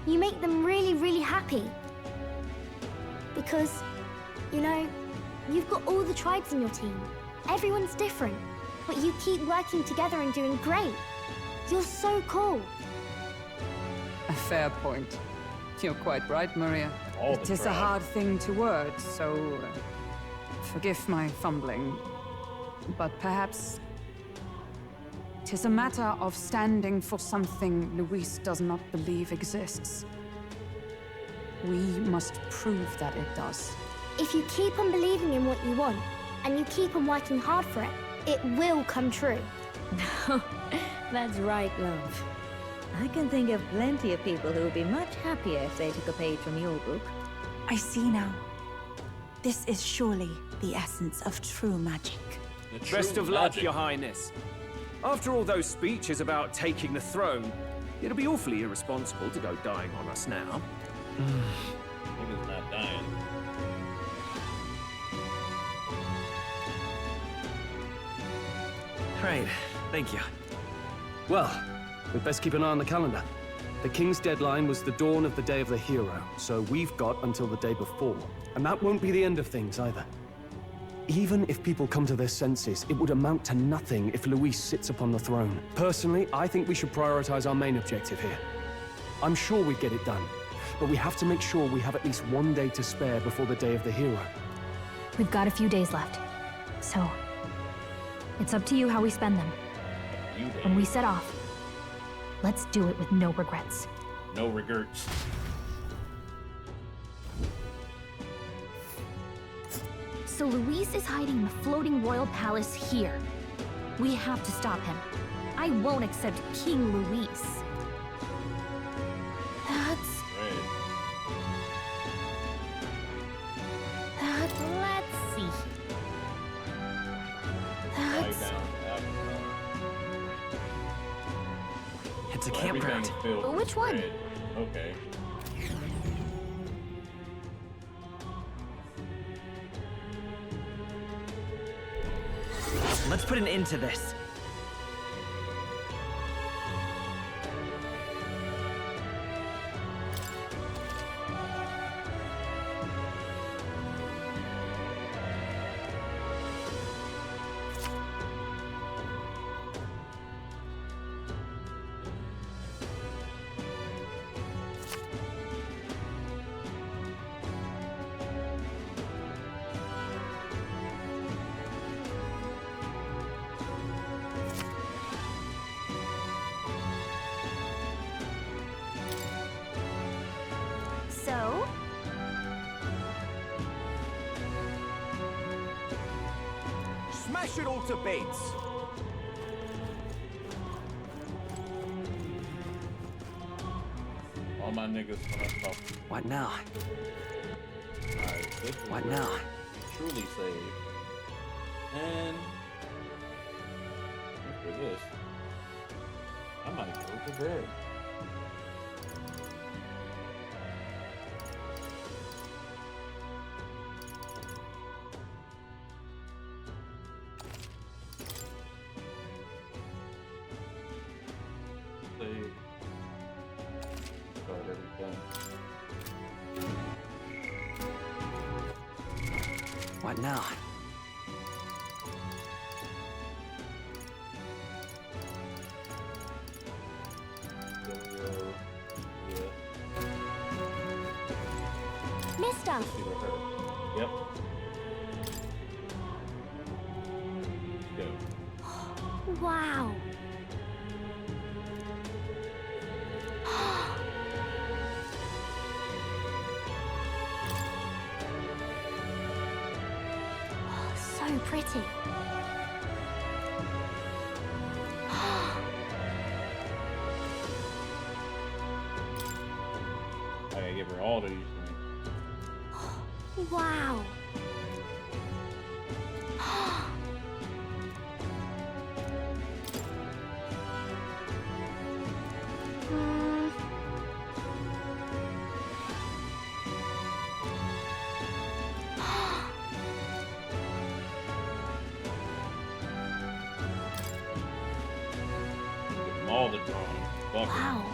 You make them really, really happy. Because, you know, you've got all the tribes in your team. Everyone's different, but you keep working together and doing great. You're so cool. A fair point. You're quite right, Maria. All It the is a crowd. hard thing to word, so forgive my fumbling. But perhaps 'tis a matter of standing for something Luis does not believe exists. We must prove that it does. If you keep on believing in what you want, and you keep on working hard for it, it will come true. That's right, love. I can think of plenty of people who would be much happier if they took a page from your book. I see now. This is surely the essence of true magic. Best of luck, Your Highness. After all those speeches about taking the throne, it'll be awfully irresponsible to go dying on us now. Nigga's not dying. Right, thank you. Well, we'd best keep an eye on the calendar. The king's deadline was the dawn of the day of the hero, so we've got until the day before. And that won't be the end of things either. Even if people come to their senses, it would amount to nothing if Luis sits upon the throne. Personally, I think we should prioritize our main objective here. I'm sure we'd get it done, but we have to make sure we have at least 1 day to spare before the day of the hero. We've got a few days left, so it's up to you how we spend them. When we set off, let's do it with no regrets. No regrets. So Luis is hiding in the floating royal palace here. We have to stop him. I won't accept King Luis. That's... let's see. That's... It's a campground. Which one? Red. Okay. Let's put an end to this. So? Smash it all to bits! All my niggas when I talk. What now? Alright, this is What where now? we truly save. And after this, I might go to bed. Save. Start everything. What now? Mister! Yep. Go. Wow. So pretty. I gotta give her all of these things. Wow. Give them all the drawings. Fuck it. Wow.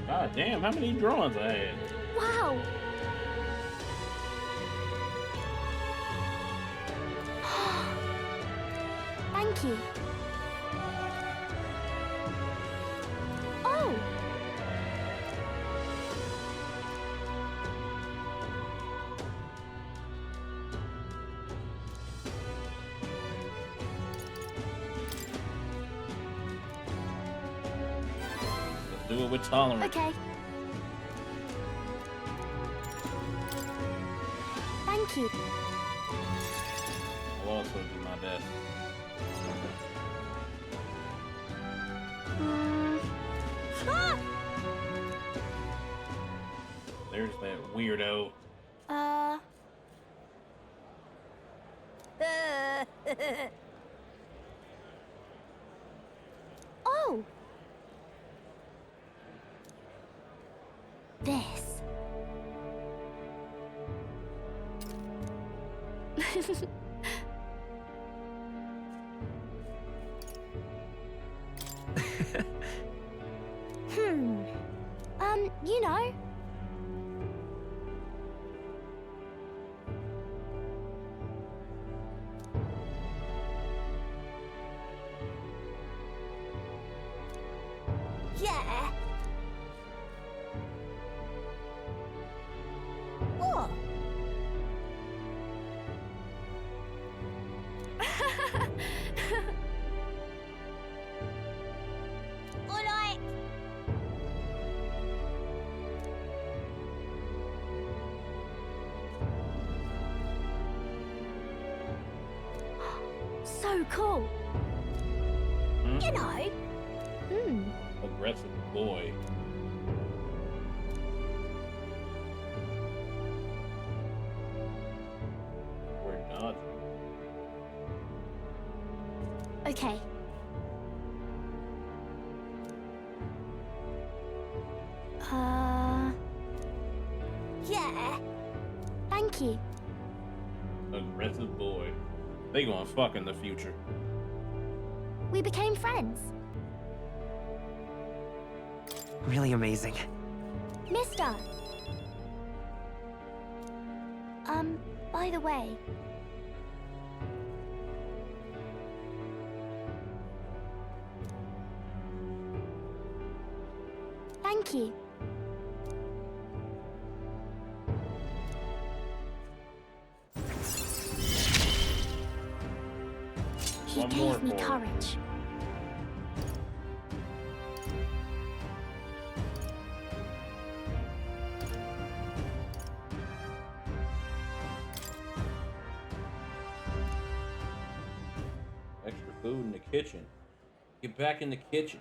God damn, how many drawings I had? Wow. Thank you. Oh. Let's do it with tolerance. Okay. Thank you. I'll also do my best. Ah! There's that weirdo. Oh. This. You know. Yeah. What? so cool. You know. Aggressive boy. We're dodging. Okay. Yeah. Thank you. Aggressive boy. They gonna fuck in the future. We became friends. Really amazing. Mister. By the way. Thank you. He gave me courage. Extra food in the kitchen. Get back in the kitchen.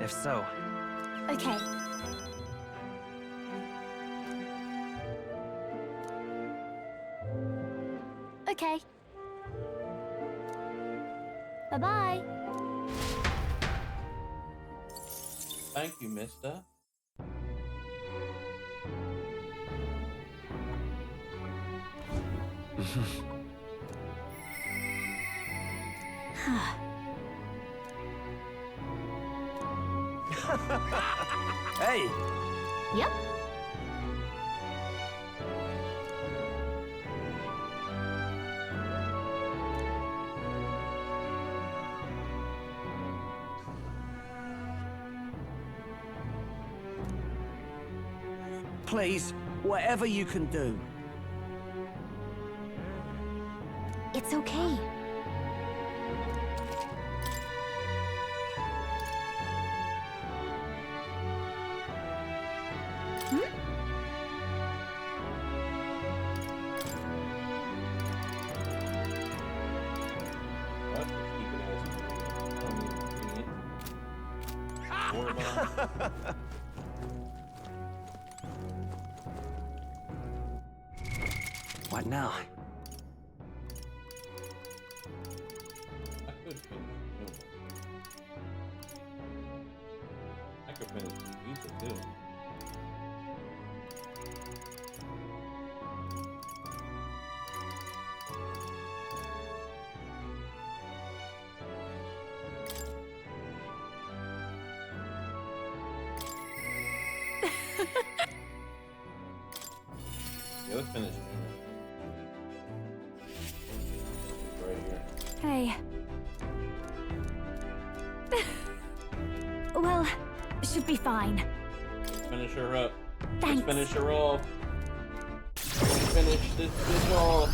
If so. Okay. Okay. Bye-bye. Thank you, mister. Hey! Yep. Please, whatever you can do. It's okay. What now? I could finish the pizza too. Yeah, let's finish it. Right here. Hey. Well, should be fine. Finish her up. Thanks. Let's finish her off. Let's finish this bitch off.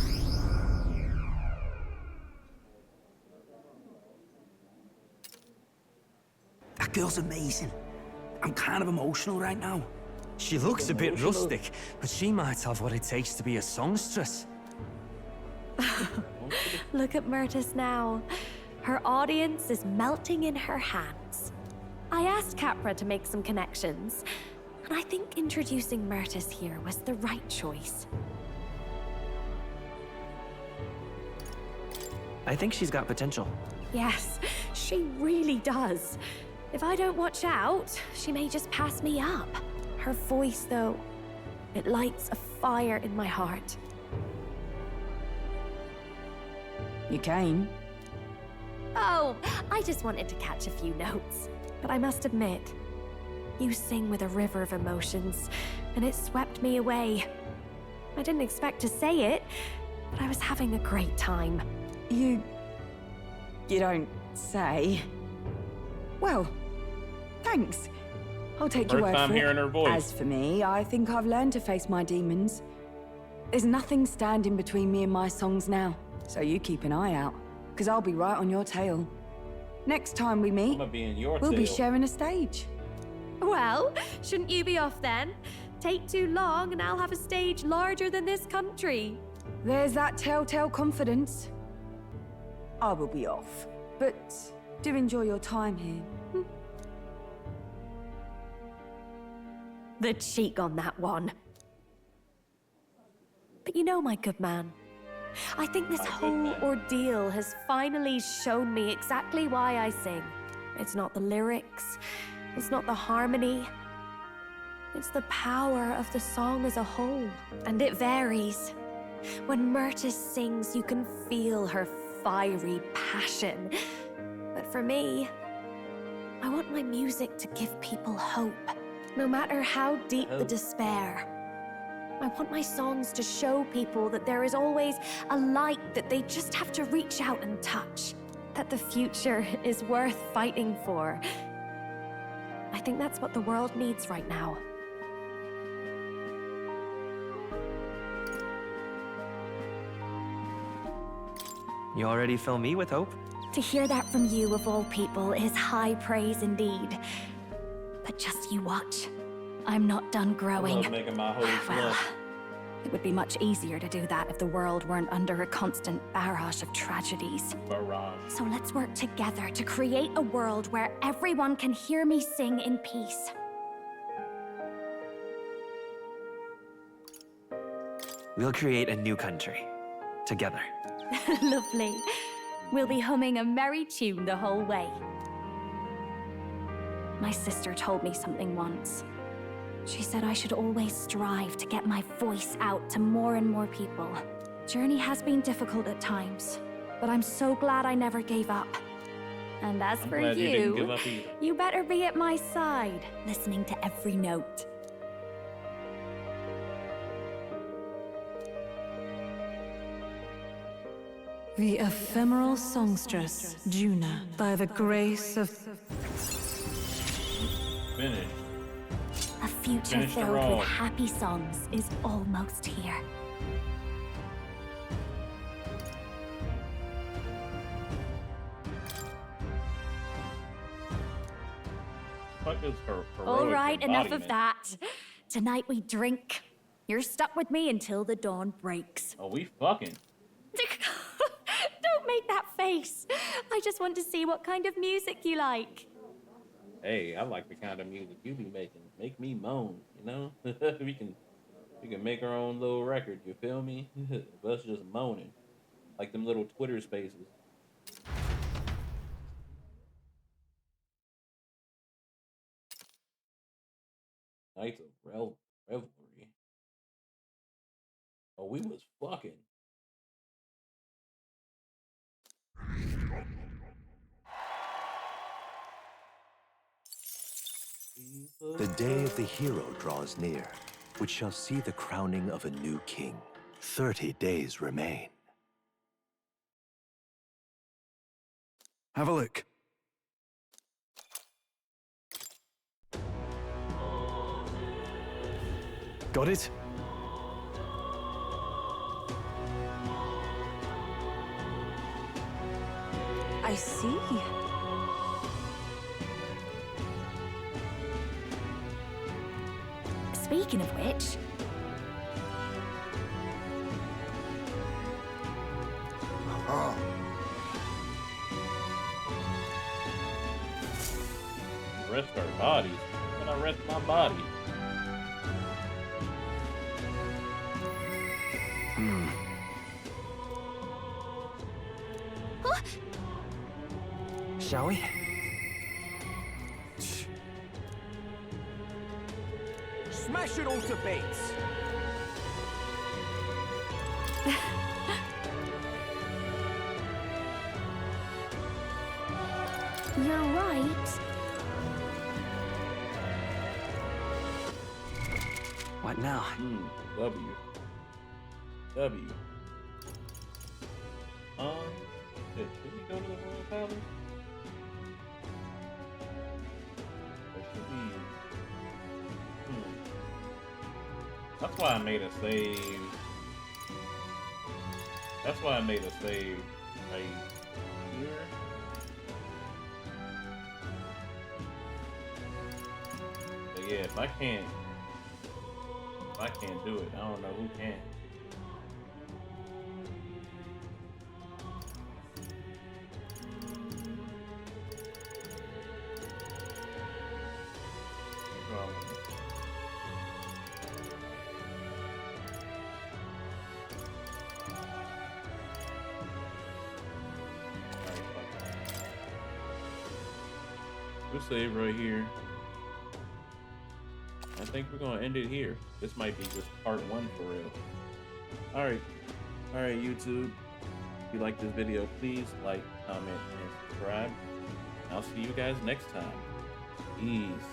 That girl's amazing. I'm kind of emotional right now. She looks a bit rustic, but she might have what it takes to be a songstress. Look at Myrtis now. Her audience is melting in her hands. I asked Capra to make some connections, and I think introducing Myrtis here was the right choice. I think she's got potential. Yes, she really does. If I don't watch out, she may just pass me up. Her voice, though, it lights a fire in my heart. You came? Oh, I just wanted to catch a few notes. But I must admit, you sing with a river of emotions, and it swept me away. I didn't expect to say it, but I was having a great time. You don't say. Well, thanks. I'll take your First word time for hearing it. her voice. As for me, I think I've learned to face my demons. There's nothing standing between me and my songs now, so you keep an eye out, because I'll be right on your tail. Next time we meet, I'ma be in your we'll be tail. sharing a stage. Well, shouldn't you be off then? Take too long and I'll have a stage larger than this country. There's that telltale confidence. I will be off, but do enjoy your time here. The cheek on that one. But you know, my good man, I think this whole ordeal has finally shown me exactly why I sing. It's not the lyrics, it's not the harmony, it's the power of the song as a whole. And it varies. When Myrtis sings, you can feel her fiery passion. But for me, I want my music to give people hope, no matter how deep the despair. I want my songs to show people that there is always a light that they just have to reach out and touch, that the future is worth fighting for. I think that's what the world needs right now. You already fill me with hope? To hear that from you, of all people, is high praise indeed. But just you watch. I'm not done growing. I love making my whole Well, flush. it would be much easier to do that if the world weren't under a constant barrage of tragedies. Barrage. So let's work together to create a world where everyone can hear me sing in peace. We'll create a new country. Together. Lovely. We'll be humming a merry tune the whole way. My sister told me something once. She said I should always strive to get my voice out to more and more people. Journey has been difficult at times, but I'm so glad I never gave up. And as for glad you didn't give up you, either. you better be at my side, listening to every note. The ephemeral songstress, Juna, by the grace of... Finish. A future Finish the filled roll. with happy songs is almost here. Fuck is her All right, enough of embodiment? that. Tonight we drink. You're stuck with me until the dawn breaks. Oh, we fucking. Don't make that face. I just want to see what kind of music you like. Hey, I like the kind of music you be making. Make me moan, you know? we can make our own little record, you feel me? Us just moaning. Like them little Twitter spaces. Nights of revelry. Oh, we was fucking. The day of the hero draws near, which shall see the crowning of a new king. 30 days remain. Have a look. Got it? I see. Speaking of which, Oh, Rest our bodies. When I rest my body. Shall we? Smash it all to bits! you're right. What now? W. Should we go to the Royal Palace? Or should we? That's why I made a save. That's why I made a save right here. But yeah, if I can't do it, I don't know who can. We'll save right here. I think we're gonna end it here. This might be just part 1 for real. Alright, YouTube. If you like this video, please like, comment, and subscribe. I'll see you guys next time. Peace.